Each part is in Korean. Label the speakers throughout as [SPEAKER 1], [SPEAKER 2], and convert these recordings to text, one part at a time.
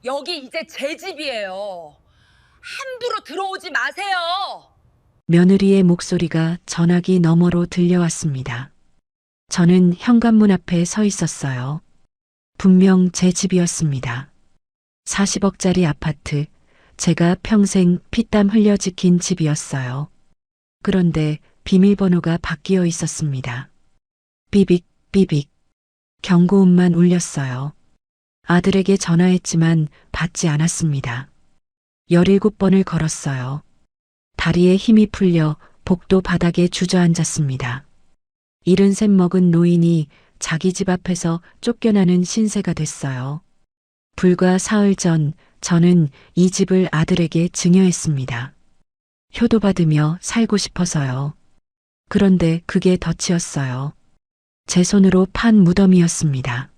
[SPEAKER 1] 여기 이제 제 집이에요. 함부로 들어오지 마세요.
[SPEAKER 2] 며느리의 목소리가 전화기 너머로 들려왔습니다. 저는 현관문 앞에 서 있었어요. 분명 제 집이었습니다. 40억짜리 아파트, 제가 평생 피땀 흘려 지킨 집이었어요. 그런데 비밀번호가 바뀌어 있었습니다. 삐빅, 삐빅. 경고음만 울렸어요. 아들에게 전화했지만 받지 않았습니다. 17번을 걸었어요. 다리에 힘이 풀려 복도 바닥에 주저앉았습니다. 73 먹은 노인이 자기 집 앞에서 쫓겨나는 신세가 됐어요. 불과 사흘 전 저는 이 집을 아들에게 증여했습니다. 효도받으며 살고 싶어서요. 그런데 그게 덫이었어요. 제 손으로 판 무덤이었습니다.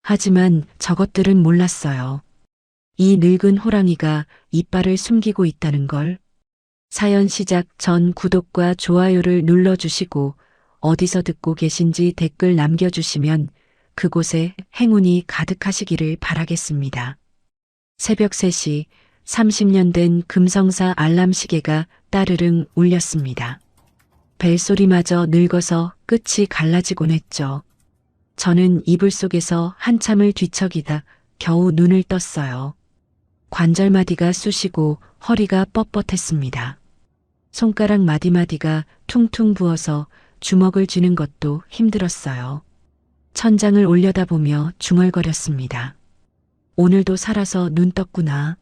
[SPEAKER 2] 하지만 저것들은 몰랐어요. 이 늙은 호랑이가 이빨을 숨기고 있다는 걸. 사연 시작 전 구독과 좋아요를 눌러주시고 어디서 듣고 계신지 댓글 남겨주시면 그곳에 행운이 가득하시기를 바라겠습니다. 새벽 3시 30년 된 금성사 알람 시계가 따르릉 울렸습니다. 벨소리마저 늙어서 끝이 갈라지곤 했죠. 저는 이불 속에서 한참을 뒤척이다 겨우 눈을 떴어요. 관절마디가 쑤시고 허리가 뻣뻣했습니다. 손가락 마디마디가 퉁퉁 부어서 주먹을 쥐는 것도 힘들었어요. 천장을 올려다보며 중얼거렸습니다. 오늘도 살아서 눈 떴구나.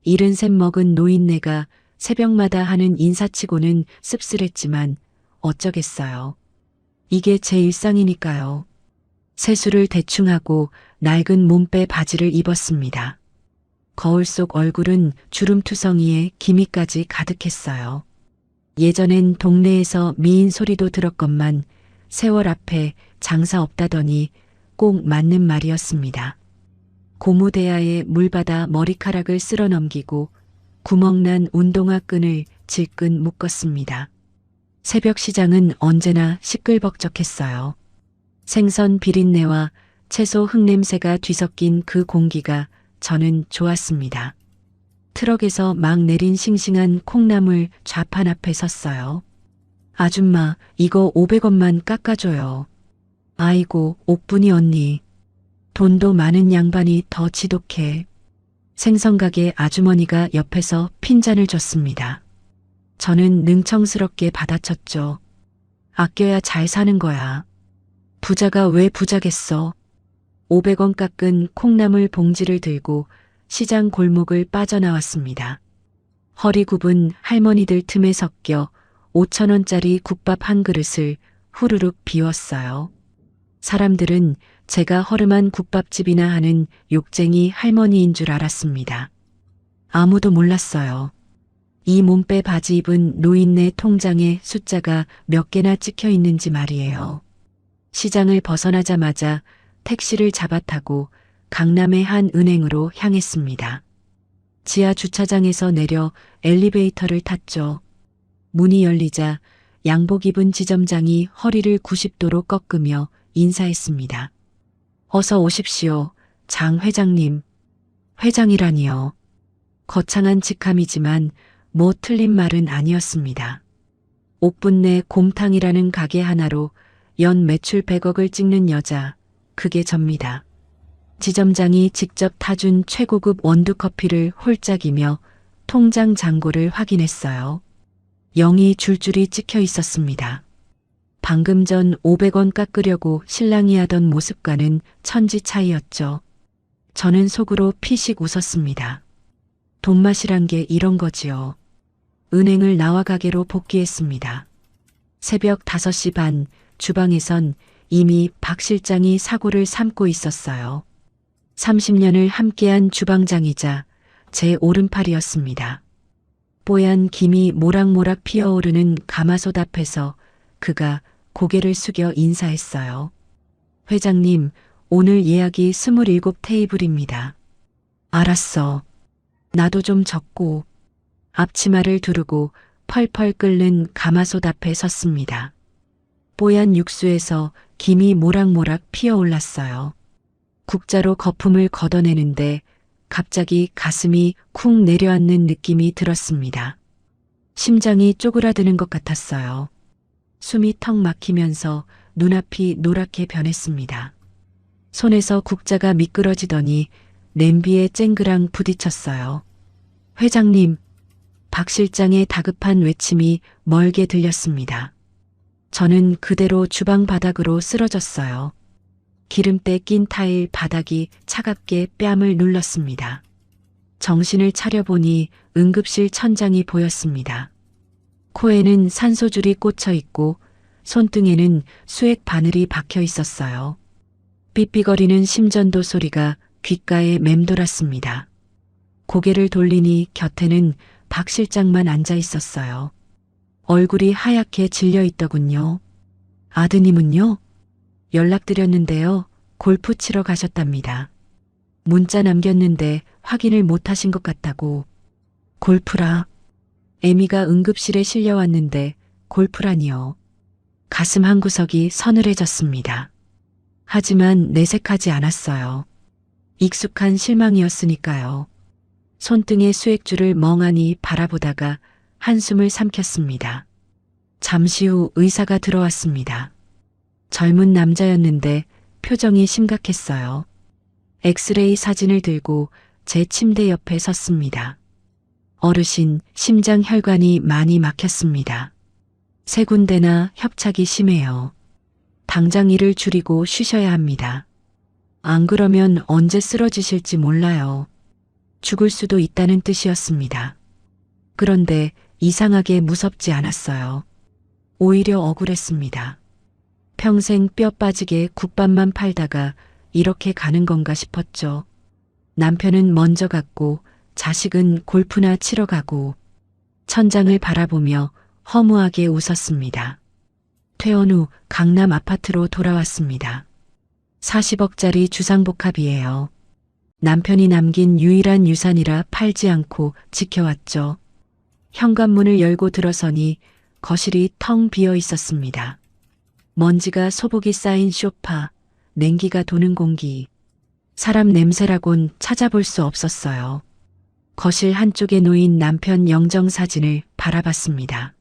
[SPEAKER 2] 73 먹은 노인네가 새벽마다 하는 인사치고는 씁쓸했지만 어쩌겠어요. 이게 제 일상이니까요. 세수를 대충 하고 낡은 몸빼 바지를 입었습니다. 거울 속 얼굴은 주름투성이에 기미까지 가득했어요. 예전엔 동네에서 미인 소리도 들었건만 세월 앞에 장사 없다더니 꼭 맞는 말이었습니다. 고무대야에 물 받아 머리카락을 쓸어 넘기고 구멍난 운동화 끈을 질끈 묶었습니다. 새벽 시장은 언제나 시끌벅적했어요. 생선 비린내와 채소 흙냄새가 뒤섞인 그 공기가 저는 좋았습니다. 트럭에서 막 내린 싱싱한 콩나물 좌판 앞에 섰어요. 아줌마, 이거 500원만 깎아줘요. 아이고, 옥분이 언니. 돈도 많은 양반이 더 지독해. 생선가게 아주머니가 옆에서 핀잔을 줬습니다. 저는 능청스럽게 받아쳤죠. 아껴야 잘 사는 거야. 부자가 왜 부자겠어. 500원 깎은 콩나물 봉지를 들고 시장 골목을 빠져나왔습니다. 허리 굽은 할머니들 틈에 섞여 5,000원짜리 국밥 한 그릇을 후루룩 비웠어요. 사람들은 제가 허름한 국밥집이나 하는 욕쟁이 할머니인 줄 알았습니다. 아무도 몰랐어요. 이 몸빼 바지 입은 노인네 통장에 숫자가 몇 개나 찍혀 있는지 말이에요. 시장을 벗어나자마자 택시를 잡아타고 강남의 한 은행으로 향했습니다. 지하 주차장에서 내려 엘리베이터를 탔죠. 문이 열리자 양복 입은 지점장이 허리를 90도로 꺾으며 인사했습니다. 어서 오십시오, 장 회장님. 회장이라니요. 거창한 직함이지만 뭐 틀린 말은 아니었습니다. 옥분내 곰탕이라는 가게 하나로 연 매출 100억을 찍는 여자, 그게 접니다. 지점장이 직접 타준 최고급 원두커피를 홀짝이며 통장 잔고를 확인했어요. 0이 줄줄이 찍혀 있었습니다. 방금 전 500원 깎으려고 신랑이 하던 모습과는 천지 차이였죠. 저는 속으로 피식 웃었습니다. 돈맛이란 게 이런 거지요. 은행을 나와 가게로 복귀했습니다. 새벽 5시 반 주방에선 이미 박 실장이 사고를 삼고 있었어요. 30년을 함께한 주방장이자 제 오른팔이었습니다. 뽀얀 김이 모락모락 피어오르는 가마솥 앞에서 그가 고개를 숙여 인사했어요. 회장님, 오늘 예약이 27 테이블입니다. 알았어. 나도 좀 적고. 앞치마를 두르고 펄펄 끓는 가마솥 앞에 섰습니다. 뽀얀 육수에서 김이 모락모락 피어올랐어요. 국자로 거품을 걷어내는데 갑자기 가슴이 쿵 내려앉는 느낌이 들었습니다. 심장이 쪼그라드는 것 같았어요. 숨이 턱 막히면서 눈앞이 노랗게 변했습니다. 손에서 국자가 미끄러지더니 냄비에 쨍그랑 부딪혔어요. 회장님, 박 실장의 다급한 외침이 멀게 들렸습니다. 저는 그대로 주방 바닥으로 쓰러졌어요. 기름때 낀 타일 바닥이 차갑게 뺨을 눌렀습니다. 정신을 차려보니 응급실 천장이 보였습니다. 코에는 산소줄이 꽂혀 있고 손등에는 수액 바늘이 박혀 있었어요. 삐삐거리는 심전도 소리가 귓가에 맴돌았습니다. 고개를 돌리니 곁에는 박 실장만 앉아 있었어요. 얼굴이 하얗게 질려 있더군요. 아드님은요? 연락드렸는데요. 골프 치러 가셨답니다. 문자 남겼는데 확인을 못 하신 것 같다고. 골프라. 애미가 응급실에 실려왔는데 골프라니요. 가슴 한구석이 서늘해졌습니다. 하지만 내색하지 않았어요. 익숙한 실망이었으니까요. 손등의 수액줄을 멍하니 바라보다가 한숨을 삼켰습니다. 잠시 후 의사가 들어왔습니다. 젊은 남자였는데 표정이 심각했어요. 엑스레이 사진을 들고 제 침대 옆에 섰습니다. 어르신, 심장 혈관이 많이 막혔습니다. 3군데나 협착이 심해요. 당장 일을 줄이고 쉬셔야 합니다. 안 그러면 언제 쓰러지실지 몰라요. 죽을 수도 있다는 뜻이었습니다. 그런데 이상하게 무섭지 않았어요. 오히려 억울했습니다. 평생 뼈 빠지게 국밥만 팔다가 이렇게 가는 건가 싶었죠. 남편은 먼저 갔고 자식은 골프나 치러 가고 천장을 바라보며 허무하게 웃었습니다. 퇴원 후 강남 아파트로 돌아왔습니다. 40억짜리 주상복합이에요. 남편이 남긴 유일한 유산이라 팔지 않고 지켜왔죠. 현관문을 열고 들어서니 거실이 텅 비어 있었습니다. 먼지가 소복이 쌓인 소파, 냉기가 도는 공기, 사람 냄새라곤 찾아볼 수 없었어요. 거실 한쪽에 놓인 남편 영정사진을 바라봤습니다.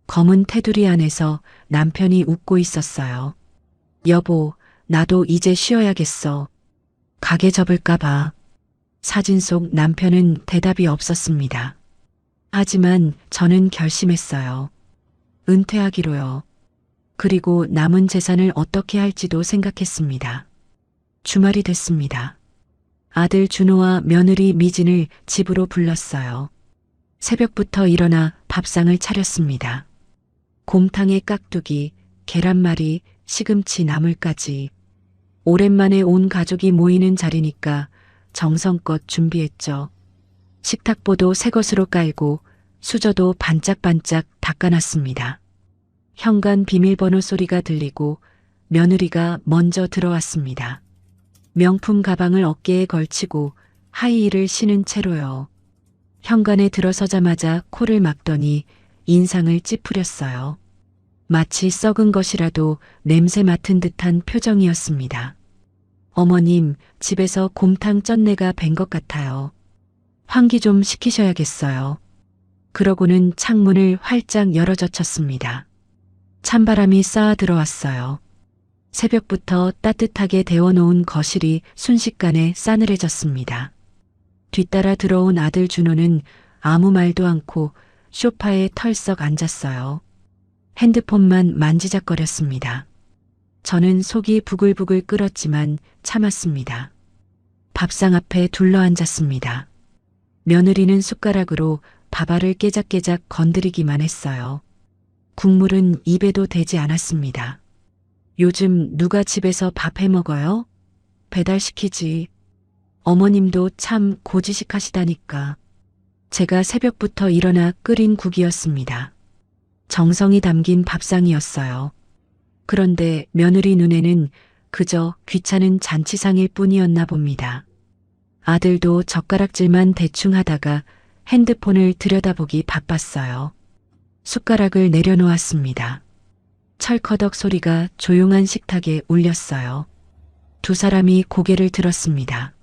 [SPEAKER 2] 검은 테두리 안에서 남편이 웃고 있었어요. 여보, 나도 이제 쉬어야겠어. 가게 접을까 봐. 사진 속 남편은 대답이 없었습니다. 하지만 저는 결심했어요. 은퇴하기로요. 그리고 남은 재산을 어떻게 할지도 생각했습니다. 주말이 됐습니다. 아들 준호와 며느리 미진을 집으로 불렀어요. 새벽부터 일어나 밥상을 차렸습니다. 곰탕에 깍두기, 계란말이, 시금치, 나물까지. 오랜만에 온 가족이 모이는 자리니까 정성껏 준비했죠. 식탁보도 새 것으로 깔고 수저도 반짝반짝 닦아놨습니다. 현관 비밀번호 소리가 들리고 며느리가 먼저 들어왔습니다. 명품 가방을 어깨에 걸치고 하이힐을 신은 채로요. 현관에 들어서자마자 코를 막더니 인상을 찌푸렸어요. 마치 썩은 것이라도 냄새 맡은 듯한 표정이었습니다. 어머님, 집에서 곰탕 쩐내가 밴 것 같아요. 환기 좀 시키셔야겠어요. 그러고는 창문을 활짝 열어젖혔습니다. 찬바람이 쌓아 들어왔어요. 새벽부터 따뜻하게 데워놓은 거실이 순식간에 싸늘해졌습니다. 뒤따라 들어온 아들 준호는 아무 말도 않고 소파에 털썩 앉았어요. 핸드폰만 만지작거렸습니다. 저는 속이 부글부글 끓었지만 참았습니다. 밥상 앞에 둘러앉았습니다. 며느리는 숟가락으로 밥알을 깨작깨작 건드리기만 했어요. 국물은 입에도 대지 않았습니다. 요즘 누가 집에서 밥 해 먹어요? 배달시키지. 어머님도 참 고지식하시다니까. 제가 새벽부터 일어나 끓인 국이었습니다. 정성이 담긴 밥상이었어요. 그런데 며느리 눈에는 그저 귀찮은 잔치상일 뿐이었나 봅니다. 아들도 젓가락질만 대충 하다가 핸드폰을 들여다보기 바빴어요. 숟가락을 내려놓았습니다. 철커덕 소리가 조용한 식탁에 울렸어요. 두 사람이 고개를 들었습니다.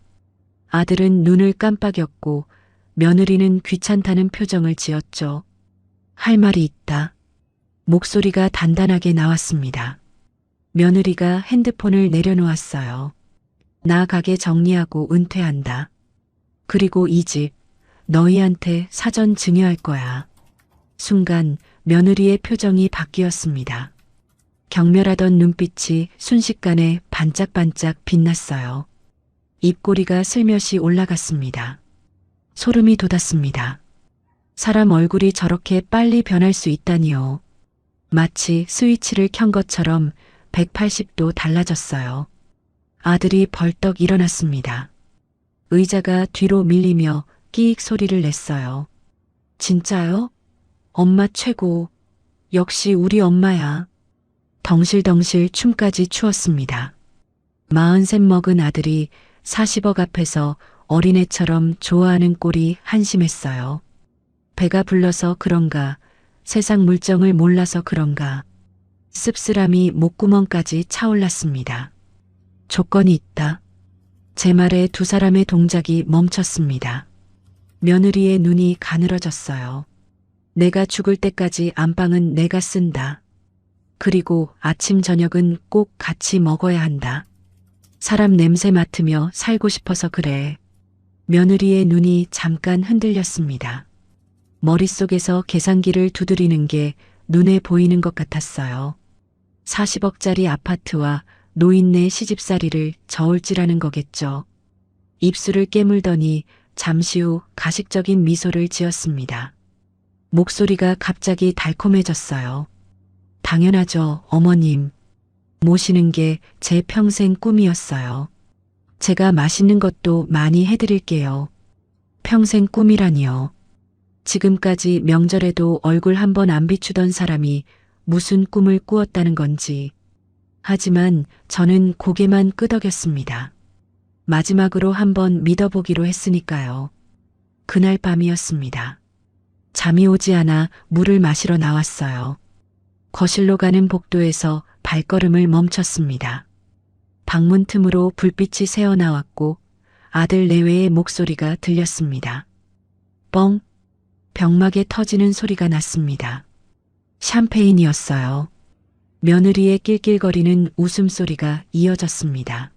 [SPEAKER 2] 아들은 눈을 깜빡였고 며느리는 귀찮다는 표정을 지었죠. 할 말이 있다. 목소리가 단단하게 나왔습니다. 며느리가 핸드폰을 내려놓았어요. 나 가게 정리하고 은퇴한다. 그리고 이 집 너희한테 사전 증여할 거야. 순간 며느리의 표정이 바뀌었습니다. 경멸하던 눈빛이 순식간에 반짝반짝 빛났어요. 입꼬리가 슬며시 올라갔습니다. 소름이 돋았습니다. 사람 얼굴이 저렇게 빨리 변할 수 있다니요. 마치 스위치를 켠 것처럼 180도 달라졌어요. 아들이 벌떡 일어났습니다. 의자가 뒤로 밀리며 끼익 소리를 냈어요. 진짜요? 엄마 최고. 역시 우리 엄마야. 덩실덩실 춤까지 추었습니다. 43 먹은 아들이 40억 앞에서 어린애처럼 좋아하는 꼴이 한심했어요. 배가 불러서 그런가, 세상 물정을 몰라서 그런가, 씁쓸함이 목구멍까지 차올랐습니다. 조건이 있다. 제 말에 두 사람의 동작이 멈췄습니다. 며느리의 눈이 가늘어졌어요. 내가 죽을 때까지 안방은 내가 쓴다. 그리고 아침 저녁은 꼭 같이 먹어야 한다. 사람 냄새 맡으며 살고 싶어서 그래. 며느리의 눈이 잠깐 흔들렸습니다. 머릿속에서 계산기를 두드리는 게 눈에 보이는 것 같았어요. 40억짜리 아파트와 노인네 시집살이를 저울질하는 거겠죠. 입술을 깨물더니 잠시 후 가식적인 미소를 지었습니다. 목소리가 갑자기 달콤해졌어요. 당연하죠, 어머님. 모시는 게 제 평생 꿈이었어요. 제가 맛있는 것도 많이 해드릴게요. 평생 꿈이라니요. 지금까지 명절에도 얼굴 한 번 안 비추던 사람이 무슨 꿈을 꾸었다는 건지. 하지만 저는 고개만 끄덕였습니다. 마지막으로 한번 믿어보기로 했으니까요. 그날 밤이었습니다. 잠이 오지 않아 물을 마시러 나왔어요. 거실로 가는 복도에서 발걸음을 멈췄습니다. 방문 틈으로 불빛이 새어나왔고 아들 내외의 목소리가 들렸습니다. 뻥! 벽막에 터지는 소리가 났습니다. 샴페인이었어요. 며느리의 낄낄거리는 웃음소리가 이어졌습니다.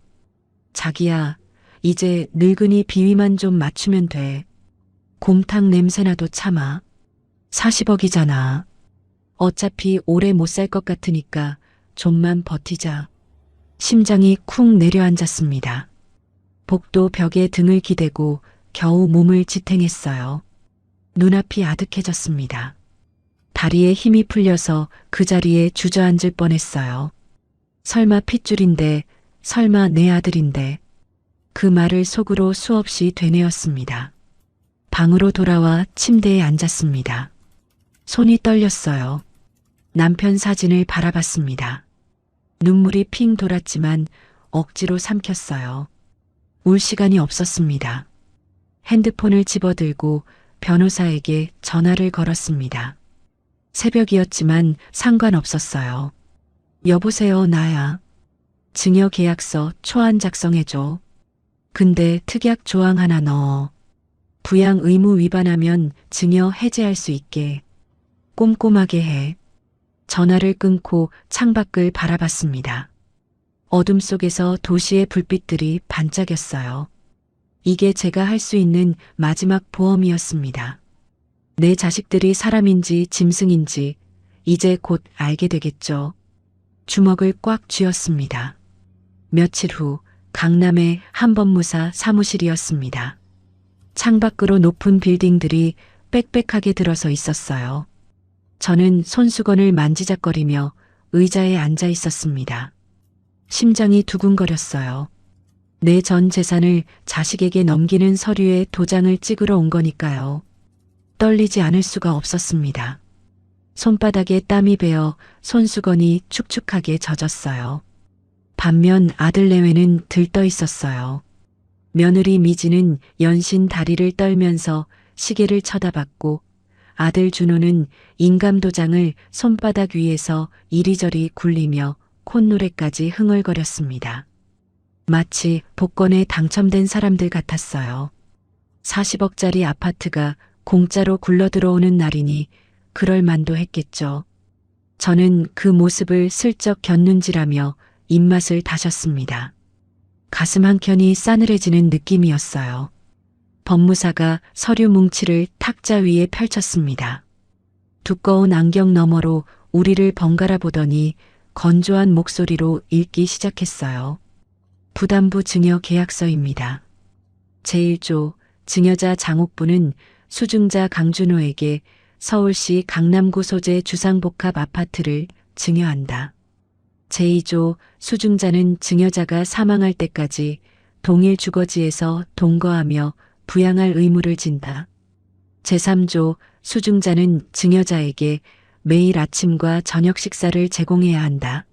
[SPEAKER 2] 자기야, 이제 늙은이 비위만 좀 맞추면 돼. 곰탕 냄새나도 참아. 40억이잖아. 어차피 오래 못 살 것 같으니까 좀만 버티자. 심장이 쿵 내려앉았습니다. 복도 벽에 등을 기대고 겨우 몸을 지탱했어요. 눈앞이 아득해졌습니다. 다리에 힘이 풀려서 그 자리에 주저앉을 뻔했어요. 설마 핏줄인데, 설마 내 아들인데. 그 말을 속으로 수없이 되뇌었습니다. 방으로 돌아와 침대에 앉았습니다. 손이 떨렸어요. 남편 사진을 바라봤습니다. 눈물이 핑 돌았지만 억지로 삼켰어요. 울 시간이 없었습니다. 핸드폰을 집어들고 변호사에게 전화를 걸었습니다. 새벽이었지만 상관없었어요. 여보세요, 나야. 증여 계약서 초안 작성해줘. 근데 특약 조항 하나 넣어. 부양 의무 위반하면 증여 해제할 수 있게. 꼼꼼하게 해. 전화를 끊고 창밖을 바라봤습니다. 어둠 속에서 도시의 불빛들이 반짝였어요. 이게 제가 할 수 있는 마지막 보험이었습니다. 내 자식들이 사람인지 짐승인지 이제 곧 알게 되겠죠. 주먹을 꽉 쥐었습니다. 며칠 후 강남의 한법무사 사무실이었습니다. 창밖으로 높은 빌딩들이 빽빽하게 들어서 있었어요. 저는 손수건을 만지작거리며 의자에 앉아 있었습니다. 심장이 두근거렸어요. 내 전 재산을 자식에게 넘기는 서류에 도장을 찍으러 온 거니까요. 떨리지 않을 수가 없었습니다. 손바닥에 땀이 배어 손수건이 축축하게 젖었어요. 반면 아들 내외는 들떠 있었어요. 며느리 미지는 연신 다리를 떨면서 시계를 쳐다봤고 아들 준호는 인감도장을 손바닥 위에서 이리저리 굴리며 콧노래까지 흥얼거렸습니다. 마치 복권에 당첨된 사람들 같았어요. 40억짜리 아파트가 공짜로 굴러들어오는 날이니 그럴 만도 했겠죠. 저는 그 모습을 슬쩍 곁눈질하며 입맛을 다셨습니다. 가슴 한켠이 싸늘해지는 느낌이었어요. 법무사가 서류 뭉치를 탁자 위에 펼쳤습니다. 두꺼운 안경 너머로 우리를 번갈아 보더니 건조한 목소리로 읽기 시작했어요. 부담부 증여 계약서입니다. 제1조 증여자 장옥부는 수증자 강준호에게 서울시 강남구 소재 주상복합 아파트를 증여한다. 제2조 수증자는 증여자가 사망할 때까지 동일 주거지에서 동거하며 부양할 의무를 진다. 제3조 수증자는 증여자에게 매일 아침과 저녁 식사를 제공해야 한다.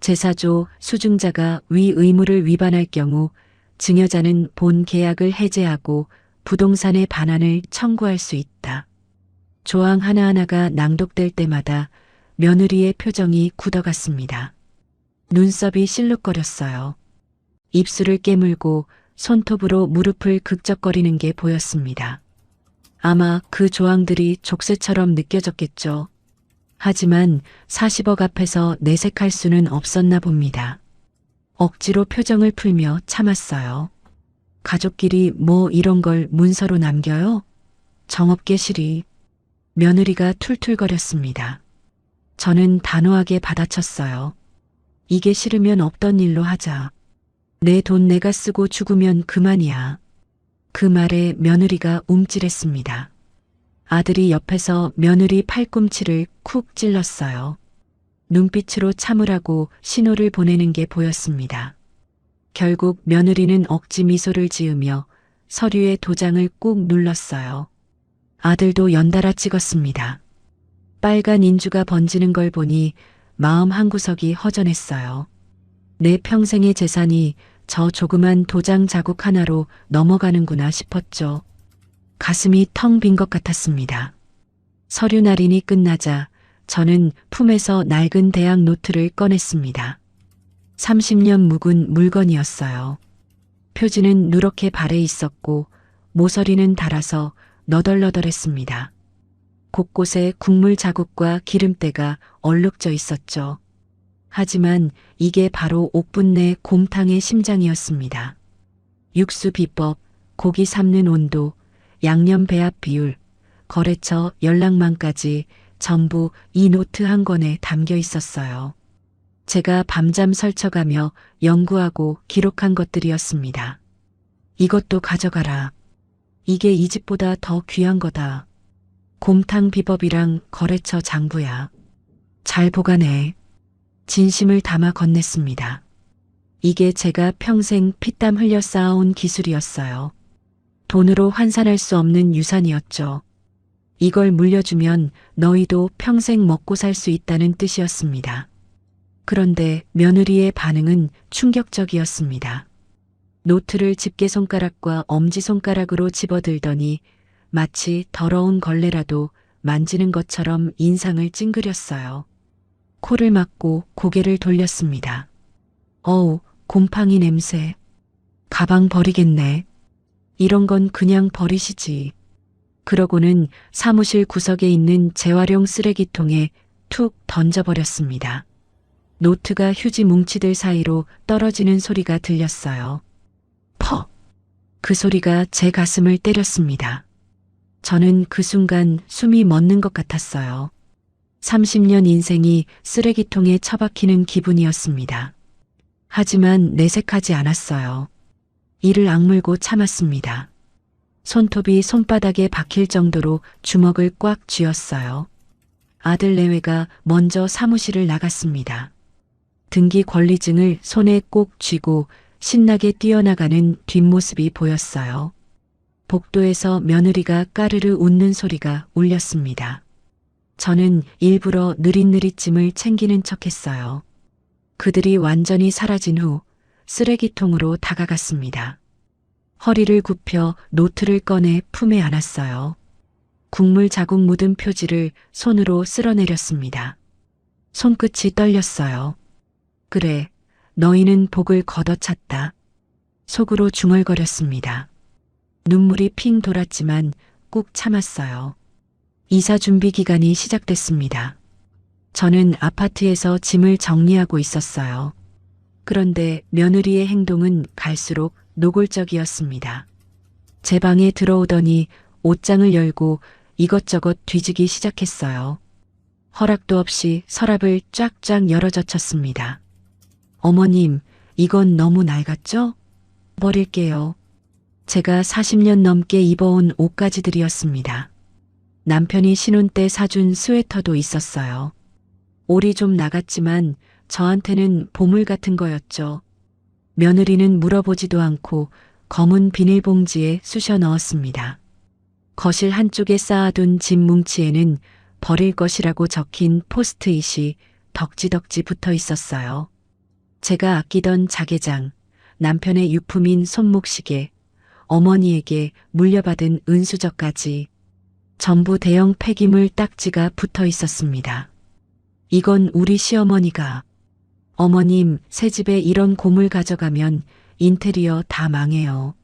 [SPEAKER 2] 제4조 수증자가 위 의무를 위반할 경우 증여자는 본 계약을 해제하고 부동산의 반환을 청구할 수 있다. 조항 하나하나가 낭독될 때마다 며느리의 표정이 굳어갔습니다. 눈썹이 실룩거렸어요. 입술을 깨물고 손톱으로 무릎을 극적거리는 게 보였습니다. 아마 그 조항들이 족쇄처럼 느껴졌겠죠. 하지만 40억 앞에서 내색할 수는 없었나 봅니다. 억지로 표정을 풀며 참았어요. 가족끼리 뭐 이런 걸 문서로 남겨요? 정없게 시리. 며느리가 툴툴거렸습니다. 저는 단호하게 받아쳤어요. 이게 싫으면 없던 일로 하자. 내 돈 내가 쓰고 죽으면 그만이야. 그 말에 며느리가 움찔했습니다. 아들이 옆에서 며느리 팔꿈치를 쿡 찔렀어요. 눈빛으로 참으라고 신호를 보내는 게 보였습니다. 결국 며느리는 억지 미소를 지으며 서류에 도장을 꾹 눌렀어요. 아들도 연달아 찍었습니다. 빨간 인주가 번지는 걸 보니 마음 한구석이 허전했어요. 내 평생의 재산이 저 조그만 도장 자국 하나로 넘어가는구나 싶었죠. 가슴이 텅 빈 것 같았습니다. 서류 날인이 끝나자 저는 품에서 낡은 대학 노트를 꺼냈습니다. 30년 묵은 물건이었어요. 표지는 누렇게 발해 있었고 모서리는 닳아서 너덜너덜했습니다. 곳곳에 국물 자국과 기름때가 얼룩져 있었죠. 하지만 이게 바로 옥분내 곰탕의 심장이었습니다. 육수 비법, 고기 삶는 온도, 양념 배합 비율, 거래처 연락망까지 전부 이 노트 한 권에 담겨 있었어요. 제가 밤잠 설쳐가며 연구하고 기록한 것들이었습니다. 이것도 가져가라. 이게 이 집보다 더 귀한 거다. 곰탕 비법이랑 거래처 장부야. 잘 보관해. 진심을 담아 건넸습니다. 이게 제가 평생 피땀 흘려 쌓아온 기술이었어요. 돈으로 환산할 수 없는 유산이었죠. 이걸 물려주면 너희도 평생 먹고 살 수 있다는 뜻이었습니다. 그런데 며느리의 반응은 충격적이었습니다. 노트를 집게손가락과 엄지손가락으로 집어들더니 마치 더러운 걸레라도 만지는 것처럼 인상을 찡그렸어요. 코를 막고 고개를 돌렸습니다. 어우, 곰팡이 냄새. 가방 버리겠네. 이런 건 그냥 버리시지. 그러고는 사무실 구석에 있는 재활용 쓰레기통에 툭 던져버렸습니다. 노트가 휴지 뭉치들 사이로 떨어지는 소리가 들렸어요. 퍽! 그 소리가 제 가슴을 때렸습니다. 저는 그 순간 숨이 멎는 것 같았어요. 30년 인생이 쓰레기통에 처박히는 기분이었습니다. 하지만 내색하지 않았어요. 이를 악물고 참았습니다. 손톱이 손바닥에 박힐 정도로 주먹을 꽉 쥐었어요. 아들 내외가 먼저 사무실을 나갔습니다. 등기 권리증을 손에 꼭 쥐고 신나게 뛰어나가는 뒷모습이 보였어요. 복도에서 며느리가 까르르 웃는 소리가 울렸습니다. 저는 일부러 느릿느릿 짐을 챙기는 척했어요. 그들이 완전히 사라진 후 쓰레기통으로 다가갔습니다. 허리를 굽혀 노트를 꺼내 품에 안았어요. 국물 자국 묻은 표지를 손으로 쓸어내렸습니다. 손끝이 떨렸어요. 그래, 너희는 복을 걷어찼다. 속으로 중얼거렸습니다. 눈물이 핑 돌았지만 꾹 참았어요. 이사 준비 기간이 시작됐습니다. 저는 아파트에서 짐을 정리하고 있었어요. 그런데 며느리의 행동은 갈수록 노골적이었습니다. 제 방에 들어오더니 옷장을 열고 이것저것 뒤지기 시작했어요. 허락도 없이 서랍을 쫙쫙 열어젖혔습니다. 어머님, 이건 너무 낡았죠? 버릴게요. 제가 40년 넘게 입어온 옷가지들이었습니다. 남편이 신혼 때 사준 스웨터도 있었어요. 올이 좀 나갔지만 저한테는 보물 같은 거였죠. 며느리는 물어보지도 않고 검은 비닐봉지에 쑤셔 넣었습니다. 거실 한쪽에 쌓아둔 짐 뭉치에는 버릴 것이라고 적힌 포스트잇이 덕지덕지 붙어 있었어요. 제가 아끼던 자개장, 남편의 유품인 손목시계, 어머니에게 물려받은 은수저까지 전부 대형 폐기물 딱지가 붙어 있었습니다. 이건 우리 시어머니가 어머님, 새 집에 이런 고물 가져가면 인테리어 다 망해요.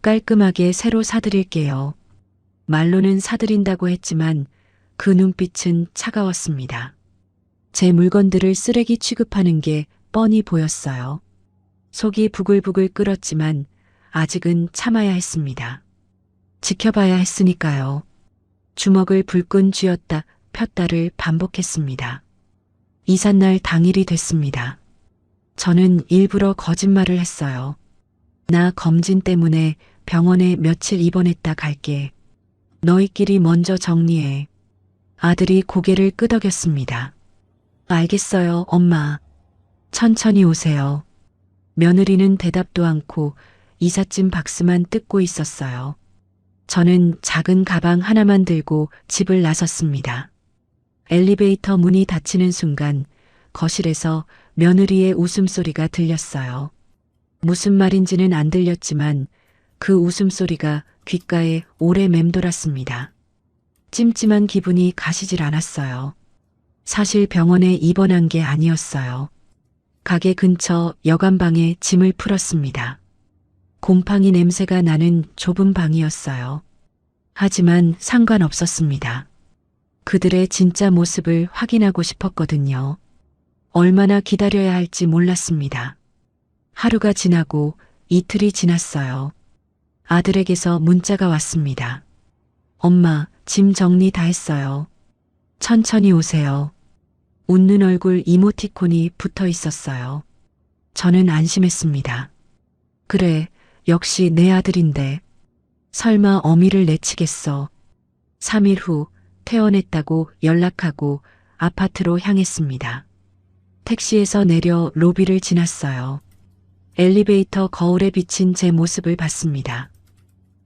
[SPEAKER 2] 깔끔하게 새로 사드릴게요. 말로는 사드린다고 했지만 그 눈빛은 차가웠습니다. 제 물건들을 쓰레기 취급하는 게 뻔히 보였어요. 속이 부글부글 끓었지만 아직은 참아야 했습니다. 지켜봐야 했으니까요. 주먹을 불끈 쥐었다 폈다를 반복했습니다. 이삿날 당일이 됐습니다. 저는 일부러 거짓말을 했어요. 나 검진 때문에 병원에 며칠 입원했다 갈게. 너희끼리 먼저 정리해. 아들이 고개를 끄덕였습니다. 알겠어요, 엄마. 천천히 오세요. 며느리는 대답도 않고 이삿짐 박스만 뜯고 있었어요. 저는 작은 가방 하나만 들고 집을 나섰습니다. 엘리베이터 문이 닫히는 순간 거실에서 며느리의 웃음소리가 들렸어요. 무슨 말인지는 안 들렸지만 그 웃음소리가 귓가에 오래 맴돌았습니다. 찜찜한 기분이 가시질 않았어요. 사실 병원에 입원한 게 아니었어요. 가게 근처 여관방에 짐을 풀었습니다. 곰팡이 냄새가 나는 좁은 방이었어요. 하지만 상관없었습니다. 그들의 진짜 모습을 확인하고 싶었거든요. 얼마나 기다려야 할지 몰랐습니다. 하루가 지나고 이틀이 지났어요. 아들에게서 문자가 왔습니다. 엄마, 짐 정리 다 했어요. 천천히 오세요. 웃는 얼굴 이모티콘이 붙어 있었어요. 저는 안심했습니다. 그래, 역시 내 아들인데. 설마 어미를 내치겠어. 3일 후 퇴원했다고 연락하고 아파트로 향했습니다. 택시에서 내려 로비를 지났어요. 엘리베이터 거울에 비친 제 모습을 봤습니다.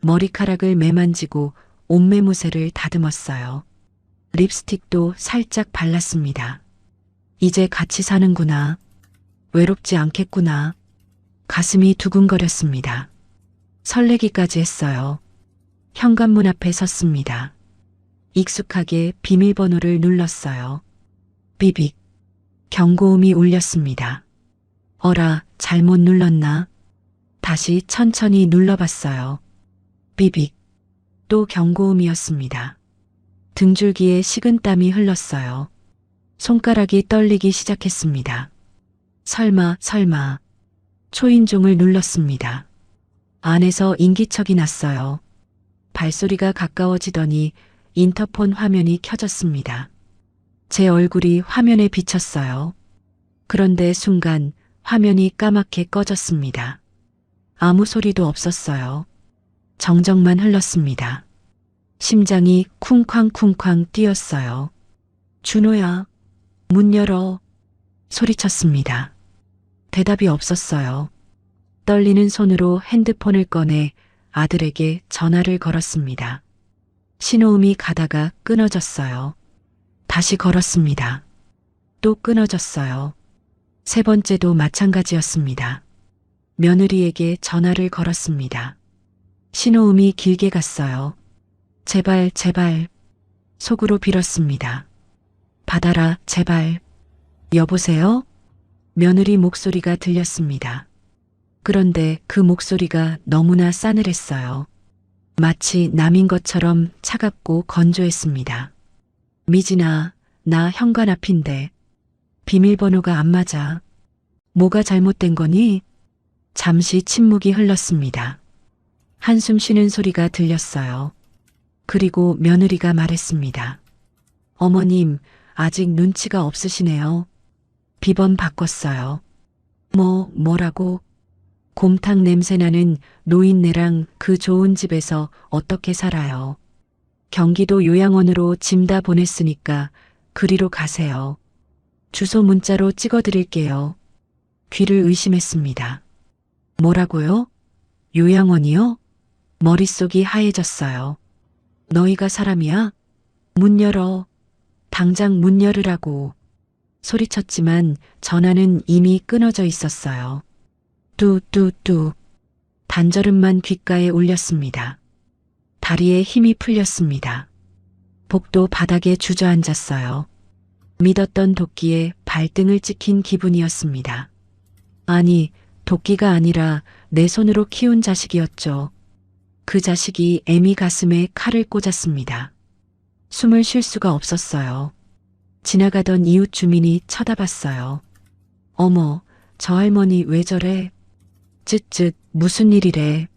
[SPEAKER 2] 머리카락을 매만지고 옷매무새를 다듬었어요. 립스틱도 살짝 발랐습니다. 이제 같이 사는구나. 외롭지 않겠구나. 가슴이 두근거렸습니다. 설레기까지 했어요. 현관문 앞에 섰습니다. 익숙하게 비밀번호를 눌렀어요. 비빅. 경고음이 울렸습니다. 어라, 잘못 눌렀나? 다시 천천히 눌러봤어요. 비빅. 또 경고음이었습니다. 등줄기에 식은땀이 흘렀어요. 손가락이 떨리기 시작했습니다. 설마. 초인종을 눌렀습니다. 안에서 인기척이 났어요. 발소리가 가까워지더니 인터폰 화면이 켜졌습니다. 제 얼굴이 화면에 비쳤어요. 그런데 순간 화면이 까맣게 꺼졌습니다. 아무 소리도 없었어요. 정적만 흘렀습니다. 심장이 쿵쾅쿵쾅 뛰었어요. 준호야, 문 열어. 소리쳤습니다. 대답이 없었어요. 떨리는 손으로 핸드폰을 꺼내 아들에게 전화를 걸었습니다. 신호음이 가다가 끊어졌어요. 다시 걸었습니다. 또 끊어졌어요. 세 번째도 마찬가지였습니다. 며느리에게 전화를 걸었습니다. 신호음이 길게 갔어요. 제발. 속으로 빌었습니다. 받아라, 제발. 여보세요? 며느리 목소리가 들렸습니다. 그런데 그 목소리가 너무나 싸늘했어요. 마치 남인 것처럼 차갑고 건조했습니다. 미진아, 나 현관 앞인데 비밀번호가 안 맞아. 뭐가 잘못된 거니? 잠시 침묵이 흘렀습니다. 한숨 쉬는 소리가 들렸어요. 그리고 며느리가 말했습니다. 어머님, 아직 눈치가 없으시네요. 비번 바꿨어요. 뭐라고? 곰탕 냄새나는 노인네랑 그 좋은 집에서 어떻게 살아요? 경기도 요양원으로 짐 다 보냈으니까 그리로 가세요. 주소 문자로 찍어드릴게요. 귀를 의심했습니다. 뭐라고요? 요양원이요? 머릿속이 하얘졌어요. 너희가 사람이야? 문 열어. 당장 문 열으라고. 소리쳤지만 전화는 이미 끊어져 있었어요. 뚜뚜뚜. 단절음만 귓가에 울렸습니다. 다리에 힘이 풀렸습니다. 복도 바닥에 주저앉았어요. 믿었던 도끼에 발등을 찍힌 기분이었습니다. 아니, 도끼가 아니라 내 손으로 키운 자식이었죠. 그 자식이 애미 가슴에 칼을 꽂았습니다. 숨을 쉴 수가 없었어요. 지나가던 이웃 주민이 쳐다봤어요. 어머, 저 할머니 왜 저래? 쯧쯧, 무슨 일이래?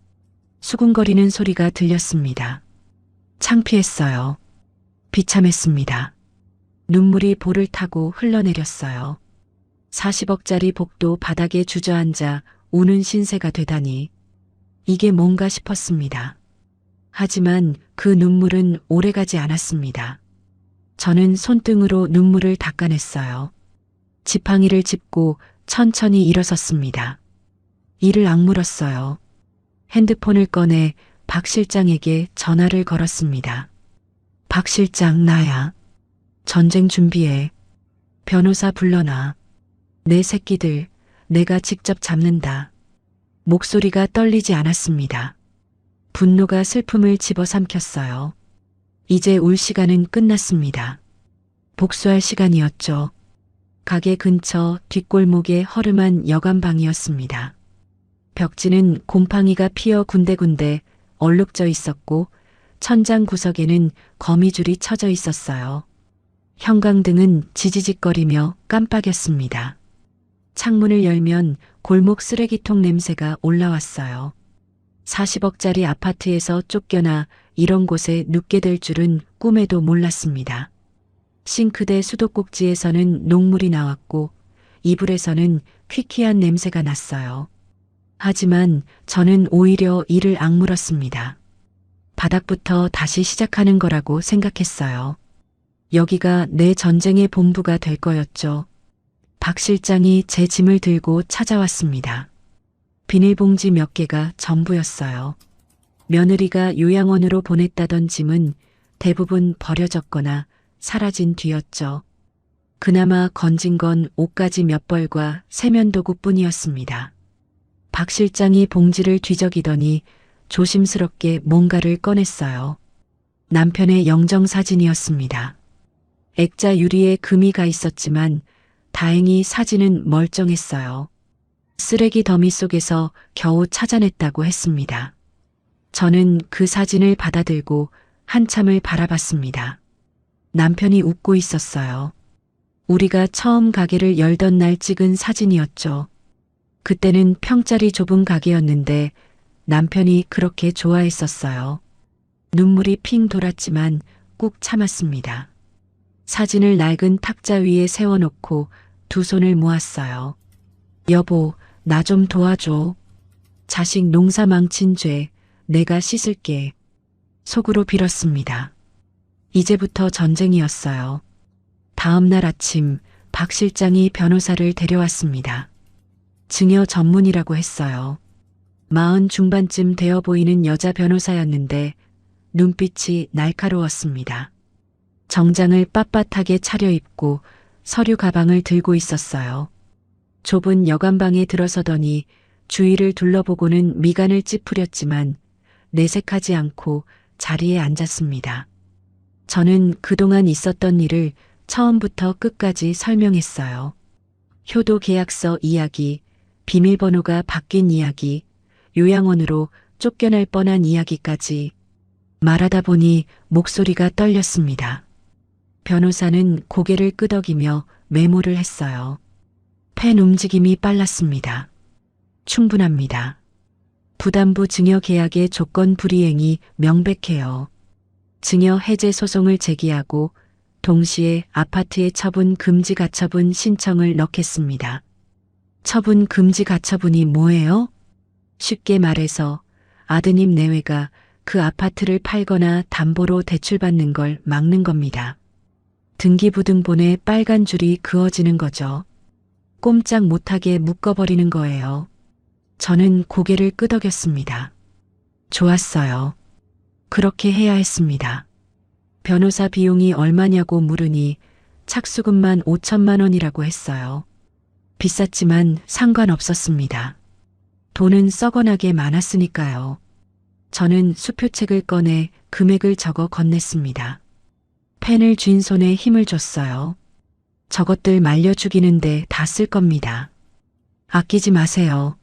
[SPEAKER 2] 수군거리는 소리가 들렸습니다. 창피했어요. 비참했습니다. 눈물이 볼을 타고 흘러내렸어요. 40억짜리 복도 바닥에 주저앉아 우는 신세가 되다니. 이게 뭔가 싶었습니다. 하지만 그 눈물은 오래가지 않았습니다. 저는 손등으로 눈물을 닦아냈어요. 지팡이를 짚고 천천히 일어섰습니다. 이를 악물었어요. 핸드폰을 꺼내 박 실장에게 전화를 걸었습니다. 박 실장, 나야. 전쟁 준비해. 변호사 불러놔. 내 새끼들 내가 직접 잡는다. 목소리가 떨리지 않았습니다. 분노가 슬픔을 집어삼켰어요. 이제 울 시간은 끝났습니다. 복수할 시간이었죠. 가게 근처 뒷골목에 허름한 여관방이었습니다. 벽지는 곰팡이가 피어 군데군데 얼룩져 있었고 천장 구석에는 거미줄이 쳐져 있었어요. 형광등은 지지직거리며 깜빡였습니다. 창문을 열면 골목 쓰레기통 냄새가 올라왔어요. 40억짜리 아파트에서 쫓겨나 이런 곳에 눕게 될 줄은 꿈에도 몰랐습니다. 싱크대 수도꼭지에서는 녹물이 나왔고 이불에서는 퀴퀴한 냄새가 났어요. 하지만 저는 오히려 이를 악물었습니다. 바닥부터 다시 시작하는 거라고 생각했어요. 여기가 내 전쟁의 본부가 될 거였죠. 박 실장이 제 짐을 들고 찾아왔습니다. 비닐봉지 몇 개가 전부였어요. 며느리가 요양원으로 보냈다던 짐은 대부분 버려졌거나 사라진 뒤였죠. 그나마 건진 건 옷가지 몇 벌과 세면도구뿐이었습니다. 박 실장이 봉지를 뒤적이더니 조심스럽게 뭔가를 꺼냈어요. 남편의 영정사진이었습니다. 액자 유리에 금이 가 있었지만 다행히 사진은 멀쩡했어요. 쓰레기 더미 속에서 겨우 찾아냈다고 했습니다. 저는 그 사진을 받아들고 한참을 바라봤습니다. 남편이 웃고 있었어요. 우리가 처음 가게를 열던 날 찍은 사진이었죠. 그때는 평짜리 좁은 가게였는데 남편이 그렇게 좋아했었어요. 눈물이 핑 돌았지만 꾹 참았습니다. 사진을 낡은 탁자 위에 세워놓고 두 손을 모았어요. 여보, 나 좀 도와줘. 자식 농사 망친 죄 내가 씻을게. 속으로 빌었습니다. 이제부터 전쟁이었어요. 다음 날 아침 박 실장이 변호사를 데려왔습니다. 증여 전문이라고 했어요. 40 중반쯤 되어 보이는 여자 변호사였는데 눈빛이 날카로웠습니다. 정장을 빳빳하게 차려입고 서류 가방을 들고 있었어요. 좁은 여관방에 들어서더니 주위를 둘러보고는 미간을 찌푸렸지만 내색하지 않고 자리에 앉았습니다. 저는 그동안 있었던 일을 처음부터 끝까지 설명했어요. 효도 계약서 이야기, 비밀번호가 바뀐 이야기, 요양원으로 쫓겨날 뻔한 이야기까지 말하다 보니 목소리가 떨렸습니다. 변호사는 고개를 끄덕이며 메모를 했어요. 펜 움직임이 빨랐습니다. 충분합니다. 부담부 증여 계약의 조건 불이행이 명백해요. 증여 해제 소송을 제기하고 동시에 아파트의 처분 금지 가처분 신청을 넣겠습니다. 처분 금지 가처분이 뭐예요? 쉽게 말해서 아드님 내외가 그 아파트를 팔거나 담보로 대출받는 걸 막는 겁니다. 등기부등본에 빨간 줄이 그어지는 거죠. 꼼짝 못하게 묶어버리는 거예요. 저는 고개를 끄덕였습니다. 좋았어요. 그렇게 해야 했습니다. 변호사 비용이 얼마냐고 물으니 착수금만 5천만 원이라고 했어요. 비쌌지만 상관없었습니다. 돈은 썩어나게 많았으니까요. 저는 수표책을 꺼내 금액을 적어 건넸습니다. 펜을 쥔 손에 힘을 줬어요. 저것들 말려 죽이는데 다 쓸 겁니다. 아끼지 마세요.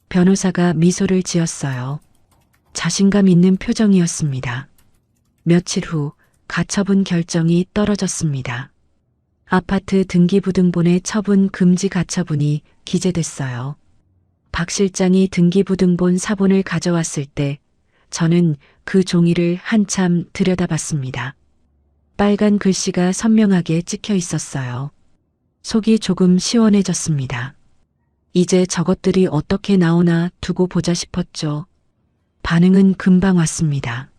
[SPEAKER 2] 변호사가 미소를 지었어요. 자신감 있는 표정이었습니다. 며칠 후 가처분 결정이 떨어졌습니다. 아파트 등기부등본의 처분 금지 가처분이 기재됐어요. 박 실장이 등기부등본 사본을 가져왔을 때 저는 그 종이를 한참 들여다봤습니다. 빨간 글씨가 선명하게 찍혀 있었어요. 속이 조금 시원해졌습니다. 이제 저것들이 어떻게 나오나 두고 보자 싶었죠. 반응은 금방 왔습니다.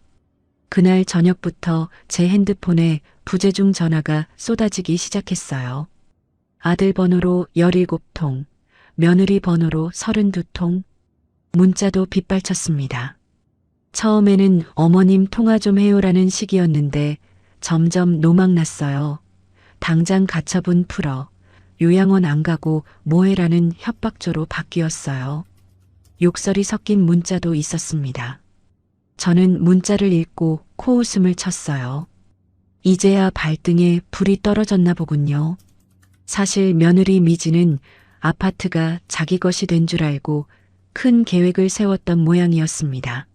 [SPEAKER 2] 그날 저녁부터 제 핸드폰에 부재중 전화가 쏟아지기 시작했어요. 아들 번호로 17통, 며느리 번호로 32통, 문자도 빗발쳤습니다. 처음에는 어머님 통화 좀 해요라는 식이었는데 점점 노망났어요. 당장 가처분 풀어, 요양원 안 가고 뭐해라는 협박조로 바뀌었어요. 욕설이 섞인 문자도 있었습니다. 저는 문자를 읽고 코웃음을 쳤어요. 이제야 발등에 불이 떨어졌나 보군요. 사실 며느리 미지는 아파트가 자기 것이 된 줄 알고 큰 계획을 세웠던 모양이었습니다.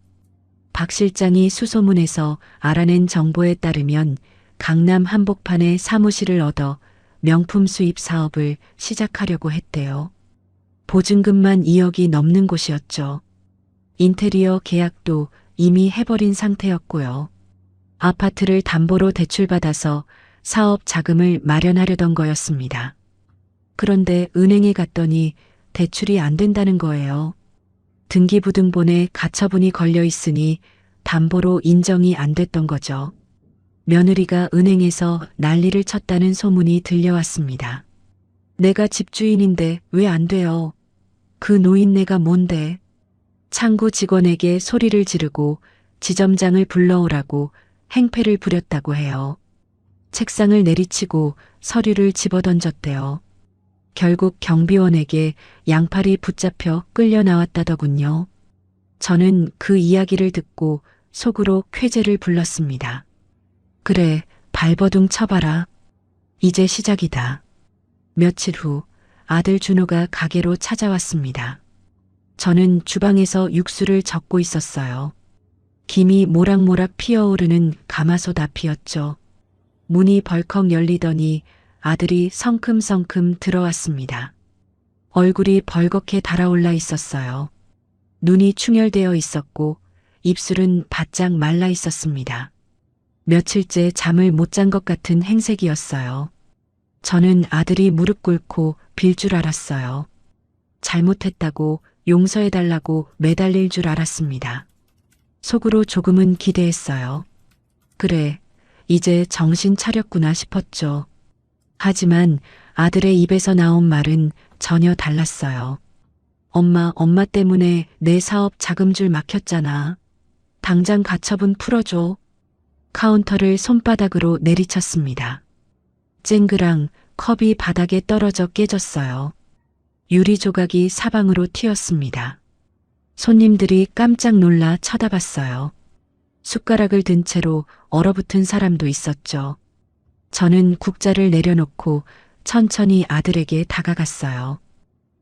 [SPEAKER 2] 박 실장이 수소문에서 알아낸 정보에 따르면 강남 한복판에 사무실을 얻어 명품 수입 사업을 시작하려고 했대요. 보증금만 2억이 넘는 곳이었죠. 인테리어 계약도 이미 해버린 상태였고요. 아파트를 담보로 대출받아서 사업 자금을 마련하려던 거였습니다. 그런데 은행에 갔더니 대출이 안 된다는 거예요. 등기부등본에 가처분이 걸려 있으니 담보로 인정이 안 됐던 거죠. 며느리가 은행에서 난리를 쳤다는 소문이 들려왔습니다. 내가 집주인인데 왜 안 돼요? 그 노인네가 뭔데? 창구 직원에게 소리를 지르고 지점장을 불러오라고 행패를 부렸다고 해요. 책상을 내리치고 서류를 집어던졌대요. 결국 경비원에게 양팔이 붙잡혀 끌려 나왔다더군요. 저는 그 이야기를 듣고 속으로 쾌재를 불렀습니다. 그래, 발버둥 쳐봐라. 이제 시작이다. 며칠 후 아들 준호가 가게로 찾아왔습니다. 저는 주방에서 육수를 젓고 있었어요. 김이 모락모락 피어오르는 가마솥 앞이었죠. 문이 벌컥 열리더니 아들이 성큼성큼 들어왔습니다. 얼굴이 벌겋게 달아올라 있었어요. 눈이 충혈되어 있었고 입술은 바짝 말라 있었습니다. 며칠째 잠을 못 잔 것 같은 행색이었어요. 저는 아들이 무릎 꿇고 빌 줄 알았어요. 잘못했다고 용서해달라고 매달릴 줄 알았습니다. 속으로 조금은 기대했어요. 그래, 이제 정신 차렸구나 싶었죠. 하지만 아들의 입에서 나온 말은 전혀 달랐어요. 엄마 때문에 내 사업 자금줄 막혔잖아. 당장 가처분 풀어줘. 카운터를 손바닥으로 내리쳤습니다. 쨍그랑 컵이 바닥에 떨어져 깨졌어요. 유리 조각이 사방으로 튀었습니다. 손님들이 깜짝 놀라 쳐다봤어요. 숟가락을 든 채로 얼어붙은 사람도 있었죠. 저는 국자를 내려놓고 천천히 아들에게 다가갔어요.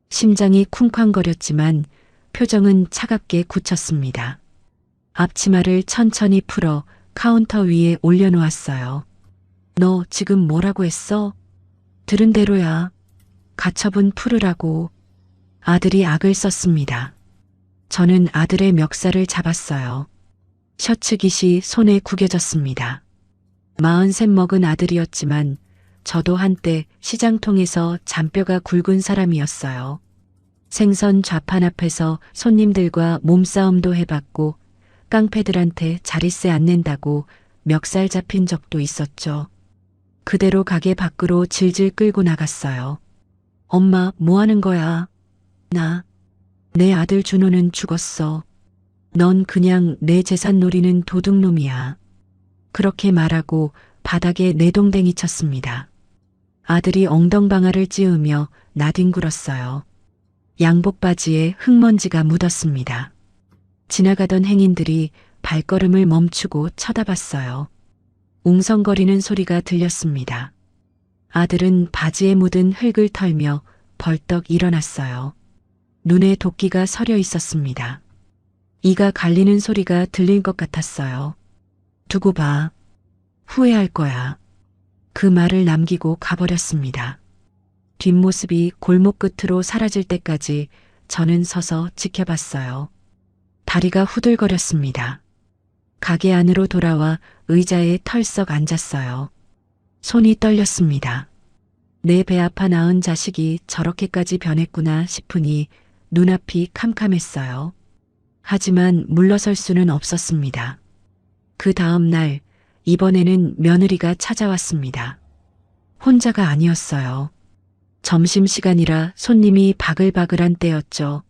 [SPEAKER 2] 심장이 쿵쾅거렸지만 표정은 차갑게 굳혔습니다. 앞치마를 천천히 풀어 카운터 위에 올려놓았어요. 너 지금 뭐라고 했어? 들은 대로야. 가처분 풀으라고. 아들이 악을 썼습니다. 저는 아들의 멱살을 잡았어요. 셔츠 깃이 손에 구겨졌습니다. 43 먹은 아들이었지만 저도 한때 시장통에서 잔뼈가 굵은 사람이었어요. 생선 좌판 앞에서 손님들과 몸싸움도 해봤고 깡패들한테 자릿세 안 낸다고 멱살 잡힌 적도 있었죠. 그대로 가게 밖으로 질질 끌고 나갔어요. 엄마, 뭐 하는 거야? 내 아들 준호는 죽었어. 넌 그냥 내 재산 노리는 도둑놈이야. 그렇게 말하고 바닥에 내동댕이 쳤습니다. 아들이 엉덩방아를 찌우며 나뒹굴었어요. 양복 바지에 흙먼지가 묻었습니다. 지나가던 행인들이 발걸음을 멈추고 쳐다봤어요. 웅성거리는 소리가 들렸습니다. 아들은 바지에 묻은 흙을 털며 벌떡 일어났어요. 눈에 도끼가 서려 있었습니다. 이가 갈리는 소리가 들릴 것 같았어요. 두고 봐. 후회할 거야. 그 말을 남기고 가버렸습니다. 뒷모습이 골목 끝으로 사라질 때까지 저는 서서 지켜봤어요. 다리가 후들거렸습니다. 가게 안으로 돌아와 의자에 털썩 앉았어요. 손이 떨렸습니다. 내 배 아파 낳은 자식이 저렇게까지 변했구나 싶으니 눈앞이 캄캄했어요. 하지만 물러설 수는 없었습니다. 그 다음 날, 이번에는 며느리가 찾아왔습니다. 혼자가 아니었어요. 점심시간이라 손님이 바글바글한 때였죠.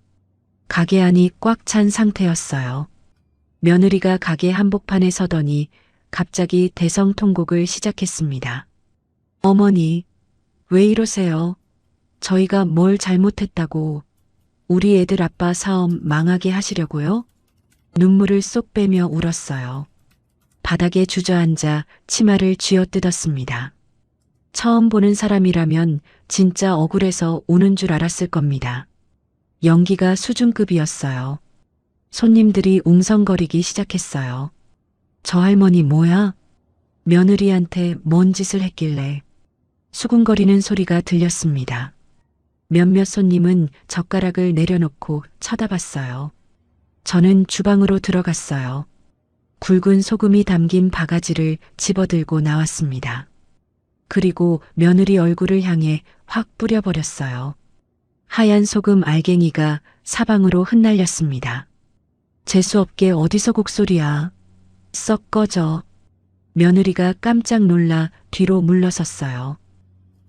[SPEAKER 2] 가게 안이 꽉 찬 상태였어요. 며느리가 가게 한복판에 서더니 갑자기 대성통곡을 시작했습니다. 어머니, 왜 이러세요? 저희가 뭘 잘못했다고 우리 애들 아빠 사업 망하게 하시려고요? 눈물을 쏙 빼며 울었어요. 바닥에 주저앉아 치마를 쥐어뜯었습니다. 처음 보는 사람이라면 진짜 억울해서 우는 줄 알았을 겁니다. 연기가 수준급이었어요. 손님들이 웅성거리기 시작했어요. 저 할머니 뭐야? 며느리한테 뭔 짓을 했길래. 수군거리는 소리가 들렸습니다. 몇몇 손님은 젓가락을 내려놓고 쳐다봤어요. 저는 주방으로 들어갔어요. 굵은 소금이 담긴 바가지를 집어들고 나왔습니다. 그리고 며느리 얼굴을 향해 확 뿌려버렸어요. 하얀 소금 알갱이가 사방으로 흩날렸습니다. 재수없게 어디서 곡소리야. 썩 꺼져. 며느리가 깜짝 놀라 뒤로 물러섰어요.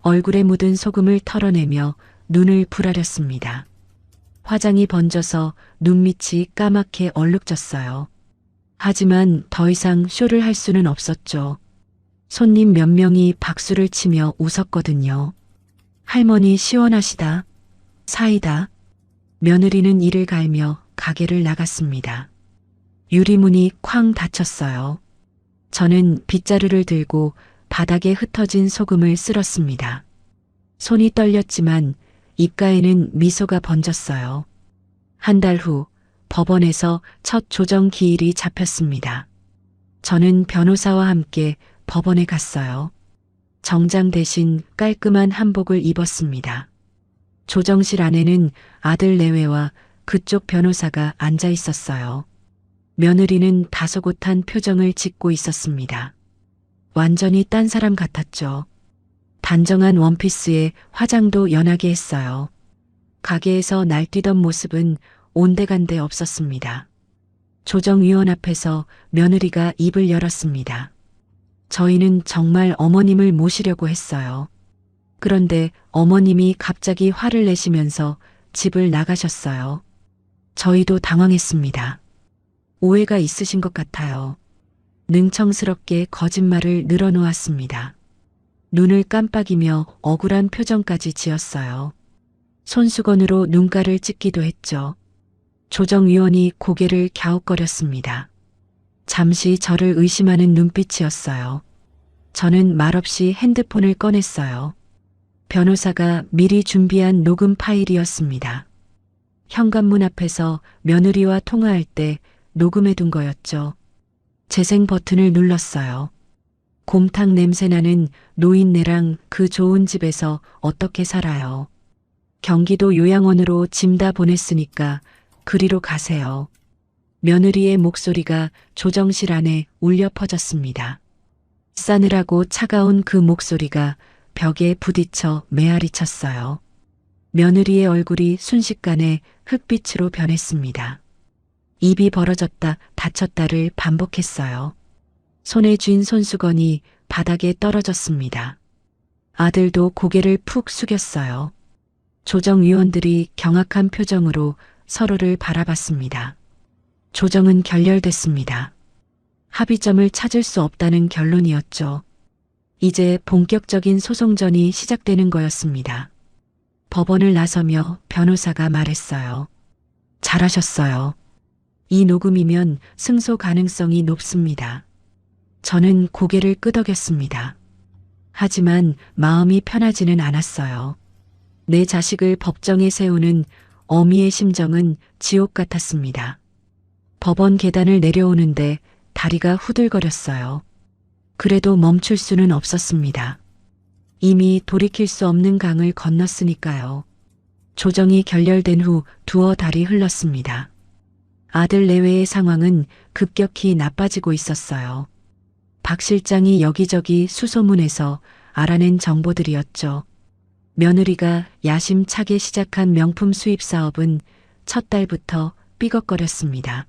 [SPEAKER 2] 얼굴에 묻은 소금을 털어내며 눈을 부라렸습니다. 화장이 번져서 눈밑이 까맣게 얼룩졌어요. 하지만 더 이상 쇼를 할 수는 없었죠. 손님 몇 명이 박수를 치며 웃었거든요. 할머니 시원하시다. 사이다. 며느리는 이를 갈며 가게를 나갔습니다. 유리문이 쾅 닫혔어요. 저는 빗자루를 들고 바닥에 흩어진 소금을 쓸었습니다. 손이 떨렸지만 입가에는 미소가 번졌어요. 한 달 후 법원에서 첫 조정 기일이 잡혔습니다. 저는 변호사와 함께 법원에 갔어요. 정장 대신 깔끔한 한복을 입었습니다. 조정실 안에는 아들 내외와 그쪽 변호사가 앉아 있었어요. 며느리는 다소곳한 표정을 짓고 있었습니다. 완전히 딴 사람 같았죠. 단정한 원피스에 화장도 연하게 했어요. 가게에서 날뛰던 모습은 온데간데 없었습니다. 조정위원 앞에서 며느리가 입을 열었습니다. 저희는 정말 어머님을 모시려고 했어요. 그런데 어머님이 갑자기 화를 내시면서 집을 나가셨어요. 저희도 당황했습니다. 오해가 있으신 것 같아요. 능청스럽게 거짓말을 늘어놓았습니다. 눈을 깜빡이며 억울한 표정까지 지었어요. 손수건으로 눈가를 찢기도 했죠. 조정위원이 고개를 갸웃거렸습니다. 잠시 저를 의심하는 눈빛이었어요. 저는 말없이 핸드폰을 꺼냈어요. 변호사가 미리 준비한 녹음 파일이었습니다. 현관문 앞에서 며느리와 통화할 때 녹음해둔 거였죠. 재생 버튼을 눌렀어요. 곰탕 냄새나는 노인네랑 그 좋은 집에서 어떻게 살아요. 경기도 요양원으로 짐 다 보냈으니까 그리로 가세요. 며느리의 목소리가 조정실 안에 울려 퍼졌습니다. 싸늘하고 차가운 그 목소리가 벽에 부딪혀 메아리 쳤어요. 며느리의 얼굴이 순식간에 흑빛으로 변했습니다. 입이 벌어졌다 닫혔다를 반복했어요. 손에 쥔 손수건이 바닥에 떨어졌습니다. 아들도 고개를 푹 숙였어요. 조정위원들이 경악한 표정으로 서로를 바라봤습니다. 조정은 결렬됐습니다. 합의점을 찾을 수 없다는 결론이었죠. 이제 본격적인 소송전이 시작되는 거였습니다. 법원을 나서며 변호사가 말했어요. 잘하셨어요. 이 녹음이면 승소 가능성이 높습니다. 저는 고개를 끄덕였습니다. 하지만 마음이 편하지는 않았어요. 내 자식을 법정에 세우는 어미의 심정은 지옥 같았습니다. 법원 계단을 내려오는데 다리가 후들거렸어요. 그래도 멈출 수는 없었습니다. 이미 돌이킬 수 없는 강을 건넜으니까요. 조정이 결렬된 후 두어 달이 흘렀습니다. 아들 내외의 상황은 급격히 나빠지고 있었어요. 박 실장이 여기저기 수소문해서 알아낸 정보들이었죠. 며느리가 야심차게 시작한 명품 수입 사업은 첫 달부터 삐걱거렸습니다.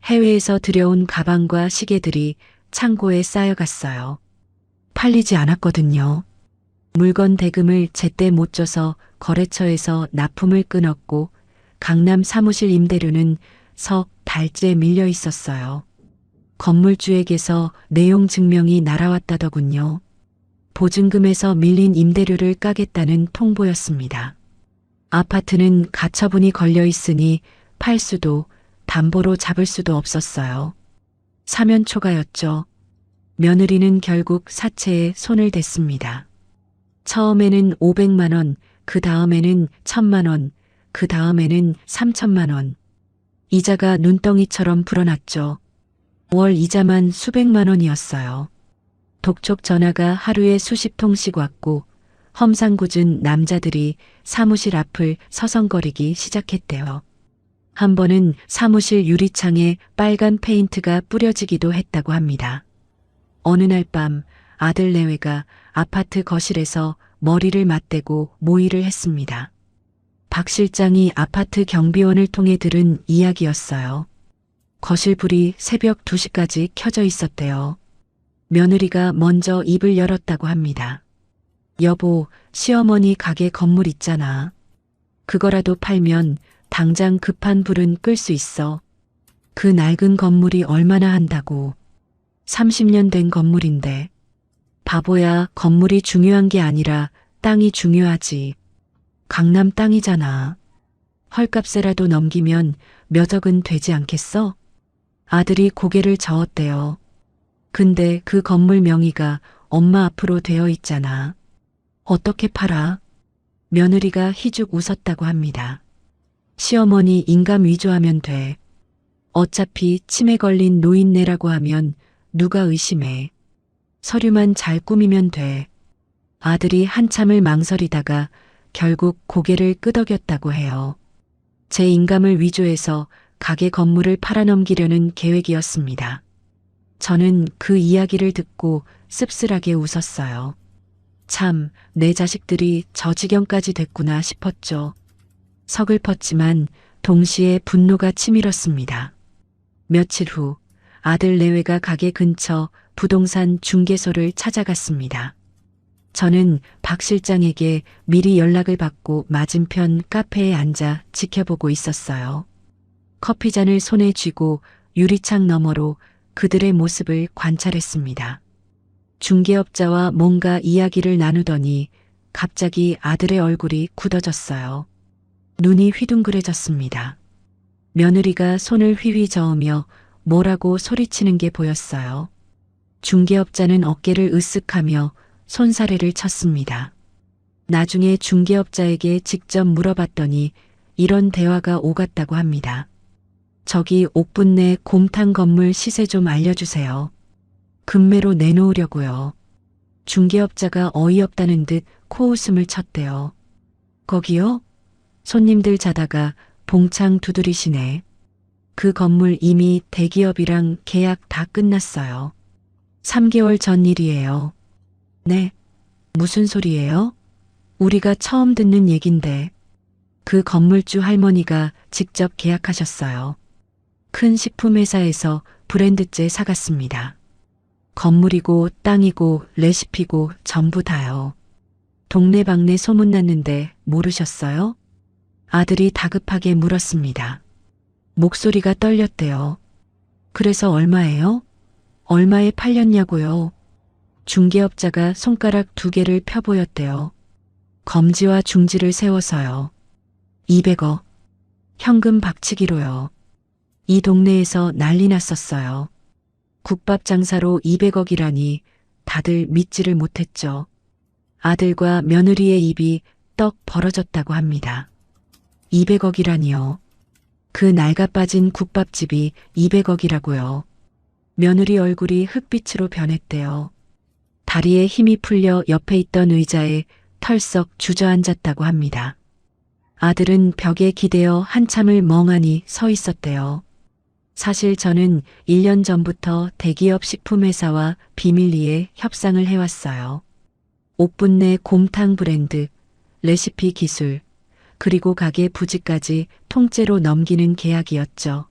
[SPEAKER 2] 해외에서 들여온 가방과 시계들이 창고에 쌓여갔어요. 팔리지 않았거든요. 물건 대금을 제때 못 줘서 거래처에서 납품을 끊었고 강남 사무실 임대료는 석 달째 밀려 있었어요. 건물주에게서 내용 증명이 날아왔다더군요. 보증금에서 밀린 임대료를 까겠다는 통보였습니다. 아파트는 가처분이 걸려 있으니 팔 수도 담보로 잡을 수도 없었어요. 사면초가였죠. 며느리는 결국 사채에 손을 댔습니다. 처음에는 500만 원, 그 다음에는 1000만 원, 그 다음에는 3000만 원. 이자가 눈덩이처럼 불어났죠. 월 이자만 수백만 원이었어요. 독촉 전화가 하루에 수십 통씩 왔고 험상궂은 남자들이 사무실 앞을 서성거리기 시작했대요. 한 번은 사무실 유리창에 빨간 페인트가 뿌려지기도 했다고 합니다. 어느 날 밤 아들 내외가 아파트 거실에서 머리를 맞대고 모의를 했습니다. 박 실장이 아파트 경비원을 통해 들은 이야기였어요. 거실 불이 새벽 2시까지 켜져 있었대요. 며느리가 먼저 입을 열었다고 합니다. 여보, 시어머니 가게 건물 있잖아. 그거라도 팔면 당장 급한 불은 끌 수 있어. 그 낡은 건물이 얼마나 한다고. 30년 된 건물인데. 바보야, 건물이 중요한 게 아니라 땅이 중요하지. 강남 땅이잖아. 헐값에라도 넘기면 몇 억은 되지 않겠어? 아들이 고개를 저었대요. 근데 그 건물 명의가 엄마 앞으로 되어 있잖아. 어떻게 팔아? 며느리가 희죽 웃었다고 합니다. 시어머니 인감 위조하면 돼. 어차피 치매 걸린 노인네라고 하면 누가 의심해. 서류만 잘 꾸미면 돼. 아들이 한참을 망설이다가 결국 고개를 끄덕였다고 해요. 제 인감을 위조해서 가게 건물을 팔아넘기려는 계획이었습니다. 저는 그 이야기를 듣고 씁쓸하게 웃었어요. 참, 내 자식들이 저 지경까지 됐구나 싶었죠. 서글펐지만 동시에 분노가 치밀었습니다. 며칠 후 아들 내외가 가게 근처 부동산 중개소를 찾아갔습니다. 저는 박 실장에게 미리 연락을 받고 맞은편 카페에 앉아 지켜보고 있었어요. 커피잔을 손에 쥐고 유리창 너머로 그들의 모습을 관찰했습니다. 중개업자와 뭔가 이야기를 나누더니 갑자기 아들의 얼굴이 굳어졌어요. 눈이 휘둥그레졌습니다. 며느리가 손을 휘휘 저으며 뭐라고 소리치는 게 보였어요. 중개업자는 어깨를 으쓱하며 손사래를 쳤습니다. 나중에 중개업자에게 직접 물어봤더니 이런 대화가 오갔다고 합니다. 저기 옥분내 곰탕 건물 시세 좀 알려주세요. 금매로 내놓으려고요. 중개업자가 어이없다는 듯 코웃음을 쳤대요. 거기요? 손님들 자다가 봉창 두드리시네. 그 건물 이미 대기업이랑 계약 다 끝났어요. 3개월 전 일이에요. 네. 무슨 소리예요? 우리가 처음 듣는 얘긴데. 그 건물주 할머니가 직접 계약하셨어요. 큰 식품회사에서 브랜드째 사갔습니다. 건물이고 땅이고 레시피고 전부 다요. 동네방네 소문났는데 모르셨어요? 아들이 다급하게 물었습니다. 목소리가 떨렸대요. 그래서 얼마예요? 얼마에 팔렸냐고요? 중개업자가 손가락 2개를 펴보였대요. 검지와 중지를 세워서요. 200억. 현금 박치기로요. 이 동네에서 난리 났었어요. 국밥 장사로 200억이라니 다들 믿지를 못했죠. 아들과 며느리의 입이 떡 벌어졌다고 합니다. 200억이라니요. 그 낡아 빠진 국밥집이 200억이라고요. 며느리 얼굴이 흙빛으로 변했대요. 다리에 힘이 풀려 옆에 있던 의자에 털썩 주저앉았다고 합니다. 아들은 벽에 기대어 한참을 멍하니 서 있었대요. 사실 저는 1년 전부터 대기업 식품회사와 비밀리에 협상을 해왔어요. 옥분내 곰탕 브랜드, 레시피 기술, 그리고 가게 부지까지 통째로 넘기는 계약이었죠.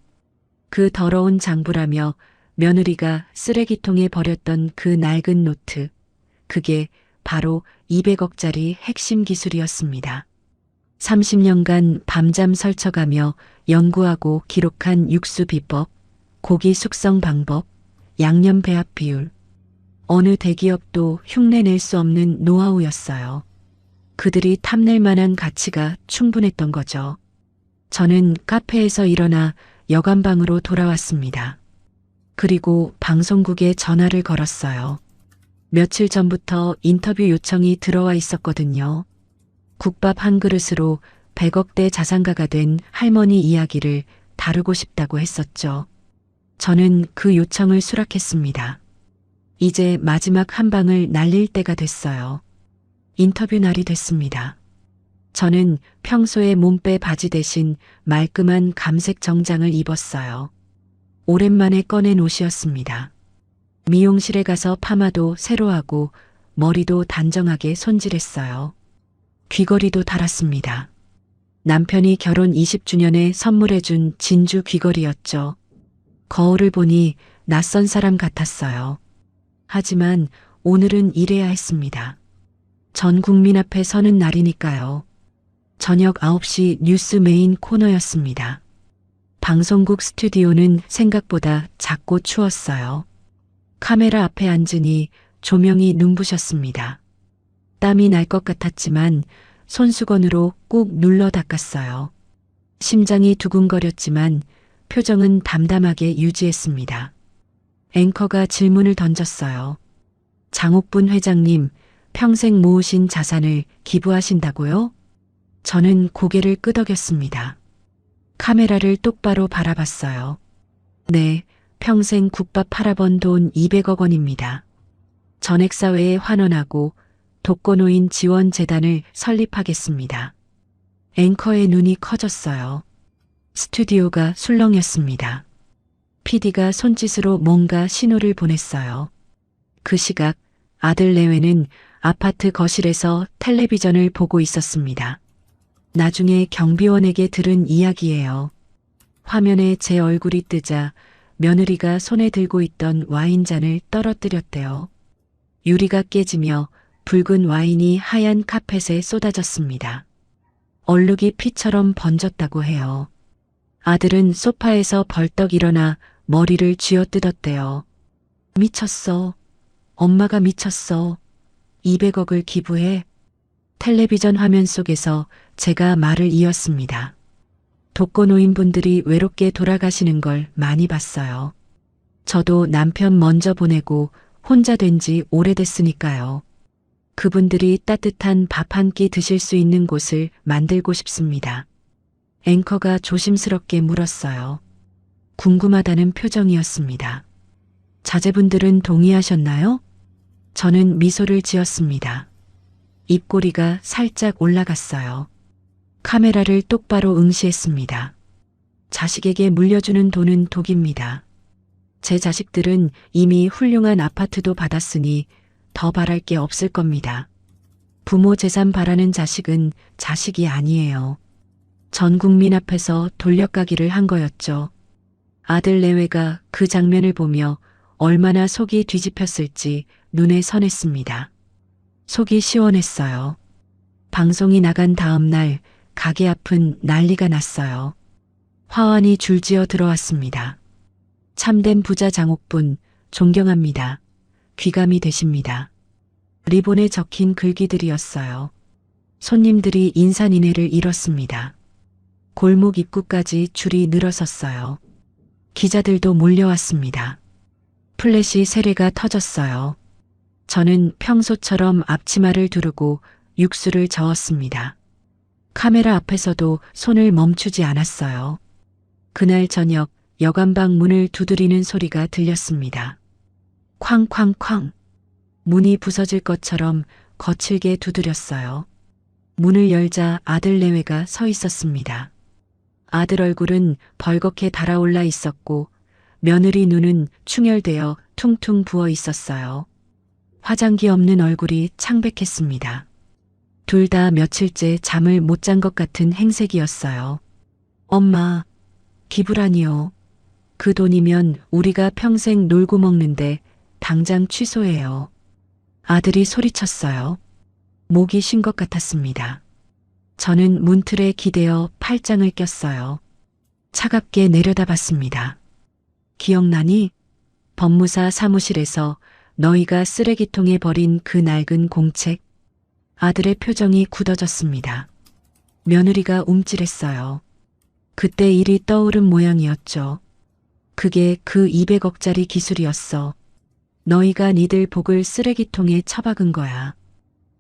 [SPEAKER 2] 그 더러운 장부라며 며느리가 쓰레기통에 버렸던 그 낡은 노트, 그게 바로 200억짜리 핵심 기술이었습니다. 30년간 밤잠 설쳐가며 연구하고 기록한 육수 비법, 고기 숙성 방법, 양념 배합 비율. 어느 대기업도 흉내낼 수 없는 노하우였어요. 그들이 탐낼 만한 가치가 충분했던 거죠. 저는 카페에서 일어나 여관방으로 돌아왔습니다. 그리고 방송국에 전화를 걸었어요. 며칠 전부터 인터뷰 요청이 들어와 있었거든요. 국밥 한 그릇으로 100억대 자산가가 된 할머니 이야기를 다루고 싶다고 했었죠. 저는 그 요청을 수락했습니다. 이제 마지막 한 방을 날릴 때가 됐어요. 인터뷰 날이 됐습니다. 저는 평소에 몸빼 바지 대신 말끔한 감색 정장을 입었어요. 오랜만에 꺼낸 옷이었습니다. 미용실에 가서 파마도 새로 하고 머리도 단정하게 손질했어요. 귀걸이도 달았습니다. 남편이 결혼 20주년에 선물해준 진주 귀걸이였죠. 거울을 보니 낯선 사람 같았어요. 하지만 오늘은 일해야 했습니다. 전 국민 앞에 서는 날이니까요. 저녁 9시 뉴스 메인 코너였습니다. 방송국 스튜디오는 생각보다 작고 추웠어요. 카메라 앞에 앉으니 조명이 눈부셨습니다. 땀이 날 것 같았지만 손수건으로 꾹 눌러 닦았어요. 심장이 두근거렸지만 표정은 담담하게 유지했습니다. 앵커가 질문을 던졌어요. 장옥분 회장님, 평생 모으신 자산을 기부하신다고요? 저는 고개를 끄덕였습니다. 카메라를 똑바로 바라봤어요. 네, 평생 국밥 팔아번 돈 200억 원입니다. 전액사회에 환원하고 독거노인 지원재단을 설립하겠습니다. 앵커의 눈이 커졌어요. 스튜디오가 술렁였습니다. PD가 손짓으로 뭔가 신호를 보냈어요. 그 시각 아들 내외는 아파트 거실에서 텔레비전을 보고 있었습니다. 나중에 경비원에게 들은 이야기예요. 화면에 제 얼굴이 뜨자 며느리가 손에 들고 있던 와인잔을 떨어뜨렸대요. 유리가 깨지며 붉은 와인이 하얀 카펫에 쏟아졌습니다. 얼룩이 피처럼 번졌다고 해요. 아들은 소파에서 벌떡 일어나 머리를 쥐어뜯었대요. 미쳤어. 엄마가 미쳤어. 200억을 기부해. 텔레비전 화면 속에서 제가 말을 이었습니다. 독거노인분들이 외롭게 돌아가시는 걸 많이 봤어요. 저도 남편 먼저 보내고 혼자 된 지 오래됐으니까요. 그분들이 따뜻한 밥 한 끼 드실 수 있는 곳을 만들고 싶습니다. 앵커가 조심스럽게 물었어요. 궁금하다는 표정이었습니다. 자제분들은 동의하셨나요? 저는 미소를 지었습니다. 입꼬리가 살짝 올라갔어요. 카메라를 똑바로 응시했습니다. 자식에게 물려주는 돈은 독입니다. 제 자식들은 이미 훌륭한 아파트도 받았으니 더 바랄 게 없을 겁니다. 부모 재산 바라는 자식은 자식이 아니에요. 전 국민 앞에서 돌려가기를 한 거였죠. 아들 내외가 그 장면을 보며 얼마나 속이 뒤집혔을지 눈에 선했습니다. 속이 시원했어요. 방송이 나간 다음 날 가게 앞은 난리가 났어요. 화환이 줄지어 들어왔습니다. 참된 부자 장옥분 존경합니다. 귀감이 되십니다. 리본에 적힌 글귀들이었어요. 손님들이 인산인해를 잃었습니다. 골목 입구까지 줄이 늘어섰어요. 기자들도 몰려왔습니다. 플래시 세례가 터졌어요. 저는 평소처럼 앞치마를 두르고 육수를 저었습니다. 카메라 앞에서도 손을 멈추지 않았어요. 그날 저녁 여관방 문을 두드리는 소리가 들렸습니다. 쾅쾅쾅. 문이 부서질 것처럼 거칠게 두드렸어요. 문을 열자 아들 내외가 서 있었습니다. 아들 얼굴은 벌겋게 달아올라 있었고 며느리 눈은 충혈되어 퉁퉁 부어 있었어요. 화장기 없는 얼굴이 창백했습니다. 둘 다 며칠째 잠을 못 잔 것 같은 행색이었어요. 엄마, 기부라니요. 그 돈이면 우리가 평생 놀고 먹는데 당장 취소해요. 아들이 소리쳤어요. 목이 쉰 것 같았습니다. 저는 문틀에 기대어 팔짱을 꼈어요. 차갑게 내려다봤습니다. 기억나니? 법무사 사무실에서 너희가 쓰레기통에 버린 그 낡은 공책. 아들의 표정이 굳어졌습니다. 며느리가 움찔했어요. 그때 일이 떠오른 모양이었죠. 그게 그 200억짜리 기술이었어. 너희가 니들 복을 쓰레기통에 처박은 거야.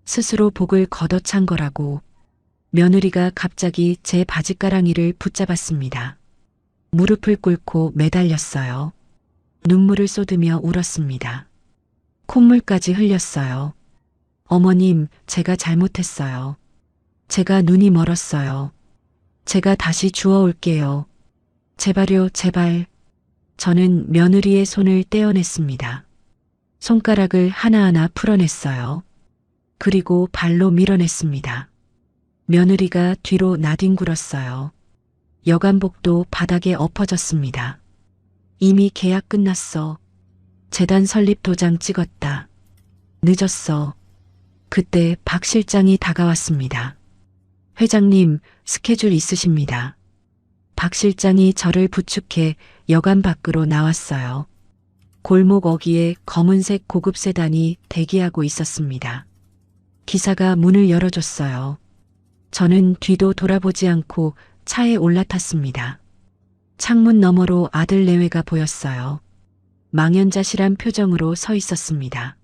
[SPEAKER 2] 스스로 복을 걷어찬 거라고. 며느리가 갑자기 제 바지가랑이를 붙잡았습니다. 무릎을 꿇고 매달렸어요. 눈물을 쏟으며 울었습니다. 콧물까지 흘렸어요. 어머님, 제가 잘못했어요. 제가 눈이 멀었어요. 제가 다시 주워올게요. 제발요, 제발. 저는 며느리의 손을 떼어냈습니다. 손가락을 하나하나 풀어냈어요. 그리고 발로 밀어냈습니다. 며느리가 뒤로 나뒹굴었어요. 여관복도 바닥에 엎어졌습니다. 이미 계약 끝났어. 재단 설립 도장 찍었다. 늦었어. 그때 박 실장이 다가왔습니다. 회장님, 스케줄 있으십니다. 박 실장이 저를 부축해 여관 밖으로 나왔어요. 골목 어귀에 검은색 고급 세단이 대기하고 있었습니다. 기사가 문을 열어줬어요. 저는 뒤도 돌아보지 않고 차에 올라탔습니다. 창문 너머로 아들 내외가 보였어요. 망연자실한 표정으로 서 있었습니다.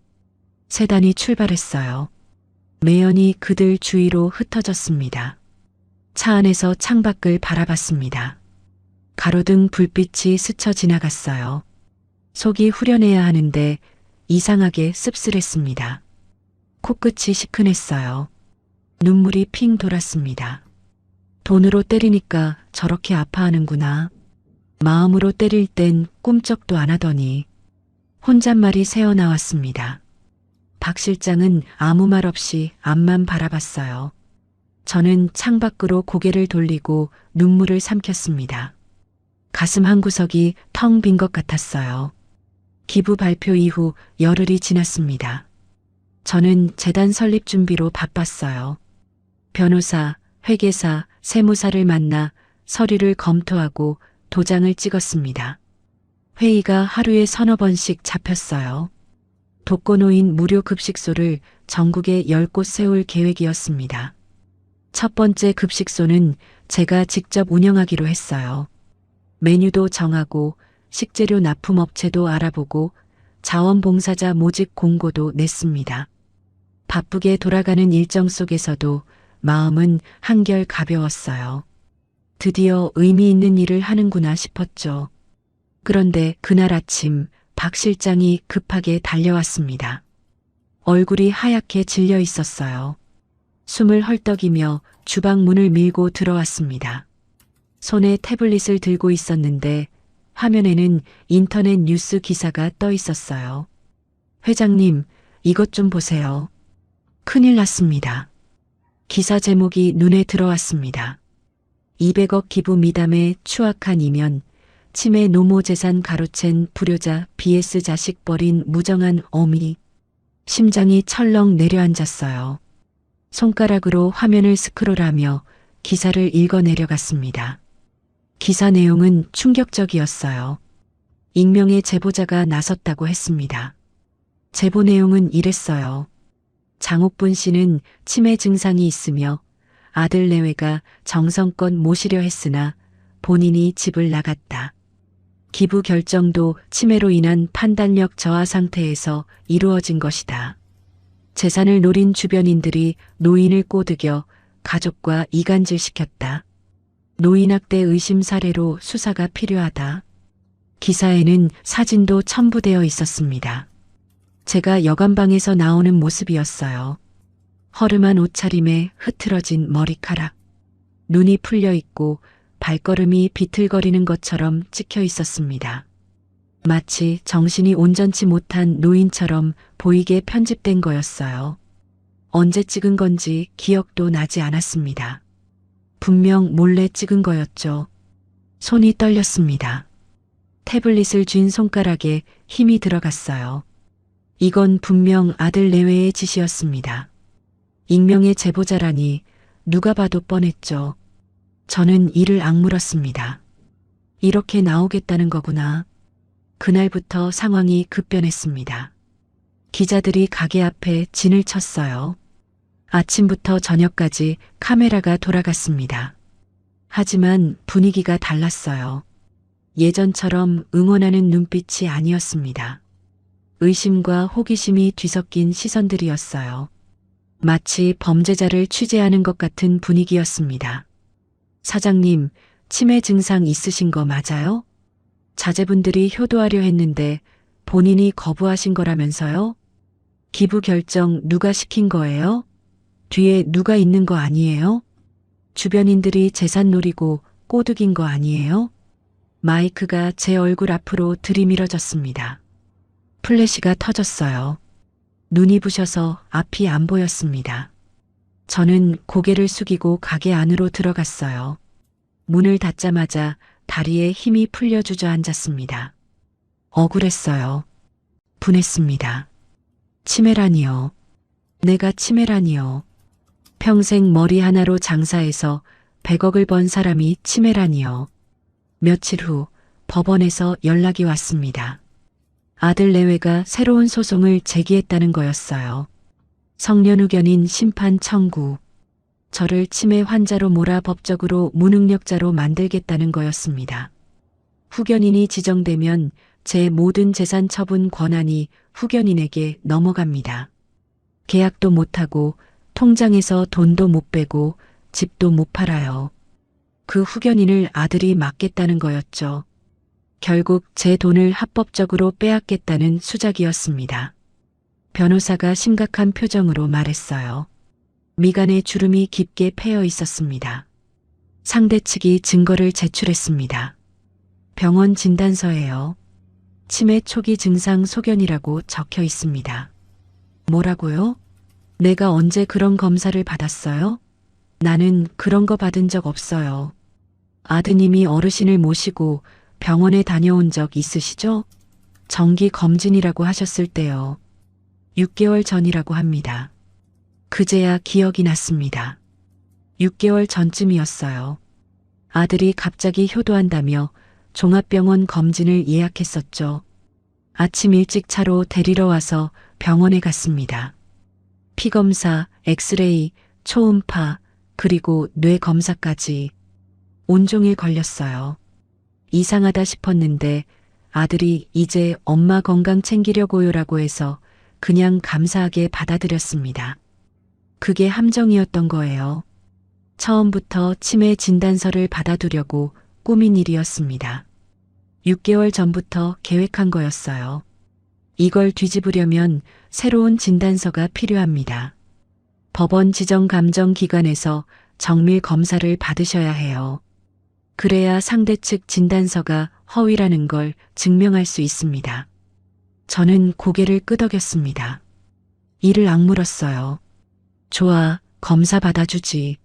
[SPEAKER 2] 세단이 출발했어요. 매연이 그들 주위로 흩어졌습니다. 차 안에서 창밖을 바라봤습니다. 가로등 불빛이 스쳐 지나갔어요. 속이 후련해야 하는데 이상하게 씁쓸했습니다. 코끝이 시큰했어요. 눈물이 핑 돌았습니다. 돈으로 때리니까 저렇게 아파하는구나. 마음으로 때릴 땐 꿈쩍도 안 하더니. 혼잣말이 새어나왔습니다. 박 실장은 아무 말 없이 앞만 바라봤어요. 저는 창밖으로 고개를 돌리고 눈물을 삼켰습니다. 가슴 한구석이 텅 빈 것 같았어요. 기부 발표 이후 열흘이 지났습니다. 저는 재단 설립 준비로 바빴어요. 변호사, 회계사, 세무사를 만나 서류를 검토하고 도장을 찍었습니다. 회의가 하루에 서너 번씩 잡혔어요. 독거노인 무료 급식소를 전국에 10곳 세울 계획이었습니다. 첫 번째 급식소는 제가 직접 운영하기로 했어요. 메뉴도 정하고 식재료 납품업체도 알아보고 자원봉사자 모집 공고도 냈습니다. 바쁘게 돌아가는 일정 속에서도 마음은 한결 가벼웠어요. 드디어 의미 있는 일을 하는구나 싶었죠. 그런데 그날 아침 박 실장이 급하게 달려왔습니다. 얼굴이 하얗게 질려 있었어요. 숨을 헐떡이며 주방 문을 밀고 들어왔습니다. 손에 태블릿을 들고 있었는데 화면에는 인터넷 뉴스 기사가 떠 있었어요. 회장님, 이것 좀 보세요. 큰일 났습니다. 기사 제목이 눈에 들어왔습니다. 200억 기부 미담에 추악한 이면, 치매 노모 재산 가로챈 불효자 BS 자식 버린 무정한 어미. 심장이 철렁 내려앉았어요. 손가락으로 화면을 스크롤하며 기사를 읽어 내려갔습니다. 기사 내용은 충격적이었어요. 익명의 제보자가 나섰다고 했습니다. 제보 내용은 이랬어요. 장옥분 씨는 치매 증상이 있으며 아들 내외가 정성껏 모시려 했으나 본인이 집을 나갔다. 기부 결정도 치매로 인한 판단력 저하 상태에서 이루어진 것이다. 재산을 노린 주변인들이 노인을 꼬드겨 가족과 이간질시켰다. 노인학대 의심 사례로 수사가 필요하다. 기사에는 사진도 첨부되어 있었습니다. 제가 여관방에서 나오는 모습이었어요. 허름한 옷차림에 흐트러진 머리카락, 눈이 풀려 있고 발걸음이 비틀거리는 것처럼 찍혀 있었습니다. 마치 정신이 온전치 못한 노인처럼 보이게 편집된 거였어요. 언제 찍은 건지 기억도 나지 않았습니다. 분명 몰래 찍은 거였죠. 손이 떨렸습니다. 태블릿을 쥔 손가락에 힘이 들어갔어요. 이건 분명 아들 내외의 짓이었습니다. 익명의 제보자라니 누가 봐도 뻔했죠. 저는 이를 악물었습니다. 이렇게 나오겠다는 거구나. 그날부터 상황이 급변했습니다. 기자들이 가게 앞에 진을 쳤어요. 아침부터 저녁까지 카메라가 돌아갔습니다. 하지만 분위기가 달랐어요. 예전처럼 응원하는 눈빛이 아니었습니다. 의심과 호기심이 뒤섞인 시선들이었어요. 마치 범죄자를 취재하는 것 같은 분위기였습니다. 사장님, 치매 증상 있으신 거 맞아요? 자제분들이 효도하려 했는데 본인이 거부하신 거라면서요? 기부 결정 누가 시킨 거예요? 뒤에 누가 있는 거 아니에요? 주변인들이 재산 노리고 꼬드긴 거 아니에요? 마이크가 제 얼굴 앞으로 들이밀어졌습니다. 플래시가 터졌어요. 눈이 부셔서 앞이 안 보였습니다. 저는 고개를 숙이고 가게 안으로 들어갔어요. 문을 닫자마자 다리에 힘이 풀려 주저앉았습니다. 억울했어요. 분했습니다. 치매라니요. 내가 치매라니요. 평생 머리 하나로 장사해서 100억을 번 사람이 치매라니요. 며칠 후 법원에서 연락이 왔습니다. 아들 내외가 새로운 소송을 제기했다는 거였어요. 성년후견인 심판 청구. 저를 치매 환자로 몰아 법적으로 무능력자로 만들겠다는 거였습니다. 후견인이 지정되면 제 모든 재산 처분 권한이 후견인에게 넘어갑니다. 계약도 못하고 통장에서 돈도 못 빼고 집도 못 팔아요. 그 후견인을 아들이 맡겠다는 거였죠. 결국 제 돈을 합법적으로 빼앗겠다는 수작이었습니다. 변호사가 심각한 표정으로 말했어요. 미간에 주름이 깊게 패여 있었습니다. 상대 측이 증거를 제출했습니다. 병원 진단서예요. 치매 초기 증상 소견이라고 적혀 있습니다. 뭐라고요? 내가 언제 그런 검사를 받았어요? 나는 그런 거 받은 적 없어요. 아드님이 어르신을 모시고 병원에 다녀온 적 있으시죠? 정기 검진이라고 하셨을 때요. 6개월 전이라고 합니다. 그제야 기억이 났습니다. 6개월 전쯤이었어요. 아들이 갑자기 효도한다며 종합병원 검진을 예약했었죠. 아침 일찍 차로 데리러 와서 병원에 갔습니다. 피검사, 엑스레이, 초음파, 그리고 뇌 검사까지 온종일 걸렸어요. 이상하다 싶었는데 아들이 이제 엄마 건강 챙기려고요라고 해서 그냥 감사하게 받아들였습니다. 그게 함정이었던 거예요. 처음부터 치매 진단서를 받아두려고 꾸민 일이었습니다. 6개월 전부터 계획한 거였어요. 이걸 뒤집으려면 새로운 진단서가 필요합니다. 법원 지정감정기관에서 정밀 검사를 받으셔야 해요. 그래야 상대 측 진단서가 허위라는 걸 증명할 수 있습니다. 저는 고개를 끄덕였습니다. 이를 악물었어요. 좋아, 검사 받아주지.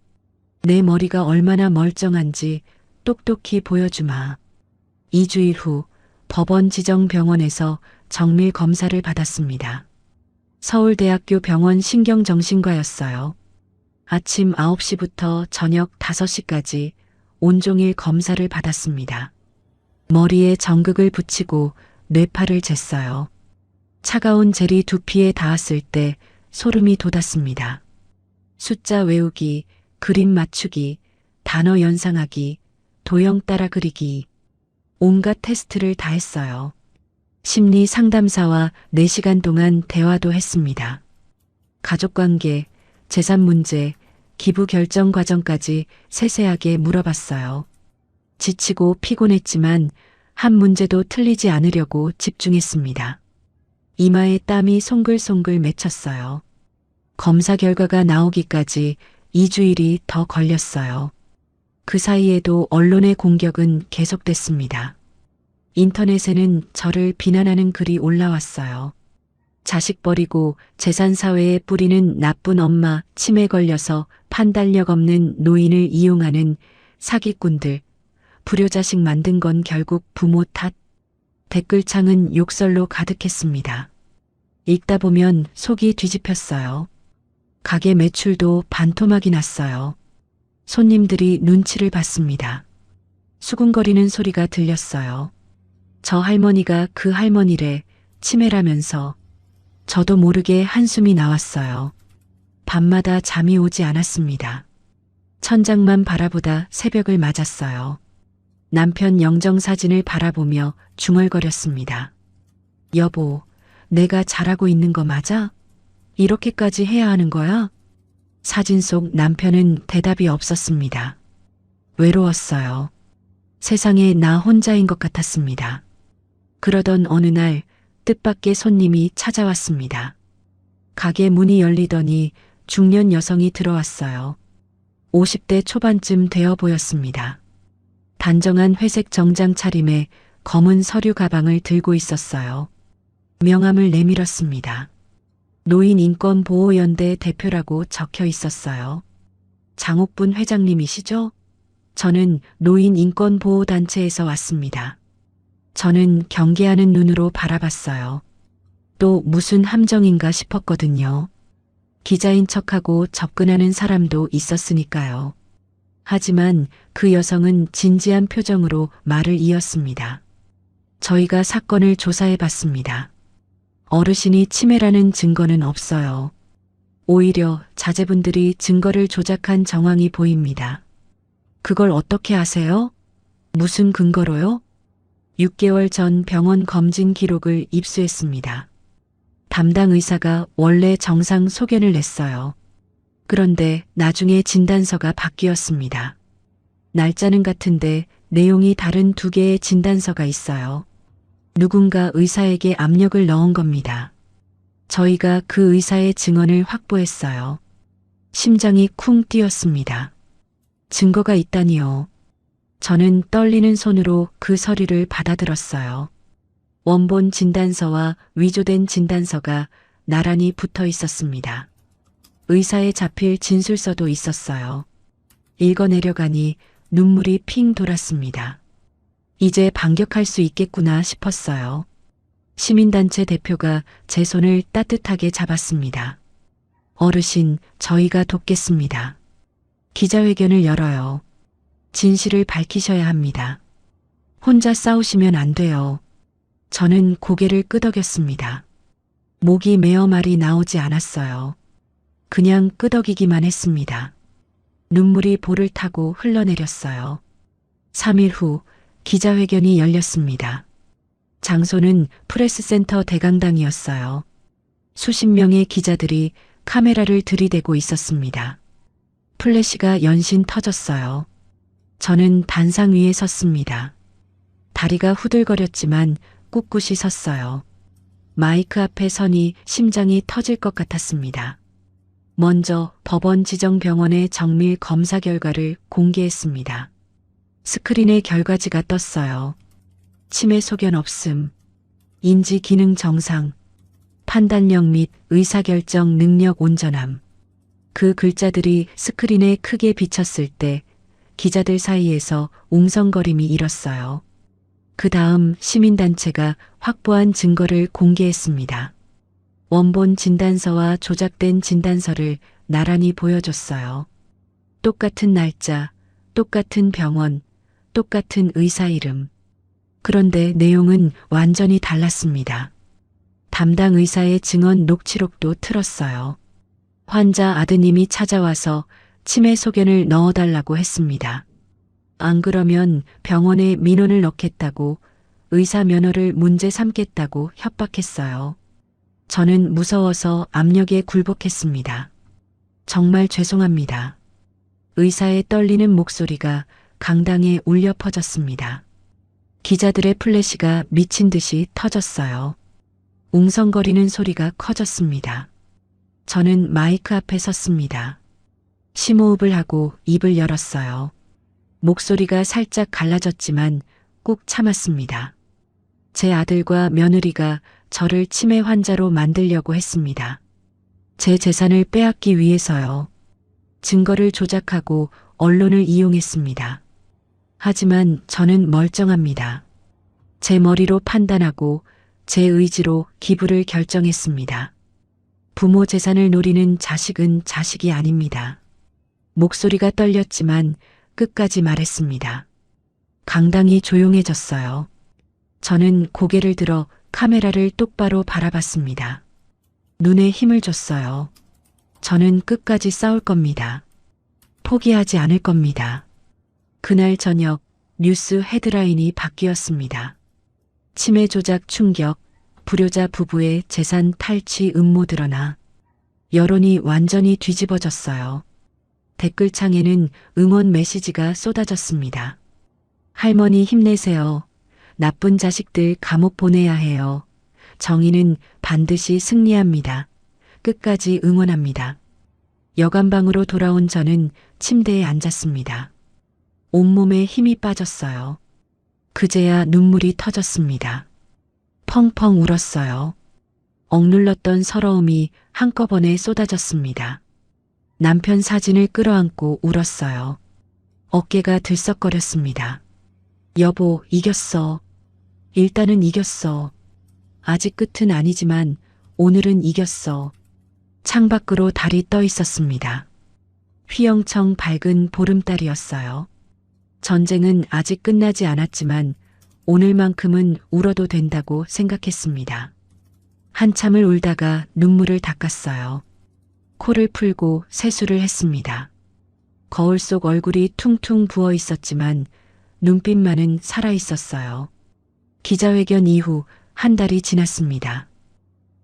[SPEAKER 2] 내 머리가 얼마나 멀쩡한지 똑똑히 보여주마. 2주일 후 법원 지정병원에서 정밀 검사를 받았습니다. 서울대학교 병원 신경정신과였어요. 아침 9시부터 저녁 5시까지 온종일 검사를 받았습니다. 머리에 전극을 붙이고 뇌파를 쟀어요. 차가운 젤이 두피에 닿았을 때 소름이 돋았습니다. 숫자 외우기, 그림 맞추기, 단어 연상하기, 도형 따라 그리기, 온갖 테스트를 다 했어요. 심리 상담사와 4시간 동안 대화도 했습니다. 가족관계, 재산 문제, 기부 결정 과정까지 세세하게 물어봤어요. 지치고 피곤했지만 한 문제도 틀리지 않으려고 집중했습니다. 이마에 땀이 송글송글 맺혔어요. 검사 결과가 나오기까지 2주일이 더 걸렸어요. 그 사이에도 언론의 공격은 계속됐습니다. 인터넷에는 저를 비난하는 글이 올라왔어요. 자식 버리고 재산 사회에 뿌리는 나쁜 엄마, 치매 걸려서 판단력 없는 노인을 이용하는 사기꾼들, 불효자식 만든 건 결국 부모 탓. 댓글창은 욕설로 가득했습니다. 읽다 보면 속이 뒤집혔어요. 가게 매출도 반토막이 났어요. 손님들이 눈치를 봤습니다. 수군거리는 소리가 들렸어요. 저 할머니가 그 할머니래, 치매라면서. 저도 모르게 한숨이 나왔어요. 밤마다 잠이 오지 않았습니다. 천장만 바라보다 새벽을 맞았어요. 남편 영정사진을 바라보며 중얼거렸습니다. 여보, 내가 잘하고 있는 거 맞아? 이렇게까지 해야 하는 거야? 사진 속 남편은 대답이 없었습니다. 외로웠어요. 세상에 나 혼자인 것 같았습니다. 그러던 어느 날 뜻밖의 손님이 찾아왔습니다. 가게 문이 열리더니 중년 여성이 들어왔어요. 50대 초반쯤 되어 보였습니다. 단정한 회색 정장 차림에 검은 서류 가방을 들고 있었어요. 명함을 내밀었습니다. 노인인권보호연대 대표라고 적혀 있었어요. 장옥분 회장님이시죠? 저는 노인인권보호단체에서 왔습니다. 저는 경계하는 눈으로 바라봤어요. 또 무슨 함정인가 싶었거든요. 기자인 척하고 접근하는 사람도 있었으니까요. 하지만 그 여성은 진지한 표정으로 말을 이었습니다. 저희가 사건을 조사해 봤습니다. 어르신이 치매라는 증거는 없어요. 오히려 자제분들이 증거를 조작한 정황이 보입니다. 그걸 어떻게 아세요? 무슨 근거로요? 6개월 전 병원 검진 기록을 입수했습니다. 담당 의사가 원래 정상 소견을 냈어요. 그런데 나중에 진단서가 바뀌었습니다. 날짜는 같은데 내용이 다른 2개의 진단서가 있어요. 누군가 의사에게 압력을 넣은 겁니다. 저희가 그 의사의 증언을 확보했어요. 심장이 쿵 뛰었습니다. 증거가 있다니요. 저는 떨리는 손으로 그 서류를 받아들었어요. 원본 진단서와 위조된 진단서가 나란히 붙어 있었습니다. 의사의 자필 진술서도 있었어요. 읽어내려가니 눈물이 핑 돌았습니다. 이제 반격할 수 있겠구나 싶었어요. 시민단체 대표가 제 손을 따뜻하게 잡았습니다. 어르신, 저희가 돕겠습니다. 기자회견을 열어요. 진실을 밝히셔야 합니다. 혼자 싸우시면 안 돼요. 저는 고개를 끄덕였습니다. 목이 메어 말이 나오지 않았어요. 그냥 끄덕이기만 했습니다. 눈물이 볼을 타고 흘러내렸어요. 3일 후 기자회견이 열렸습니다. 장소는 프레스센터 대강당이었어요. 수십 명의 기자들이 카메라를 들이대고 있었습니다. 플래시가 연신 터졌어요. 저는 단상 위에 섰습니다. 다리가 후들거렸지만 꿋꿋이 섰어요. 마이크 앞에 서니 심장이 터질 것 같았습니다. 먼저 법원 지정 병원의 정밀 검사 결과를 공개했습니다. 스크린에 결과지가 떴어요. 치매 소견 없음, 인지 기능 정상, 판단력 및 의사결정 능력 온전함. 그 글자들이 스크린에 크게 비쳤을 때 기자들 사이에서 웅성거림이 일었어요. 그 다음 시민단체가 확보한 증거를 공개했습니다. 원본 진단서와 조작된 진단서를 나란히 보여줬어요. 똑같은 날짜, 똑같은 병원, 똑같은 의사 이름. 그런데 내용은 완전히 달랐습니다. 담당 의사의 증언 녹취록도 틀었어요. 환자 아드님이 찾아와서 치매 소견을 넣어달라고 했습니다. 안 그러면 병원에 민원을 넣겠다고, 의사 면허를 문제 삼겠다고 협박했어요. 저는 무서워서 압력에 굴복했습니다. 정말 죄송합니다. 의사의 떨리는 목소리가 강당에 울려 퍼졌습니다. 기자들의 플래시가 미친 듯이 터졌어요. 웅성거리는 소리가 커졌습니다. 저는 마이크 앞에 섰습니다. 심호흡을 하고 입을 열었어요. 목소리가 살짝 갈라졌지만 꾹 참았습니다. 제 아들과 며느리가 저를 치매 환자로 만들려고 했습니다. 제 재산을 빼앗기 위해서요. 증거를 조작하고 언론을 이용했습니다. 하지만 저는 멀쩡합니다. 제 머리로 판단하고 제 의지로 기부를 결정했습니다. 부모 재산을 노리는 자식은 자식이 아닙니다. 목소리가 떨렸지만 끝까지 말했습니다. 강당이 조용해졌어요. 저는 고개를 들어 카메라를 똑바로 바라봤습니다. 눈에 힘을 줬어요. 저는 끝까지 싸울 겁니다. 포기하지 않을 겁니다. 그날 저녁 뉴스 헤드라인이 바뀌었습니다. 치매 조작 충격, 불효자 부부의 재산 탈취 음모 드러나. 여론이 완전히 뒤집어졌어요. 댓글창에는 응원 메시지가 쏟아졌습니다. 할머니 힘내세요. 나쁜 자식들 감옥 보내야 해요. 정의는 반드시 승리합니다. 끝까지 응원합니다. 여관방으로 돌아온 저는 침대에 앉았습니다. 온몸에 힘이 빠졌어요. 그제야 눈물이 터졌습니다. 펑펑 울었어요. 억눌렀던 서러움이 한꺼번에 쏟아졌습니다. 남편 사진을 끌어안고 울었어요. 어깨가 들썩거렸습니다. 여보, 이겼어. 일단은 이겼어. 아직 끝은 아니지만 오늘은 이겼어. 창밖으로 달이 떠 있었습니다. 휘영청 밝은 보름달이었어요. 전쟁은 아직 끝나지 않았지만 오늘만큼은 울어도 된다고 생각했습니다. 한참을 울다가 눈물을 닦았어요. 코를 풀고 세수를 했습니다. 거울 속 얼굴이 퉁퉁 부어 있었지만 눈빛만은 살아 있었어요. 기자회견 이후 한 달이 지났습니다.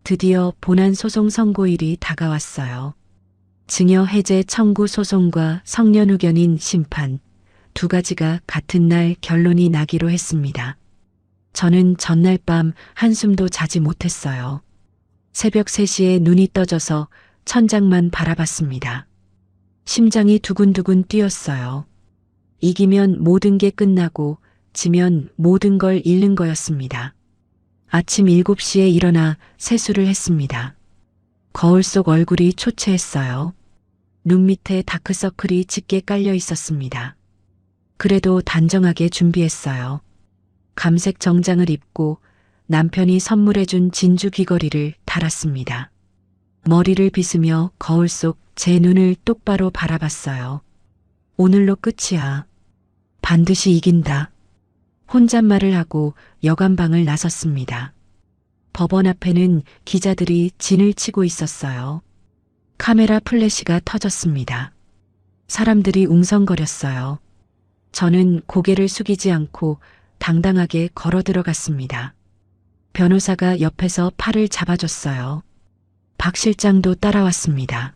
[SPEAKER 2] 드디어 본안 소송 선고일이 다가왔어요. 증여 해제 청구 소송과 성년 의견인 심판, 두 가지가 같은 날 결론이 나기로 했습니다. 저는 전날 밤 한숨도 자지 못했어요. 새벽 3시에 눈이 떠져서 천장만 바라봤습니다. 심장이 두근두근 뛰었어요. 이기면 모든 게 끝나고 지면 모든 걸 잃는 거였습니다. 아침 7시에 일어나 세수를 했습니다. 거울 속 얼굴이 초췌했어요. 눈 밑에 다크서클이 짙게 깔려 있었습니다. 그래도 단정하게 준비했어요. 감색 정장을 입고 남편이 선물해준 진주 귀걸이를 달았습니다. 머리를 빗으며 거울 속 제 눈을 똑바로 바라봤어요. 오늘로 끝이야. 반드시 이긴다. 혼잣말을 하고 여관방을 나섰습니다. 법원 앞에는 기자들이 진을 치고 있었어요. 카메라 플래시가 터졌습니다. 사람들이 웅성거렸어요. 저는 고개를 숙이지 않고 당당하게 걸어 들어갔습니다. 변호사가 옆에서 팔을 잡아줬어요. 박 실장도 따라왔습니다.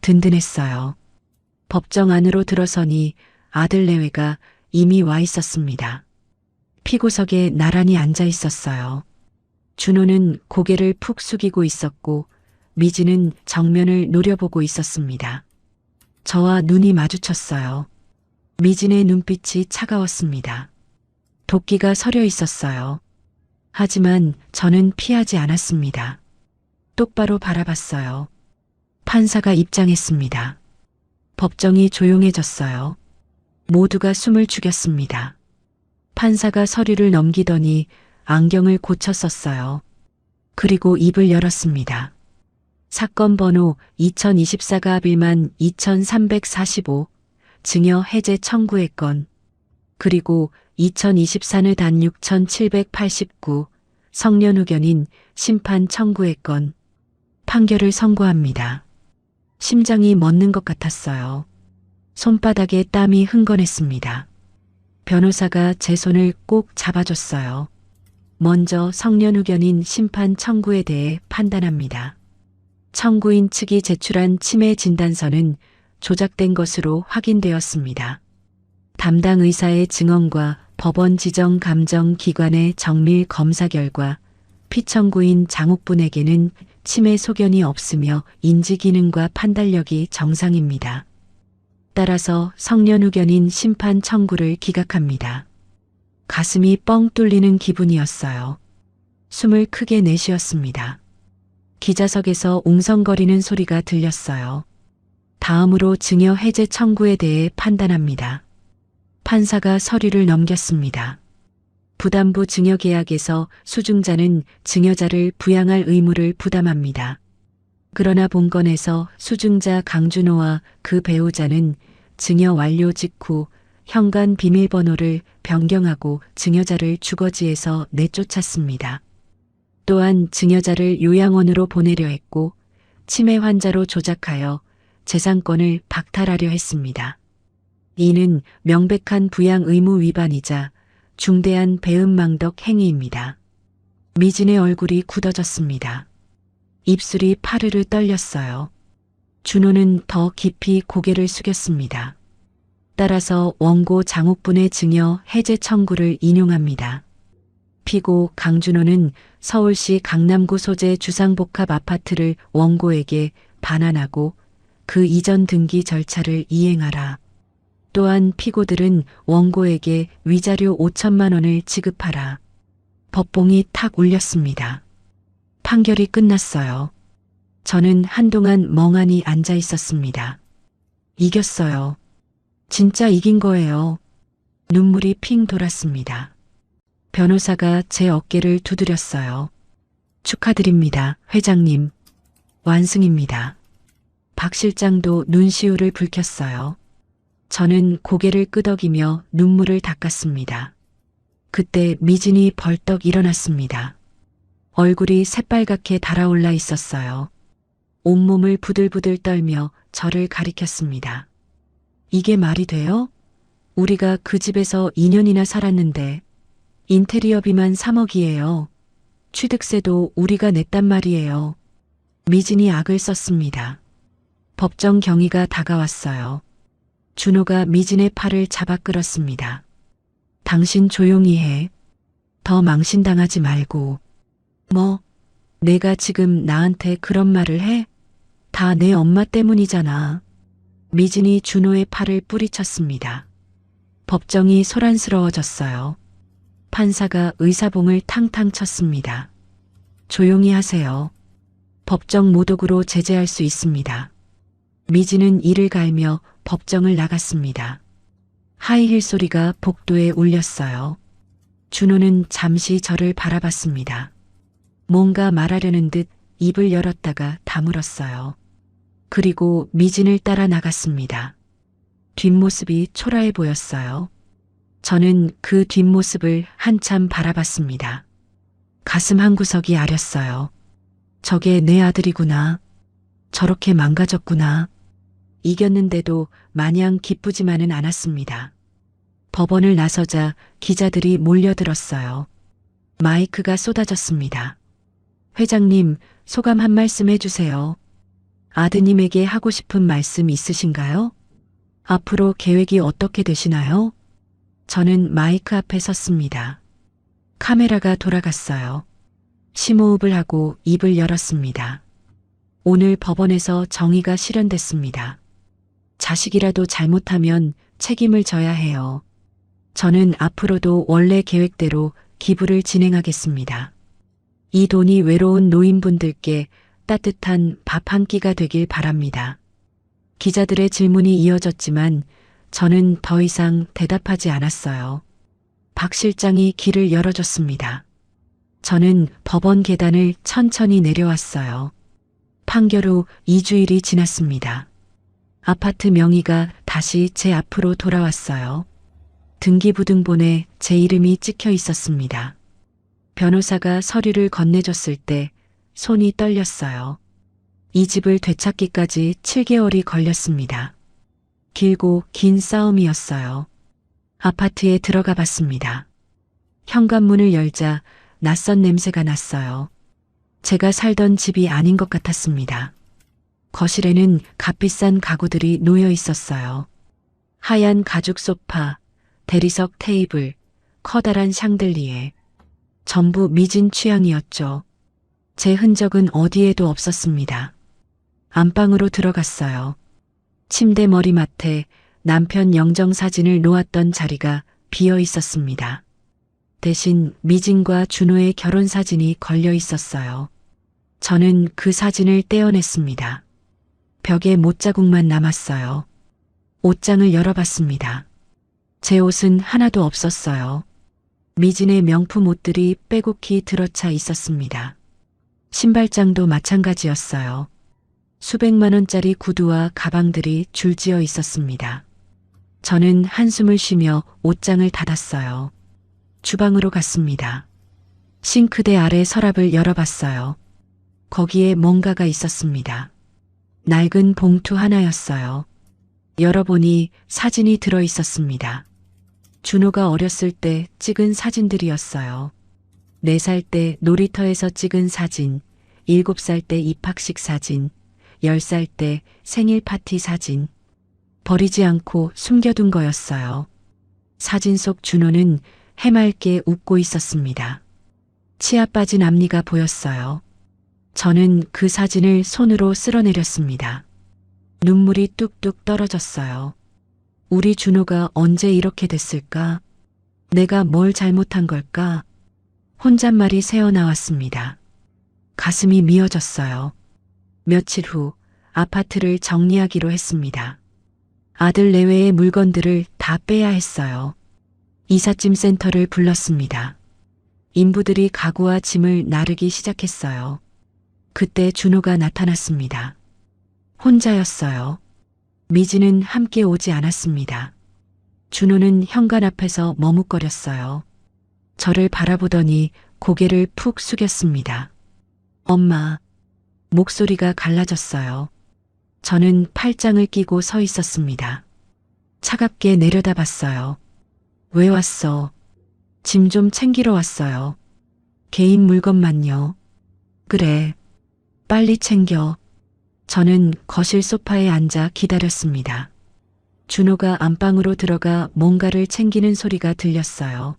[SPEAKER 2] 든든했어요. 법정 안으로 들어서니 아들 내외가 이미 와 있었습니다. 피고석에 나란히 앉아 있었어요. 준호는 고개를 푹 숙이고 있었고 미지는 정면을 노려보고 있었습니다. 저와 눈이 마주쳤어요. 미진의 눈빛이 차가웠습니다. 도끼가 서려 있었어요. 하지만 저는 피하지 않았습니다. 똑바로 바라봤어요. 판사가 입장했습니다. 법정이 조용해졌어요. 모두가 숨을 죽였습니다. 판사가 서류를 넘기더니 안경을 고쳐 썼어요. 그리고 입을 열었습니다. 사건 번호 2024-1만 2345 증여 해제 청구의 건, 그리고 2024는 단 6789 성년 후견인 심판 청구의 건, 판결을 선고합니다. 심장이 멎는 것 같았어요. 손바닥에 땀이 흥건했습니다. 변호사가 제 손을 꼭 잡아줬어요. 먼저 성년 후견인 심판 청구에 대해 판단합니다. 청구인 측이 제출한 치매 진단서는 조작된 것으로 확인되었습니다. 담당 의사의 증언과 법원 지정 감정기관의 정밀 검사 결과 피청구인 장욱분에게는 치매 소견이 없으며 인지기능과 판단력이 정상입니다. 따라서 성년 후견인 심판 청구를 기각합니다. 가슴이 뻥 뚫리는 기분이었어요. 숨을 크게 내쉬었습니다. 기자석에서 웅성거리는 소리가 들렸어요. 다음으로 증여 해제 청구에 대해 판단합니다. 판사가 서류를 넘겼습니다. 부담부 증여계약에서 수증자는 증여자를 부양할 의무를 부담합니다. 그러나 본건에서 수증자 강준호와 그 배우자는 증여 완료 직후 현관 비밀번호를 변경하고 증여자를 주거지에서 내쫓았습니다. 또한 증여자를 요양원으로 보내려 했고 치매 환자로 조작하여 재산권을 박탈하려 했습니다. 이는 명백한 부양 의무 위반이자 중대한 배은망덕 행위입니다. 미진의 얼굴이 굳어졌습니다. 입술이 파르르 떨렸어요. 준호는 더 깊이 고개를 숙였습니다. 따라서 원고 장욱분의 증여 해제 청구를 인용합니다. 피고 강준호는 서울시 강남구 소재 주상복합 아파트를 원고에게 반환하고 그 이전 등기 절차를 이행하라. 또한 피고들은 원고에게 위자료 5천만 원을 지급하라. 법봉이 탁 울렸습니다. 판결이 끝났어요. 저는 한동안 멍하니 앉아 있었습니다. 이겼어요. 진짜 이긴 거예요. 눈물이 핑 돌았습니다. 변호사가 제 어깨를 두드렸어요. 축하드립니다, 회장님. 완승입니다. 박 실장도 눈시울을 붉혔어요. 저는 고개를 끄덕이며 눈물을 닦았습니다. 그때 미진이 벌떡 일어났습니다. 얼굴이 새빨갛게 달아올라 있었어요. 온몸을 부들부들 떨며 저를 가리켰습니다. 이게 말이 돼요? 우리가 그 집에서 2년이나 살았는데 인테리어비만 3억이에요. 취득세도 우리가 냈단 말이에요. 미진이 악을 썼습니다. 법정 경위가 다가왔어요. 준호가 미진의 팔을 잡아 끌었습니다. 당신 조용히 해. 더 망신당하지 말고. 뭐, 내가 지금 나한테 그런 말을 해? 다 내 엄마 때문이잖아. 미진이 준호의 팔을 뿌리쳤습니다. 법정이 소란스러워졌어요. 판사가 의사봉을 탕탕 쳤습니다. 조용히 하세요. 법정 모독으로 제재할 수 있습니다. 미진은 이를 갈며 법정을 나갔습니다. 하이힐 소리가 복도에 울렸어요. 준호는 잠시 저를 바라봤습니다. 뭔가 말하려는 듯 입을 열었다가 다물었어요. 그리고 미진을 따라 나갔습니다. 뒷모습이 초라해 보였어요. 저는 그 뒷모습을 한참 바라봤습니다. 가슴 한구석이 아렸어요. 저게 내 아들이구나. 저렇게 망가졌구나. 이겼는데도 마냥 기쁘지만은 않았습니다. 법원을 나서자 기자들이 몰려들었어요. 마이크가 쏟아졌습니다. 회장님, 소감 한 말씀 해주세요. 아드님에게 하고 싶은 말씀 있으신가요? 앞으로 계획이 어떻게 되시나요? 저는 마이크 앞에 섰습니다. 카메라가 돌아갔어요. 심호흡을 하고 입을 열었습니다. 오늘 법원에서 정의가 실현됐습니다. 자식이라도 잘못하면 책임을 져야 해요. 저는 앞으로도 원래 계획대로 기부를 진행하겠습니다. 이 돈이 외로운 노인분들께 따뜻한 밥 한 끼가 되길 바랍니다. 기자들의 질문이 이어졌지만 저는 더 이상 대답하지 않았어요. 박 실장이 길을 열어줬습니다. 저는 법원 계단을 천천히 내려왔어요. 판결 후 2주일이 지났습니다. 아파트 명의가 다시 제 앞으로 돌아왔어요. 등기부등본에 제 이름이 찍혀 있었습니다. 변호사가 서류를 건네줬을 때 손이 떨렸어요. 이 집을 되찾기까지 7개월이 걸렸습니다. 길고 긴 싸움이었어요. 아파트에 들어가 봤습니다. 현관문을 열자 낯선 냄새가 났어요. 제가 살던 집이 아닌 것 같았습니다. 거실에는 값비싼 가구들이 놓여 있었어요. 하얀 가죽 소파, 대리석 테이블, 커다란 샹들리에. 전부 미진 취향이었죠. 제 흔적은 어디에도 없었습니다. 안방으로 들어갔어요. 침대 머리맡에 남편 영정 사진을 놓았던 자리가 비어 있었습니다. 대신 미진과 준호의 결혼 사진이 걸려 있었어요. 저는 그 사진을 떼어냈습니다. 벽에 못자국만 남았어요. 옷장을 열어봤습니다. 제 옷은 하나도 없었어요. 미진의 명품 옷들이 빼곡히 들어차 있었습니다. 신발장도 마찬가지였어요. 수백만 원짜리 구두와 가방들이 줄지어 있었습니다. 저는 한숨을 쉬며 옷장을 닫았어요. 주방으로 갔습니다. 싱크대 아래 서랍을 열어봤어요. 거기에 뭔가가 있었습니다. 낡은 봉투 하나였어요. 열어보니 사진이 들어 있었습니다. 준호가 어렸을 때 찍은 사진들이었어요. 4살 때 놀이터에서 찍은 사진, 7살 때 입학식 사진, 10살 때 생일 파티 사진. 버리지 않고 숨겨둔 거였어요. 사진 속 준호는 해맑게 웃고 있었습니다. 치아 빠진 앞니가 보였어요. 저는 그 사진을 손으로 쓸어내렸습니다. 눈물이 뚝뚝 떨어졌어요. 우리 준호가 언제 이렇게 됐을까? 내가 뭘 잘못한 걸까? 혼잣말이 새어나왔습니다. 가슴이 미어졌어요. 며칠 후 아파트를 정리하기로 했습니다. 아들 내외의 물건들을 다 빼야 했어요. 이삿짐 센터를 불렀습니다. 인부들이 가구와 짐을 나르기 시작했어요. 그때 준호가 나타났습니다. 혼자였어요. 미지는 함께 오지 않았습니다. 준호는 현관 앞에서 머뭇거렸어요. 저를 바라보더니 고개를 푹 숙였습니다. 엄마, 목소리가 갈라졌어요. 저는 팔짱을 끼고 서 있었습니다. 차갑게 내려다봤어요. 왜 왔어? 짐 좀 챙기러 왔어요. 개인 물건만요. 그래, 빨리 챙겨. 저는 거실 소파에 앉아 기다렸습니다. 준호가 안방으로 들어가 뭔가를 챙기는 소리가 들렸어요.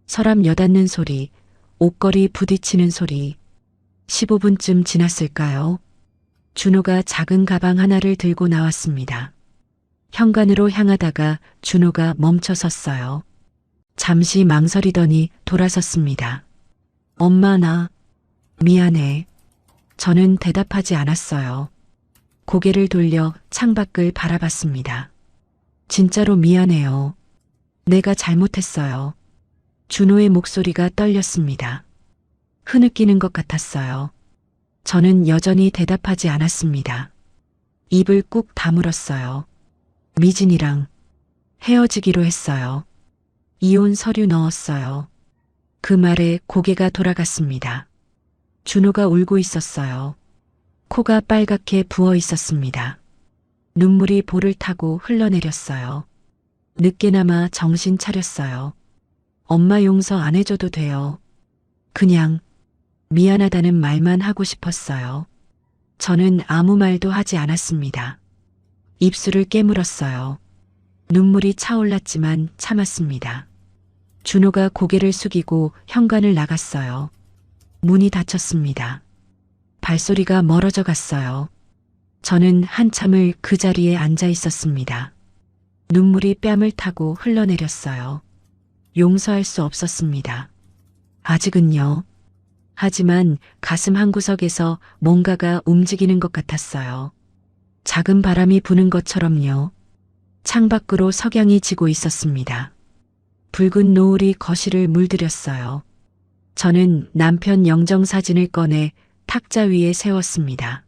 [SPEAKER 2] 서랍 여닫는 소리, 옷걸이 부딪히는 소리. 15분쯤 지났을까요? 준호가 작은 가방 하나를 들고 나왔습니다. 현관으로 향하다가 준호가 멈춰 섰어요. 잠시 망설이더니 돌아섰습니다. 엄마, 나 미안해. 저는 대답하지 않았어요. 고개를 돌려 창밖을 바라봤습니다. 진짜로 미안해요. 내가 잘못했어요. 준호의 목소리가 떨렸습니다. 흐느끼는 것 같았어요. 저는 여전히 대답하지 않았습니다. 입을 꾹 다물었어요. 미진이랑 헤어지기로 했어요. 이혼 서류 넣었어요. 그 말에 고개가 돌아갔습니다. 준호가 울고 있었어요. 코가 빨갛게 부어 있었습니다. 눈물이 볼을 타고 흘러내렸어요. 늦게나마 정신 차렸어요. 엄마 용서 안 해줘도 돼요. 그냥 미안하다는 말만 하고 싶었어요. 저는 아무 말도 하지 않았습니다. 입술을 깨물었어요. 눈물이 차올랐지만 참았습니다. 준호가 고개를 숙이고 현관을 나갔어요. 문이 닫혔습니다. 발소리가 멀어져 갔어요. 저는 한참을 그 자리에 앉아 있었습니다. 눈물이 뺨을 타고 흘러내렸어요. 용서할 수 없었습니다. 아직은요. 하지만 가슴 한구석에서 뭔가가 움직이는 것 같았어요. 작은 바람이 부는 것처럼요. 창밖으로 석양이 지고 있었습니다. 붉은 노을이 거실을 물들였어요. 저는 남편 영정사진을 꺼내 탁자 위에 세웠습니다.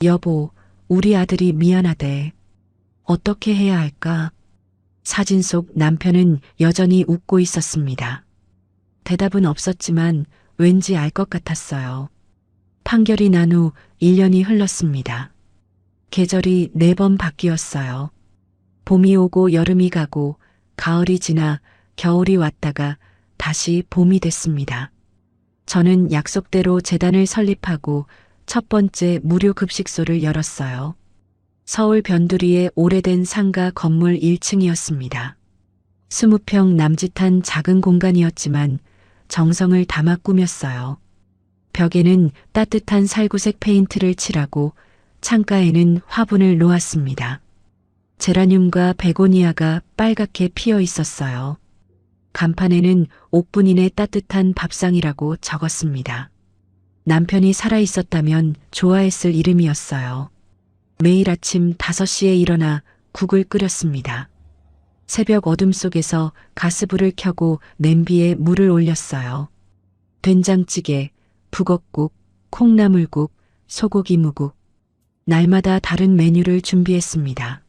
[SPEAKER 2] 여보, 우리 아들이 미안하대. 어떻게 해야 할까? 사진 속 남편은 여전히 웃고 있었습니다. 대답은 없었지만 왠지 알 것 같았어요. 판결이 난 후 1년이 흘렀습니다. 계절이 4번 바뀌었어요. 봄이 오고 여름이 가고 가을이 지나 겨울이 왔다가 다시 봄이 됐습니다. 저는 약속대로 재단을 설립하고 첫 번째 무료 급식소를 열었어요. 서울 변두리의 오래된 상가 건물 1층이었습니다. 20평 남짓한 작은 공간이었지만 정성을 담아 꾸몄어요. 벽에는 따뜻한 살구색 페인트를 칠하고 창가에는 화분을 놓았습니다. 제라늄과 베고니아가 빨갛게 피어 있었어요. 간판에는 옥분인의 따뜻한 밥상이라고 적었습니다. 남편이 살아있었다면 좋아했을 이름이었어요. 매일 아침 5시에 일어나 국을 끓였습니다. 새벽 어둠 속에서 가스불을 켜고 냄비에 물을 올렸어요. 된장찌개, 북엇국, 콩나물국, 소고기 무국. 날마다 다른 메뉴를 준비했습니다.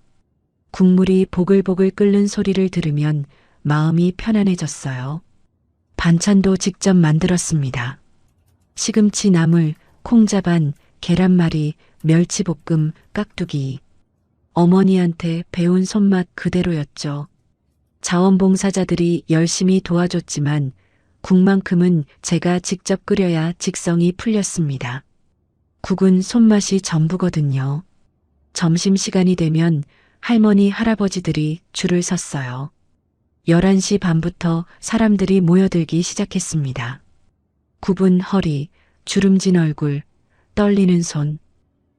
[SPEAKER 2] 국물이 보글보글 끓는 소리를 들으면 마음이 편안해졌어요. 반찬도 직접 만들었습니다. 시금치 나물, 콩자반, 계란말이, 멸치볶음, 깍두기. 어머니한테 배운 손맛 그대로였죠. 자원봉사자들이 열심히 도와줬지만 국만큼은 제가 직접 끓여야 직성이 풀렸습니다. 국은 손맛이 전부거든요. 점심시간이 되면 할머니, 할아버지들이 줄을 섰어요. 11시 반부터 사람들이 모여들기 시작했습니다. 굽은 허리, 주름진 얼굴, 떨리는 손,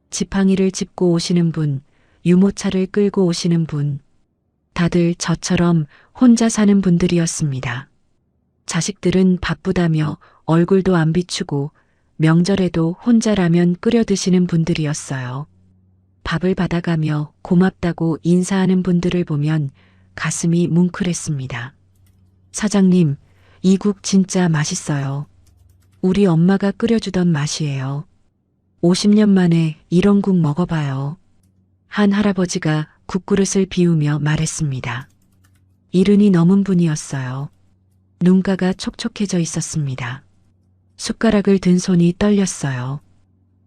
[SPEAKER 2] 지팡이를 짚고 오시는 분, 유모차를 끌고 오시는 분, 다들 저처럼 혼자 사는 분들이었습니다. 자식들은 바쁘다며 얼굴도 안 비추고 명절에도 혼자 라면 끓여 드시는 분들이었어요. 밥을 받아가며 고맙다고 인사하는 분들을 보면 가슴이 뭉클했습니다. 사장님, 이 국 진짜 맛있어요. 우리 엄마가 끓여주던 맛이에요. 50년 만에 이런 국 먹어봐요. 한 할아버지가 국그릇을 비우며 말했습니다. 70이 넘은 분이었어요. 눈가가 촉촉해져 있었습니다. 숟가락을 든 손이 떨렸어요.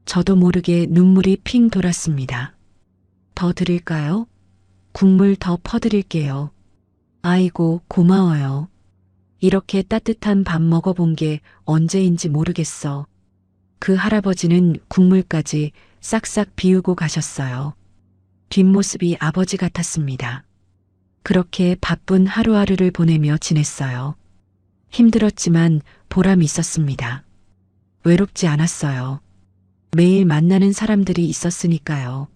[SPEAKER 2] 저도 모르게 눈물이 핑 돌았습니다. 더 드릴까요? 국물 더 퍼드릴게요. 아이고, 고마워요. 이렇게 따뜻한 밥 먹어본 게 언제인지 모르겠어. 그 할아버지는 국물까지 싹싹 비우고 가셨어요. 뒷모습이 아버지 같았습니다. 그렇게 바쁜 하루하루를 보내며 지냈어요. 힘들었지만 보람 있었습니다. 외롭지 않았어요. 매일 만나는 사람들이 있었으니까요.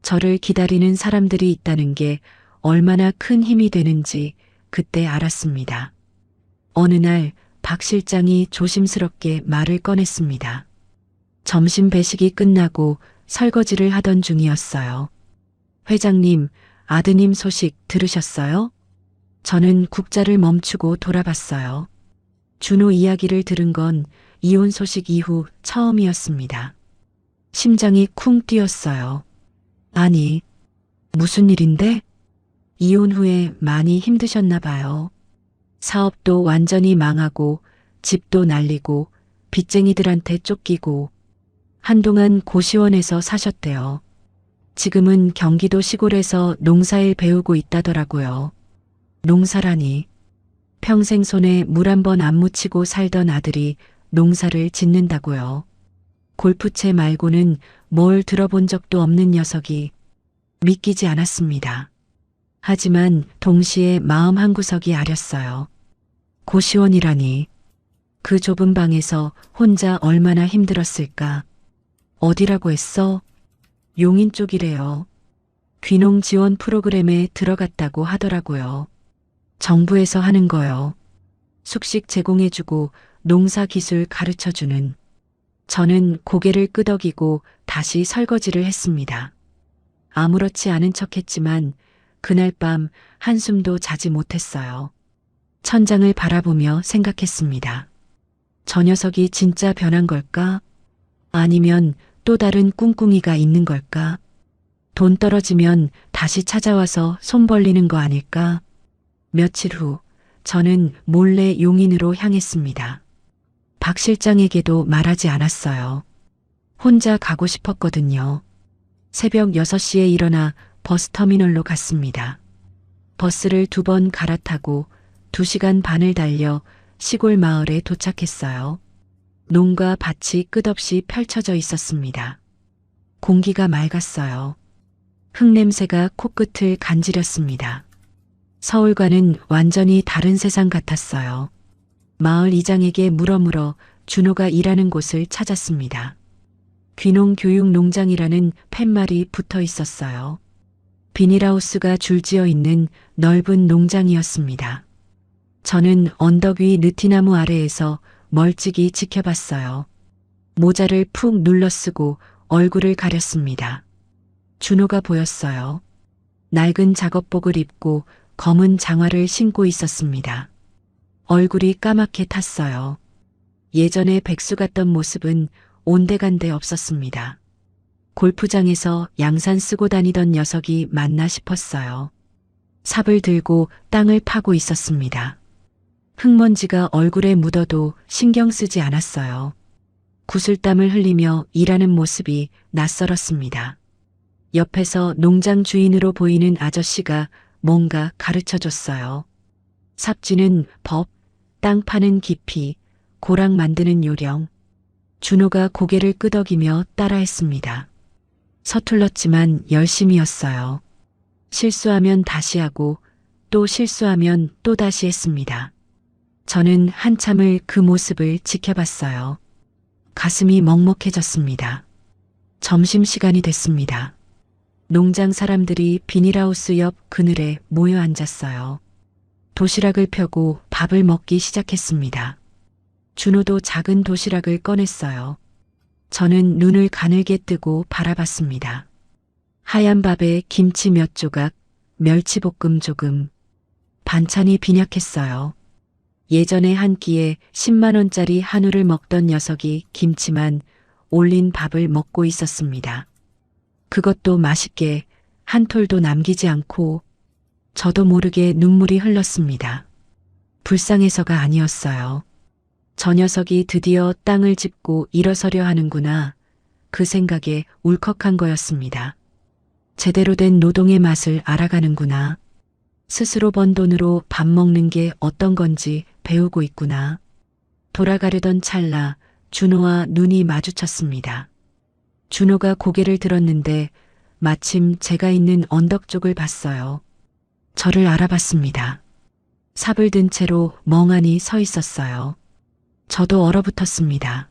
[SPEAKER 2] 저를 기다리는 사람들이 있다는 게 얼마나 큰 힘이 되는지 그때 알았습니다. 어느 날 박 실장이 조심스럽게 말을 꺼냈습니다. 점심 배식이 끝나고 설거지를 하던 중이었어요. 회장님, 아드님 소식 들으셨어요? 저는 국자를 멈추고 돌아봤어요. 준호 이야기를 들은 건 이혼 소식 이후 처음이었습니다. 심장이 쿵 뛰었어요. 아니, 무슨 일인데? 이혼 후에 많이 힘드셨나 봐요. 사업도 완전히 망하고 집도 날리고 빚쟁이들한테 쫓기고 한동안 고시원에서 사셨대요. 지금은 경기도 시골에서 농사일 배우고 있다더라고요. 농사라니. 평생 손에 물 한 번 안 묻히고 살던 아들이 농사를 짓는다고요. 골프채 말고는 뭘 들어본 적도 없는 녀석이 믿기지 않았습니다. 하지만 동시에 마음 한구석이 아렸어요. 고시원이라니. 그 좁은 방에서 혼자 얼마나 힘들었을까. 어디라고 했어? 용인 쪽이래요. 귀농 지원 프로그램에 들어갔다고 하더라고요. 정부에서 하는 거요. 숙식 제공해주고 농사 기술 가르쳐주는. 저는 고개를 끄덕이고 다시 설거지를 했습니다. 아무렇지 않은 척했지만 그날 밤 한숨도 자지 못했어요. 천장을 바라보며 생각했습니다. 저 녀석이 진짜 변한 걸까? 아니면 또 다른 꿍꿍이가 있는 걸까? 돈 떨어지면 다시 찾아와서 손 벌리는 거 아닐까? 며칠 후 저는 몰래 용인으로 향했습니다. 박 실장에게도 말하지 않았어요. 혼자 가고 싶었거든요. 새벽 6시에 일어나 버스터미널로 갔습니다. 버스를 2번 갈아타고 2시간 반을 달려 시골 마을에 도착했어요. 농가 밭이 끝없이 펼쳐져 있었습니다. 공기가 맑았어요. 흙냄새가 코끝을 간지렸습니다. 서울과는 완전히 다른 세상 같았어요. 마을 이장에게 물어물어 준호가 일하는 곳을 찾았습니다. 귀농교육농장이라는 팻말이 붙어 있었어요. 비닐하우스가 줄지어 있는 넓은 농장이었습니다. 저는 언덕 위 느티나무 아래에서 멀찍이 지켜봤어요. 모자를 푹 눌러 쓰고 얼굴을 가렸습니다. 준호가 보였어요. 낡은 작업복을 입고 검은 장화를 신고 있었습니다. 얼굴이 까맣게 탔어요. 예전에 백수 같던 모습은 온데간데 없었습니다. 골프장에서 양산 쓰고 다니던 녀석이 맞나 싶었어요. 삽을 들고 땅을 파고 있었습니다. 흙먼지가 얼굴에 묻어도 신경 쓰지 않았어요. 구슬땀을 흘리며 일하는 모습이 낯설었습니다. 옆에서 농장 주인으로 보이는 아저씨가 뭔가 가르쳐줬어요. 삽쥐는 법, 땅 파는 깊이, 고랑 만드는 요령. 준호가 고개를 끄덕이며 따라했습니다. 서툴렀지만 열심히였어요. 실수하면 다시 하고 또 실수하면 또 다시 했습니다. 저는 한참을 그 모습을 지켜봤어요. 가슴이 먹먹해졌습니다. 점심시간이 됐습니다. 농장 사람들이 비닐하우스 옆 그늘에 모여 앉았어요. 도시락을 펴고 밥을 먹기 시작했습니다. 준호도 작은 도시락을 꺼냈어요. 저는 눈을 가늘게 뜨고 바라봤습니다. 하얀 밥에 김치 몇 조각, 멸치볶음 조금. 반찬이 빈약했어요. 예전에 한 끼에 10만 원짜리 한우를 먹던 녀석이 김치만 올린 밥을 먹고 있었습니다. 그것도 맛있게 한 톨도 남기지 않고 저도 모르게 눈물이 흘렀습니다. 불쌍해서가 아니었어요. 저 녀석이 드디어 땅을 짚고 일어서려 하는구나. 그 생각에 울컥한 거였습니다. 제대로 된 노동의 맛을 알아가는구나. 스스로 번 돈으로 밥 먹는 게 어떤 건지 배우고 있구나. 돌아가려던 찰나 준호와 눈이 마주쳤습니다. 준호가 고개를 들었는데 마침 제가 있는 언덕 쪽을 봤어요. 저를 알아봤습니다. 삽을 든 채로 멍하니 서 있었어요. 저도 얼어붙었습니다.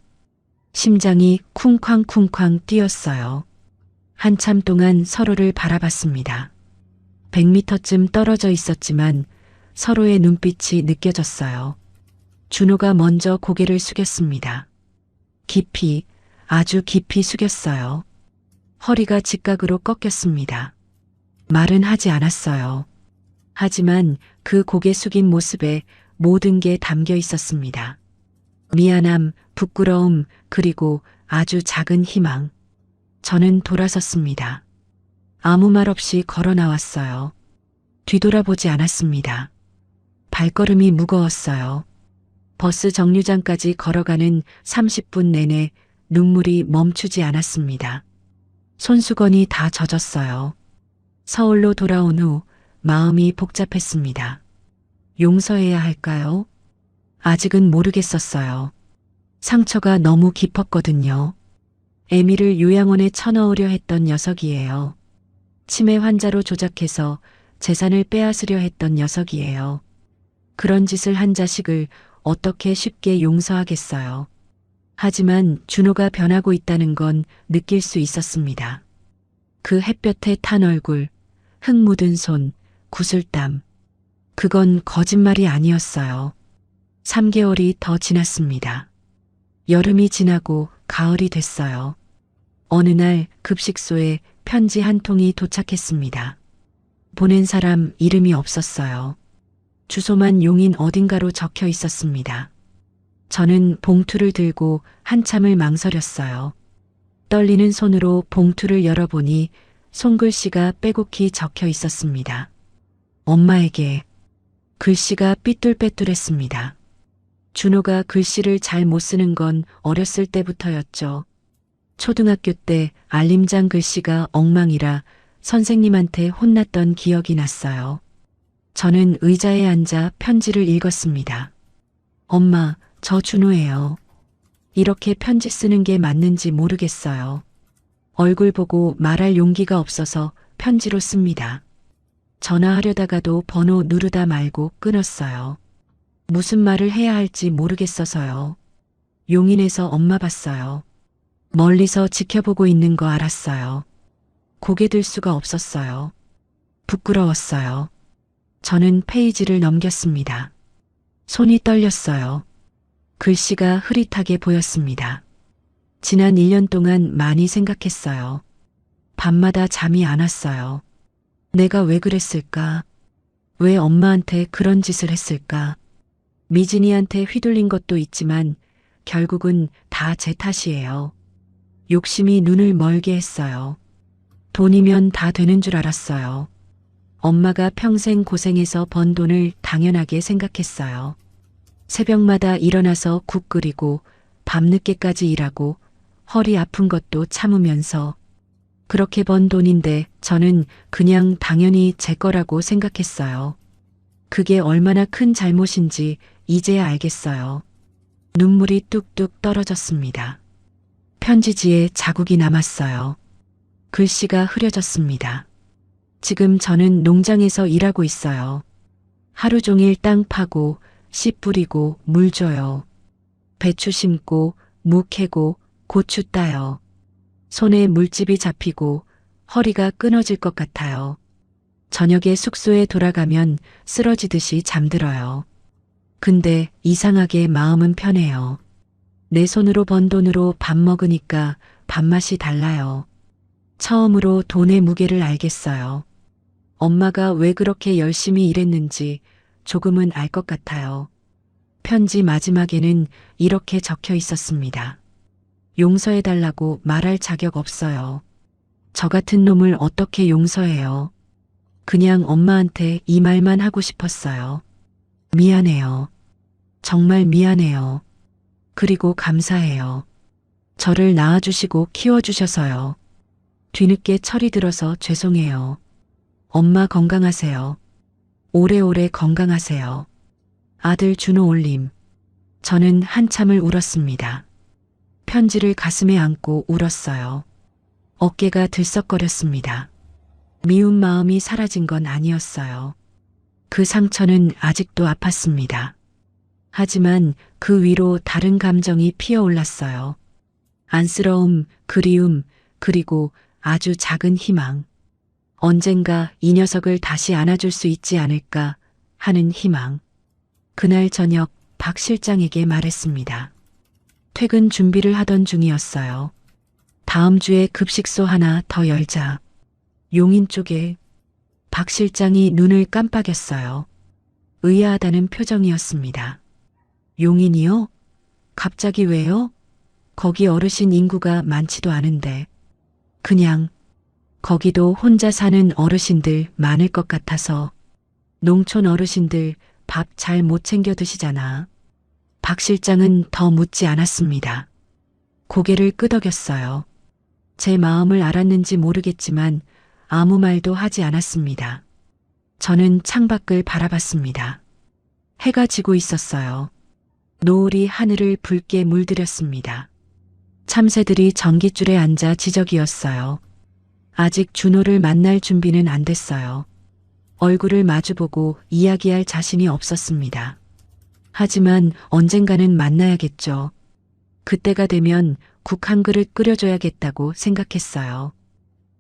[SPEAKER 2] 심장이 쿵쾅쿵쾅 뛰었어요. 한참 동안 서로를 바라봤습니다. 100m쯤 떨어져 있었지만 서로의 눈빛이 느껴졌어요. 준호가 먼저 고개를 숙였습니다. 깊이, 아주 깊이 숙였어요. 허리가 직각으로 꺾였습니다. 말은 하지 않았어요. 하지만 그 고개 숙인 모습에 모든 게 담겨 있었습니다. 미안함, 부끄러움, 그리고 아주 작은 희망. 저는 돌아섰습니다. 아무 말 없이 걸어 나왔어요. 뒤돌아보지 않았습니다. 발걸음이 무거웠어요. 버스 정류장까지 걸어가는 30분 내내 눈물이 멈추지 않았습니다. 손수건이 다 젖었어요. 서울로 돌아온 후 마음이 복잡했습니다. 용서해야 할까요? 아직은 모르겠었어요. 상처가 너무 깊었거든요. 애미를 요양원에 쳐넣으려 했던 녀석이에요. 치매 환자로 조작해서 재산을 빼앗으려 했던 녀석이에요. 그런 짓을 한 자식을 어떻게 쉽게 용서하겠어요. 하지만 준호가 변하고 있다는 건 느낄 수 있었습니다. 그 햇볕에 탄 얼굴, 흙 묻은 손, 구슬땀. 그건 거짓말이 아니었어요. 3개월이 더 지났습니다. 여름이 지나고 가을이 됐어요. 어느 날 급식소에 편지 한 통이 도착했습니다. 보낸 사람 이름이 없었어요. 주소만 용인 어딘가로 적혀 있었습니다. 저는 봉투를 들고 한참을 망설였어요. 떨리는 손으로 봉투를 열어보니 손글씨가 빼곡히 적혀 있었습니다. 엄마에게. 글씨가 삐뚤빼뚤했습니다. 준호가 글씨를 잘 못 쓰는 건 어렸을 때부터였죠. 초등학교 때 알림장 글씨가 엉망이라 선생님한테 혼났던 기억이 났어요. 저는 의자에 앉아 편지를 읽었습니다. 엄마, 저 준호예요. 이렇게 편지 쓰는 게 맞는지 모르겠어요. 얼굴 보고 말할 용기가 없어서 편지로 씁니다. 전화하려다가도 번호 누르다 말고 끊었어요. 무슨 말을 해야 할지 모르겠어서요. 용인에서 엄마 봤어요. 멀리서 지켜보고 있는 거 알았어요. 고개 들 수가 없었어요. 부끄러웠어요. 저는 페이지를 넘겼습니다. 손이 떨렸어요. 글씨가 흐릿하게 보였습니다. 지난 1년 동안 많이 생각했어요. 밤마다 잠이 안 왔어요. 내가 왜 그랬을까? 왜 엄마한테 그런 짓을 했을까? 미진이한테 휘둘린 것도 있지만 결국은 다 제 탓이에요. 욕심이 눈을 멀게 했어요. 돈이면 다 되는 줄 알았어요. 엄마가 평생 고생해서 번 돈을 당연하게 생각했어요. 새벽마다 일어나서 국 끓이고 밤늦게까지 일하고 허리 아픈 것도 참으면서 그렇게 번 돈인데 저는 그냥 당연히 제 거라고 생각했어요. 그게 얼마나 큰 잘못인지 이제야 알겠어요. 눈물이 뚝뚝 떨어졌습니다. 편지지에 자국이 남았어요. 글씨가 흐려졌습니다. 지금 저는 농장에서 일하고 있어요. 하루 종일 땅 파고 씨 뿌리고 물 줘요. 배추 심고 무 캐고 고추 따요. 손에 물집이 잡히고 허리가 끊어질 것 같아요. 저녁에 숙소에 돌아가면 쓰러지듯이 잠들어요. 근데 이상하게 마음은 편해요. 내 손으로 번 돈으로 밥 먹으니까 밥맛이 달라요. 처음으로 돈의 무게를 알겠어요. 엄마가 왜 그렇게 열심히 일했는지 조금은 알 것 같아요. 편지 마지막에는 이렇게 적혀 있었습니다. 용서해달라고 말할 자격 없어요. 저 같은 놈을 어떻게 용서해요? 그냥 엄마한테 이 말만 하고 싶었어요. 미안해요. 정말 미안해요. 그리고 감사해요. 저를 낳아주시고 키워주셔서요. 뒤늦게 철이 들어서 죄송해요. 엄마 건강하세요. 오래오래 건강하세요. 아들 준호 올림. 저는 한참을 울었습니다. 편지를 가슴에 안고 울었어요. 어깨가 들썩거렸습니다. 미운 마음이 사라진 건 아니었어요. 그 상처는 아직도 아팠습니다. 하지만 그 위로 다른 감정이 피어올랐어요. 안쓰러움, 그리움, 그리고 아주 작은 희망. 언젠가 이 녀석을 다시 안아줄 수 있지 않을까 하는 희망. 그날 저녁 박 실장에게 말했습니다. 퇴근 준비를 하던 중이었어요. 다음 주에 급식소 하나 더 열자. 용인 쪽에. 박 실장이 눈을 깜빡였어요. 의아하다는 표정이었습니다. 용인이요? 갑자기 왜요? 거기 어르신 인구가 많지도 않은데. 그냥 거기도 혼자 사는 어르신들 많을 것 같아서. 농촌 어르신들 밥 잘 못 챙겨 드시잖아. 박 실장은 더 묻지 않았습니다. 고개를 끄덕였어요. 제 마음을 알았는지 모르겠지만 아무 말도 하지 않았습니다. 저는 창밖을 바라봤습니다. 해가 지고 있었어요. 노을이 하늘을 붉게 물들였습니다. 참새들이 전깃줄에 앉아 지저귀었어요. 아직 준호를 만날 준비는 안 됐어요. 얼굴을 마주보고 이야기할 자신이 없었습니다. 하지만 언젠가는 만나야겠죠. 그때가 되면 국 한 그릇 끓여줘야겠다고 생각했어요.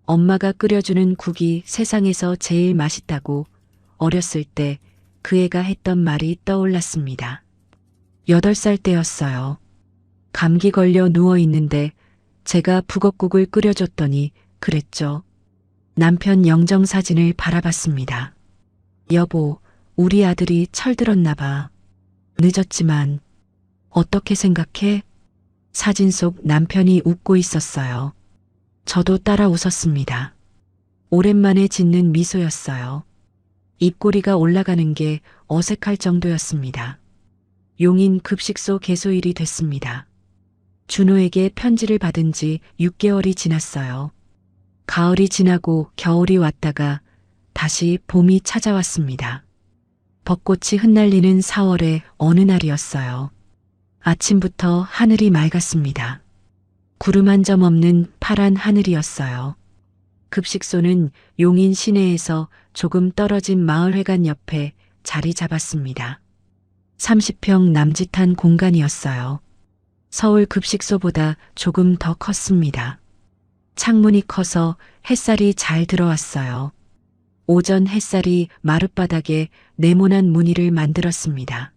[SPEAKER 2] 엄마가 끓여주는 국이 세상에서 제일 맛있다고 어렸을 때 그 애가 했던 말이 떠올랐습니다. 8살 때였어요. 감기 걸려 누워 있는데 제가 북엇국을 끓여줬더니 그랬죠. 남편 영정 사진을 바라봤습니다. 여보, 우리 아들이 철들었나 봐. 늦었지만 어떻게 생각해? 사진 속 남편이 웃고 있었어요. 저도 따라 웃었습니다. 오랜만에 짓는 미소였어요. 입꼬리가 올라가는 게 어색할 정도였습니다. 용인 급식소 개소일이 됐습니다. 준호에게 편지를 받은 지 6개월이 지났어요. 가을이 지나고 겨울이 왔다가 다시 봄이 찾아왔습니다. 벚꽃이 흩날리는 4월의 어느 날이었어요. 아침부터 하늘이 맑았습니다. 구름 한 점 없는 파란 하늘이었어요. 급식소는 용인 시내에서 조금 떨어진 마을회관 옆에 자리 잡았습니다. 30평 남짓한 공간이었어요. 서울 급식소보다 조금 더 컸습니다. 창문이 커서 햇살이 잘 들어왔어요. 오전 햇살이 마룻바닥에 네모난 무늬를 만들었습니다.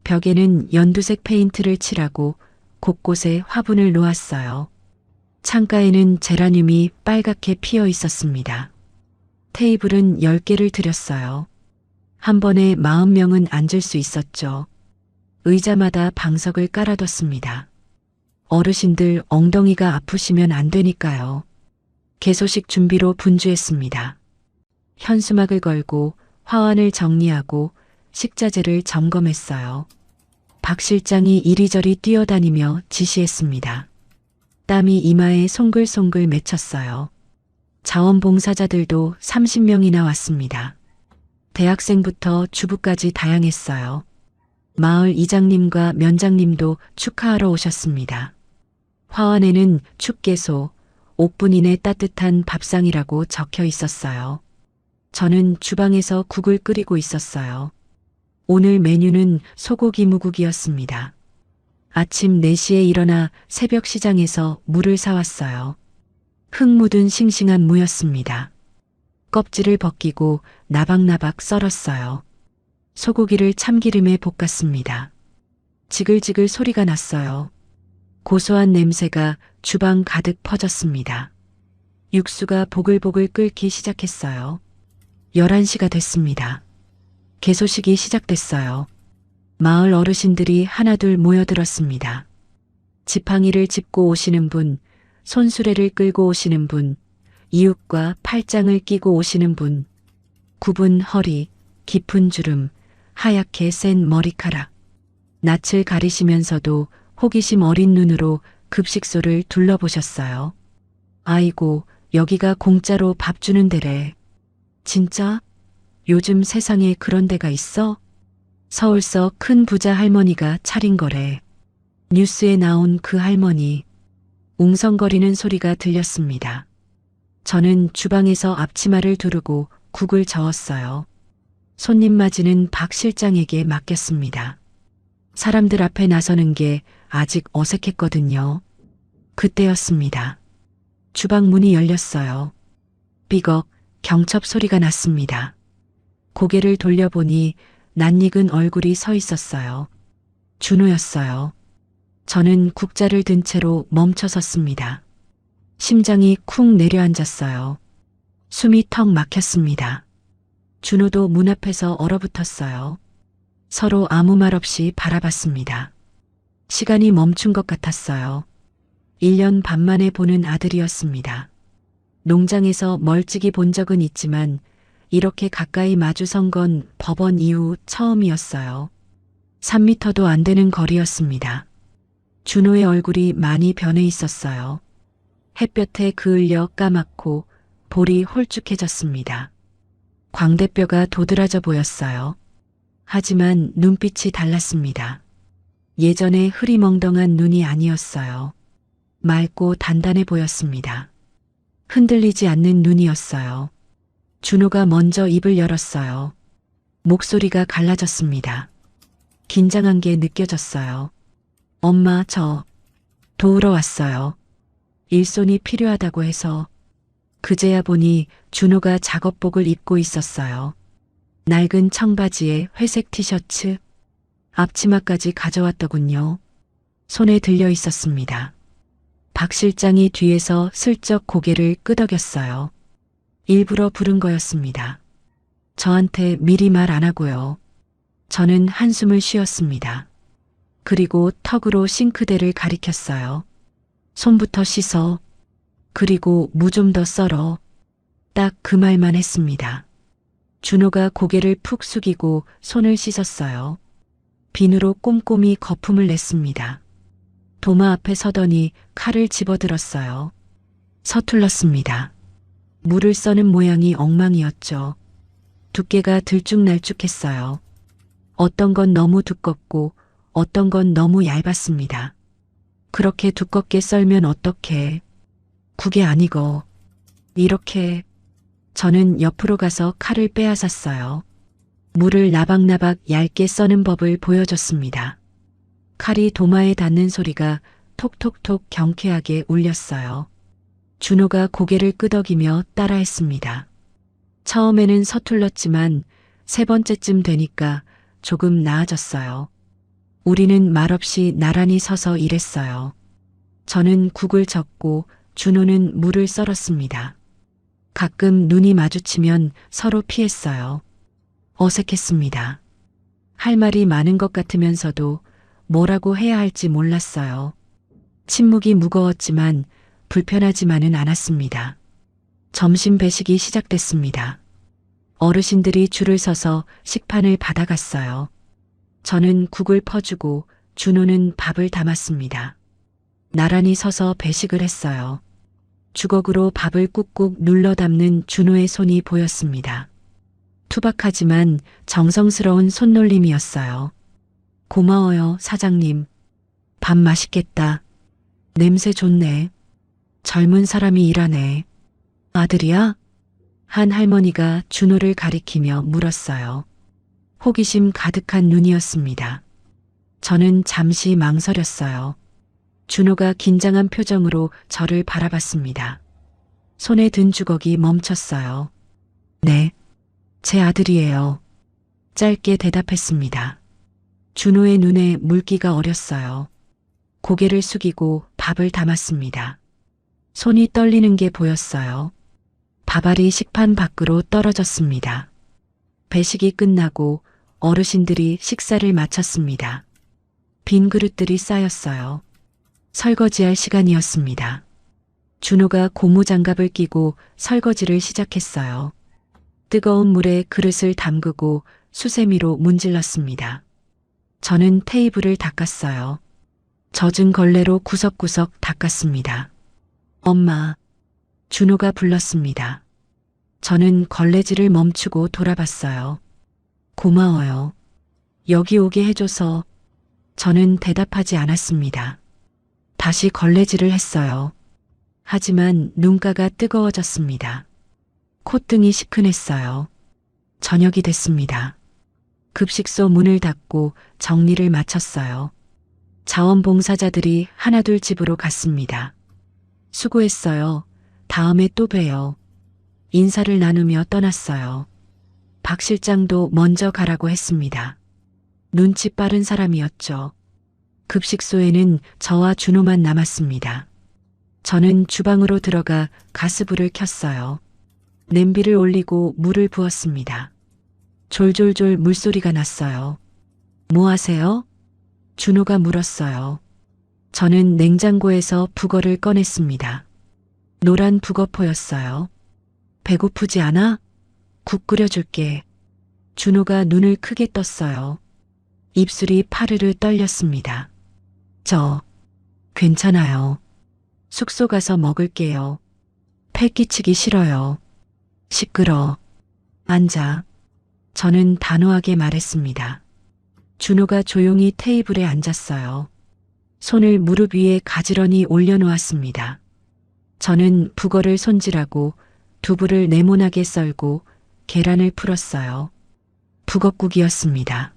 [SPEAKER 2] 벽에는 연두색 페인트를 칠하고 곳곳에 화분을 놓았어요. 창가에는 제라늄이 빨갛게 피어 있었습니다. 테이블은 10개를 들였어요. 한 번에 40명은 앉을 수 있었죠. 의자마다 방석을 깔아뒀습니다. 어르신들 엉덩이가 아프시면 안 되니까요. 개소식 준비로 분주했습니다. 현수막을 걸고 화환을 정리하고 식자재를 점검했어요. 박 실장이 이리저리 뛰어다니며 지시했습니다. 땀이 이마에 송글송글 맺혔어요. 자원봉사자들도 30명이나 왔습니다. 대학생부터 주부까지 다양했어요. 마을 이장님과 면장님도 축하하러 오셨습니다. 화환에는 축계소, 5분 이내 따뜻한 밥상이라고 적혀 있었어요. 저는 주방에서 국을 끓이고 있었어요. 오늘 메뉴는 소고기 무국이었습니다. 아침 4시에 일어나 새벽 시장에서 무를 사왔어요. 흙 묻은 싱싱한 무였습니다. 껍질을 벗기고 나박나박 썰었어요. 소고기를 참기름에 볶았습니다. 지글지글 소리가 났어요. 고소한 냄새가 주방 가득 퍼졌습니다. 육수가 보글보글 끓기 시작했어요. 11시가 됐습니다. 개소식이 시작됐어요. 마을 어르신들이 하나둘 모여들었습니다. 지팡이를 짚고 오시는 분, 손수레를 끌고 오시는 분, 이웃과 팔짱을 끼고 오시는 분, 굽은 허리, 깊은 주름, 하얗게 센 머리카락. 낯을 가리시면서도 호기심 어린 눈으로 급식소를 둘러보셨어요. 아이고, 여기가 공짜로 밥 주는 데래. 진짜? 요즘 세상에 그런 데가 있어? 서울서 큰 부자 할머니가 차린 거래. 뉴스에 나온 그 할머니. 웅성거리는 소리가 들렸습니다. 저는 주방에서 앞치마를 두르고 국을 저었어요. 손님 맞이는 박 실장에게 맡겼습니다. 사람들 앞에 나서는 게 아직 어색했거든요. 그때였습니다. 주방 문이 열렸어요. 삐걱 경첩 소리가 났습니다. 고개를 돌려보니 낯익은 얼굴이 서 있었어요. 준호였어요. 저는 국자를 든 채로 멈춰 섰습니다. 심장이 쿵 내려앉았어요. 숨이 턱 막혔습니다. 준호도 문 앞에서 얼어붙었어요. 서로 아무 말 없이 바라봤습니다. 시간이 멈춘 것 같았어요. 1년 반 만에 보는 아들이었습니다. 농장에서 멀찍이 본 적은 있지만 이렇게 가까이 마주선 건 법원 이후 처음이었어요. 3미터도 안 되는 거리였습니다. 준호의 얼굴이 많이 변해 있었어요. 햇볕에 그을려 까맣고 볼이 홀쭉해졌습니다. 광대뼈가 도드라져 보였어요. 하지만 눈빛이 달랐습니다. 예전에 흐리멍덩한 눈이 아니었어요. 맑고 단단해 보였습니다. 흔들리지 않는 눈이었어요. 준호가 먼저 입을 열었어요. 목소리가 갈라졌습니다. 긴장한 게 느껴졌어요. 엄마, 저 도우러 왔어요. 일손이 필요하다고 해서. 그제야 보니 준호가 작업복을 입고 있었어요. 낡은 청바지에 회색 티셔츠, 앞치마까지 가져왔더군요. 손에 들려 있었습니다. 박 실장이 뒤에서 슬쩍 고개를 끄덕였어요. 일부러 부른 거였습니다. 저한테 미리 말 안 하고요. 저는 한숨을 쉬었습니다. 그리고 턱으로 싱크대를 가리켰어요. 손부터 씻어. 그리고 무 좀 더 썰어. 딱 그 말만 했습니다. 준호가 고개를 푹 숙이고 손을 씻었어요. 비누로 꼼꼼히 거품을 냈습니다. 도마 앞에 서더니 칼을 집어들었어요. 서툴렀습니다. 물을 써는 모양이 엉망이었죠. 두께가 들쭉날쭉했어요. 어떤 건 너무 두껍고 어떤 건 너무 얇았습니다. 그렇게 두껍게 썰면 어떡해. 국이 아니고. 이렇게. 저는 옆으로 가서 칼을 빼앗았어요. 물을 나박나박 얇게 써는 법을 보여줬습니다. 칼이 도마에 닿는 소리가 톡톡톡 경쾌하게 울렸어요. 준호가 고개를 끄덕이며 따라했습니다. 처음에는 서툴렀지만 세 번째쯤 되니까 조금 나아졌어요. 우리는 말없이 나란히 서서 일했어요. 저는 국을 젓고 준호는 물을 썰었습니다. 가끔 눈이 마주치면 서로 피했어요. 어색했습니다. 할 말이 많은 것 같으면서도 뭐라고 해야 할지 몰랐어요. 침묵이 무거웠지만 불편하지만은 않았습니다. 점심 배식이 시작됐습니다. 어르신들이 줄을 서서 식판을 받아갔어요. 저는 국을 퍼주고 준호는 밥을 담았습니다. 나란히 서서 배식을 했어요. 주걱으로 밥을 꾹꾹 눌러 담는 준호의 손이 보였습니다. 투박하지만 정성스러운 손놀림이었어요. 고마워요, 사장님. 밥 맛있겠다. 냄새 좋네. 젊은 사람이 일하네. 아들이야? 한 할머니가 준호를 가리키며 물었어요. 호기심 가득한 눈이었습니다. 저는 잠시 망설였어요. 준호가 긴장한 표정으로 저를 바라봤습니다. 손에 든 주걱이 멈췄어요. 네, 제 아들이에요. 짧게 대답했습니다. 준호의 눈에 물기가 어렸어요. 고개를 숙이고 밥을 담았습니다. 손이 떨리는 게 보였어요. 밥알이 식판 밖으로 떨어졌습니다. 배식이 끝나고 어르신들이 식사를 마쳤습니다. 빈 그릇들이 쌓였어요. 설거지할 시간이었습니다. 준호가 고무장갑을 끼고 설거지를 시작했어요. 뜨거운 물에 그릇을 담그고 수세미로 문질렀습니다. 저는 테이블을 닦았어요. 젖은 걸레로 구석구석 닦았습니다. 엄마, 준호가 불렀습니다. 저는 걸레질을 멈추고 돌아봤어요. 고마워요. 여기 오게 해줘서. 저는 대답하지 않았습니다. 다시 걸레질을 했어요. 하지만 눈가가 뜨거워졌습니다. 콧등이 시큰했어요. 저녁이 됐습니다. 급식소 문을 닫고 정리를 마쳤어요. 자원봉사자들이 하나둘 집으로 갔습니다. 수고했어요. 다음에 또 봬요. 인사를 나누며 떠났어요. 박 실장도 먼저 가라고 했습니다. 눈치 빠른 사람이었죠. 급식소에는 저와 준호만 남았습니다. 저는 주방으로 들어가 가스불을 켰어요. 냄비를 올리고 물을 부었습니다. 졸졸졸 물소리가 났어요. 뭐 하세요? 준호가 물었어요. 저는 냉장고에서 북어를 꺼냈습니다. 노란 북어포였어요. 배고프지 않아? 국 끓여줄게. 준호가 눈을 크게 떴어요. 입술이 파르르 떨렸습니다. 저 괜찮아요. 숙소 가서 먹을게요. 패 끼치기 싫어요. 시끄러. 앉아. 저는 단호하게 말했습니다. 준호가 조용히 테이블에 앉았어요. 손을 무릎 위에 가지런히 올려놓았습니다. 저는 북어를 손질하고 두부를 네모나게 썰고 계란을 풀었어요. 북엇국이었습니다.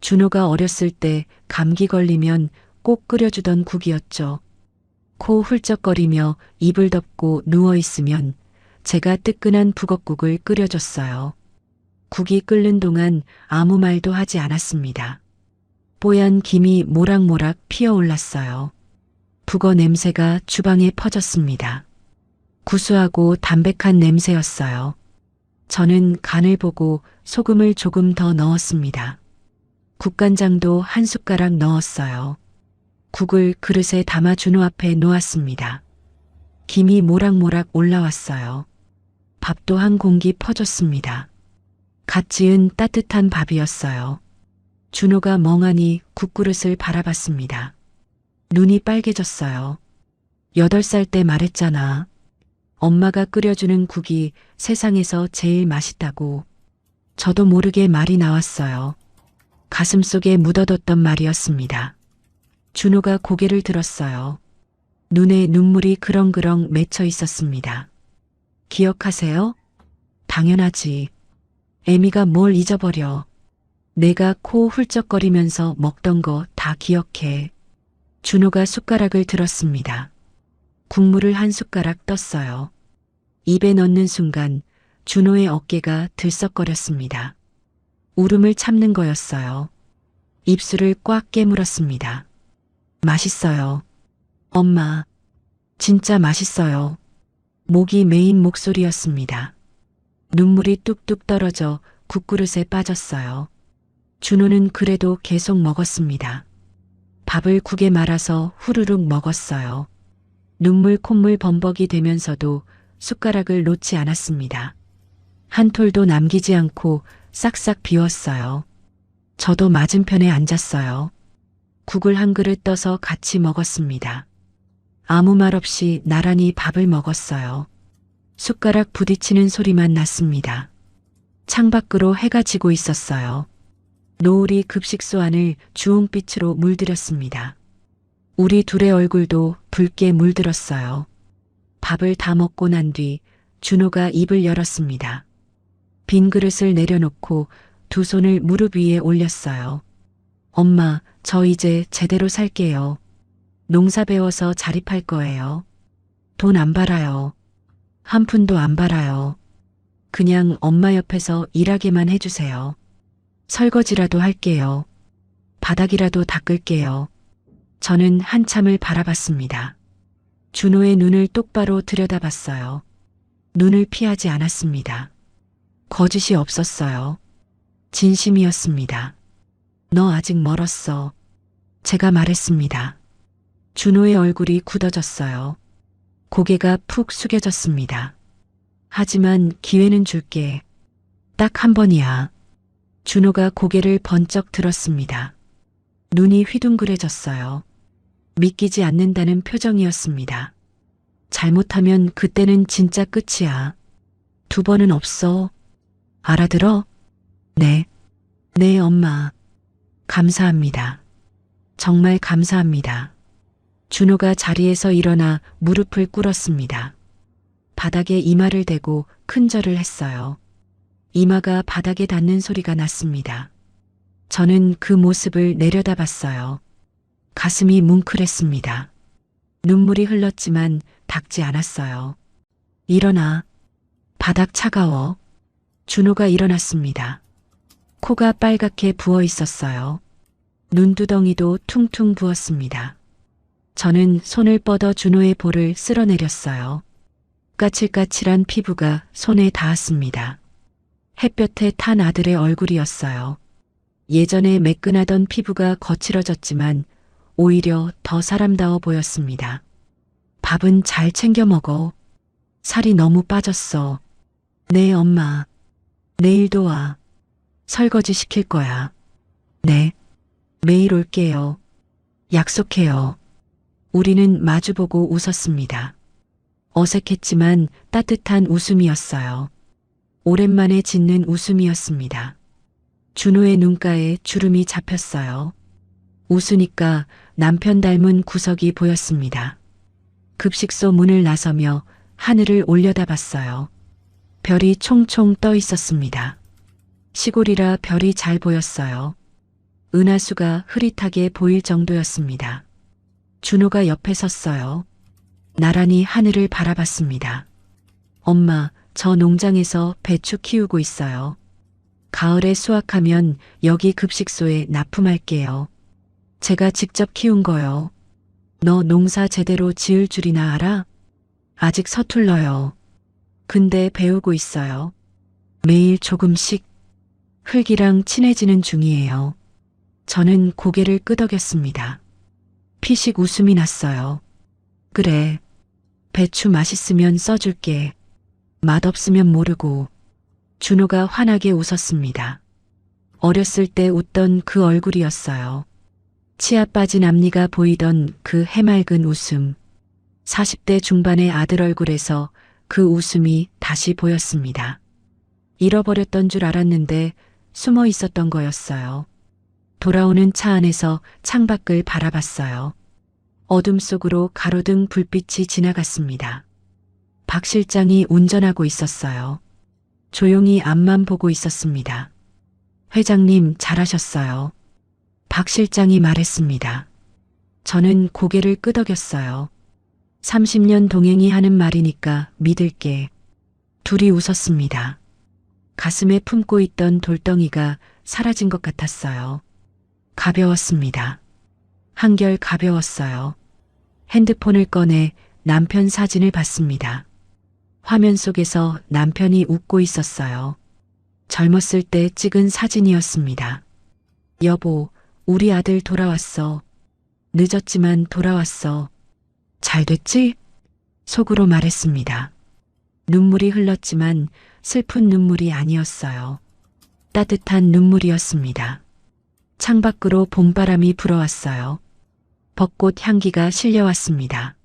[SPEAKER 2] 준호가 어렸을 때 감기 걸리면 꼭 끓여주던 국이었죠. 코 훌쩍거리며 이불 덮고 누워있으면 제가 뜨끈한 북엇국을 끓여줬어요. 국이 끓는 동안 아무 말도 하지 않았습니다. 뽀얀 김이 모락모락 피어올랐어요. 북어 냄새가 주방에 퍼졌습니다. 구수하고 담백한 냄새였어요. 저는 간을 보고 소금을 조금 더 넣었습니다. 국간장도 한 숟가락 넣었어요. 국을 그릇에 담아 준호 앞에 놓았습니다. 김이 모락모락 올라왔어요. 밥도 한 공기 퍼줬습니다. 갓 지은 따뜻한 밥이었어요. 준호가 멍하니 국그릇을 바라봤습니다. 눈이 빨개졌어요. 8살 때 말했잖아. 엄마가 끓여주는 국이 세상에서 제일 맛있다고. 저도 모르게 말이 나왔어요. 가슴속에 묻어뒀던 말이었습니다. 준호가 고개를 들었어요. 눈에 눈물이 그렁그렁 맺혀 있었습니다. 기억하세요? 당연하지. 애미가 뭘 잊어버려. 내가 코 훌쩍거리면서 먹던 거 다 기억해. 준호가 숟가락을 들었습니다. 국물을 한 숟가락 떴어요. 입에 넣는 순간 준호의 어깨가 들썩거렸습니다. 울음을 참는 거였어요. 입술을 꽉 깨물었습니다. 맛있어요. 엄마, 진짜 맛있어요. 목이 메인 목소리였습니다. 눈물이 뚝뚝 떨어져 국그릇에 빠졌어요. 준호는 그래도 계속 먹었습니다. 밥을 국에 말아서 후루룩 먹었어요. 눈물 콧물 범벅이 되면서도 숟가락을 놓지 않았습니다. 한 톨도 남기지 않고 싹싹 비웠어요. 저도 맞은편에 앉았어요. 국을 한 그릇 떠서 같이 먹었습니다. 아무 말 없이 나란히 밥을 먹었어요. 숟가락 부딪히는 소리만 났습니다. 창밖으로 해가 지고 있었어요. 노을이 급식소 안을 주홍빛으로 물들였습니다. 우리 둘의 얼굴도 붉게 물들었어요. 밥을 다 먹고 난 뒤 준호가 입을 열었습니다. 빈 그릇을 내려놓고 두 손을 무릎 위에 올렸어요. 엄마, 저 이제 제대로 살게요. 농사 배워서 자립할 거예요. 돈 안 벌어요. 한 푼도 안 벌어요. 그냥 엄마 옆에서 일하게만 해주세요. 설거지라도 할게요. 바닥이라도 닦을게요. 저는 한참을 바라봤습니다. 준호의 눈을 똑바로 들여다봤어요. 눈을 피하지 않았습니다. 거짓이 없었어요. 진심이었습니다. 너 아직 멀었어. 제가 말했습니다. 준호의 얼굴이 굳어졌어요. 고개가 푹 숙여졌습니다. 하지만 기회는 줄게. 딱 한 번이야. 준호가 고개를 번쩍 들었습니다. 눈이 휘둥그레졌어요. 믿기지 않는다는 표정이었습니다. 잘못하면 그때는 진짜 끝이야. 두 번은 없어. 알아들어? 네. 네, 엄마. 감사합니다. 정말 감사합니다. 준호가 자리에서 일어나 무릎을 꿇었습니다. 바닥에 이마를 대고 큰절을 했어요. 이마가 바닥에 닿는 소리가 났습니다. 저는 그 모습을 내려다봤어요. 가슴이 뭉클했습니다. 눈물이 흘렀지만 닦지 않았어요. 일어나. 바닥 차가워. 준호가 일어났습니다. 코가 빨갛게 부어 있었어요. 눈두덩이도 퉁퉁 부었습니다. 저는 손을 뻗어 준호의 볼을 쓸어내렸어요. 까칠까칠한 피부가 손에 닿았습니다. 햇볕에 탄 아들의 얼굴이었어요. 예전에 매끈하던 피부가 거칠어졌지만 오히려 더 사람다워 보였습니다. 밥은 잘 챙겨 먹어. 살이 너무 빠졌어. 네, 엄마. 내일도 와. 설거지 시킬 거야. 네. 매일 올게요. 약속해요. 우리는 마주보고 웃었습니다. 어색했지만 따뜻한 웃음이었어요. 오랜만에 짓는 웃음이었습니다. 준호의 눈가에 주름이 잡혔어요. 웃으니까 남편 닮은 구석이 보였습니다. 급식소 문을 나서며 하늘을 올려다봤어요. 별이 총총 떠 있었습니다. 시골이라 별이 잘 보였어요. 은하수가 흐릿하게 보일 정도였습니다. 준호가 옆에 섰어요. 나란히 하늘을 바라봤습니다. 엄마, 저 농장에서 배추 키우고 있어요. 가을에 수확하면 여기 급식소에 납품할게요. 제가 직접 키운 거요. 너 농사 제대로 지을 줄이나 알아? 아직 서툴러요. 근데 배우고 있어요. 매일 조금씩 흙이랑 친해지는 중이에요. 저는 고개를 끄덕였습니다. 피식 웃음이 났어요. 그래. 배추 맛있으면 써줄게. 맛없으면 모르고. 준호가 환하게 웃었습니다. 어렸을 때 웃던 그 얼굴이었어요. 치아 빠진 앞니가 보이던 그 해맑은 웃음. 40대 중반의 아들 얼굴에서 그 웃음이 다시 보였습니다. 잃어버렸던 줄 알았는데 숨어 있었던 거였어요. 돌아오는 차 안에서 창밖을 바라봤어요. 어둠 속으로 가로등 불빛이 지나갔습니다. 박 실장이 운전하고 있었어요. 조용히 앞만 보고 있었습니다. 회장님 잘하셨어요. 박 실장이 말했습니다. 저는 고개를 끄덕였어요. 30년 동행이 하는 말이니까 믿을게. 둘이 웃었습니다. 가슴에 품고 있던 돌덩이가 사라진 것 같았어요. 가벼웠습니다. 한결 가벼웠어요. 핸드폰을 꺼내 남편 사진을 봤습니다. 화면 속에서 남편이 웃고 있었어요. 젊었을 때 찍은 사진이었습니다. 여보, 우리 아들 돌아왔어. 늦었지만 돌아왔어. 잘 됐지? 속으로 말했습니다. 눈물이 흘렀지만 슬픈 눈물이 아니었어요. 따뜻한 눈물이었습니다. 창밖으로 봄바람이 불어왔어요. 벚꽃 향기가 실려왔습니다.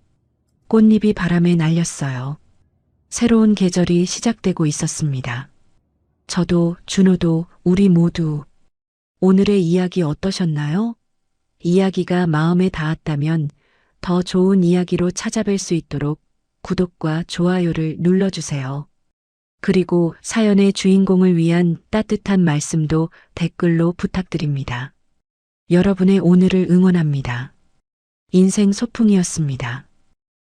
[SPEAKER 2] 꽃잎이 바람에 날렸어요. 새로운 계절이 시작되고 있었습니다. 저도, 준호도, 우리 모두. 오늘의 이야기 어떠셨나요? 이야기가 마음에 닿았다면 더 좋은 이야기로 찾아뵐 수 있도록 구독과 좋아요를 눌러주세요. 그리고 사연의 주인공을 위한 따뜻한 말씀도 댓글로 부탁드립니다. 여러분의 오늘을 응원합니다. 인생 소풍이었습니다.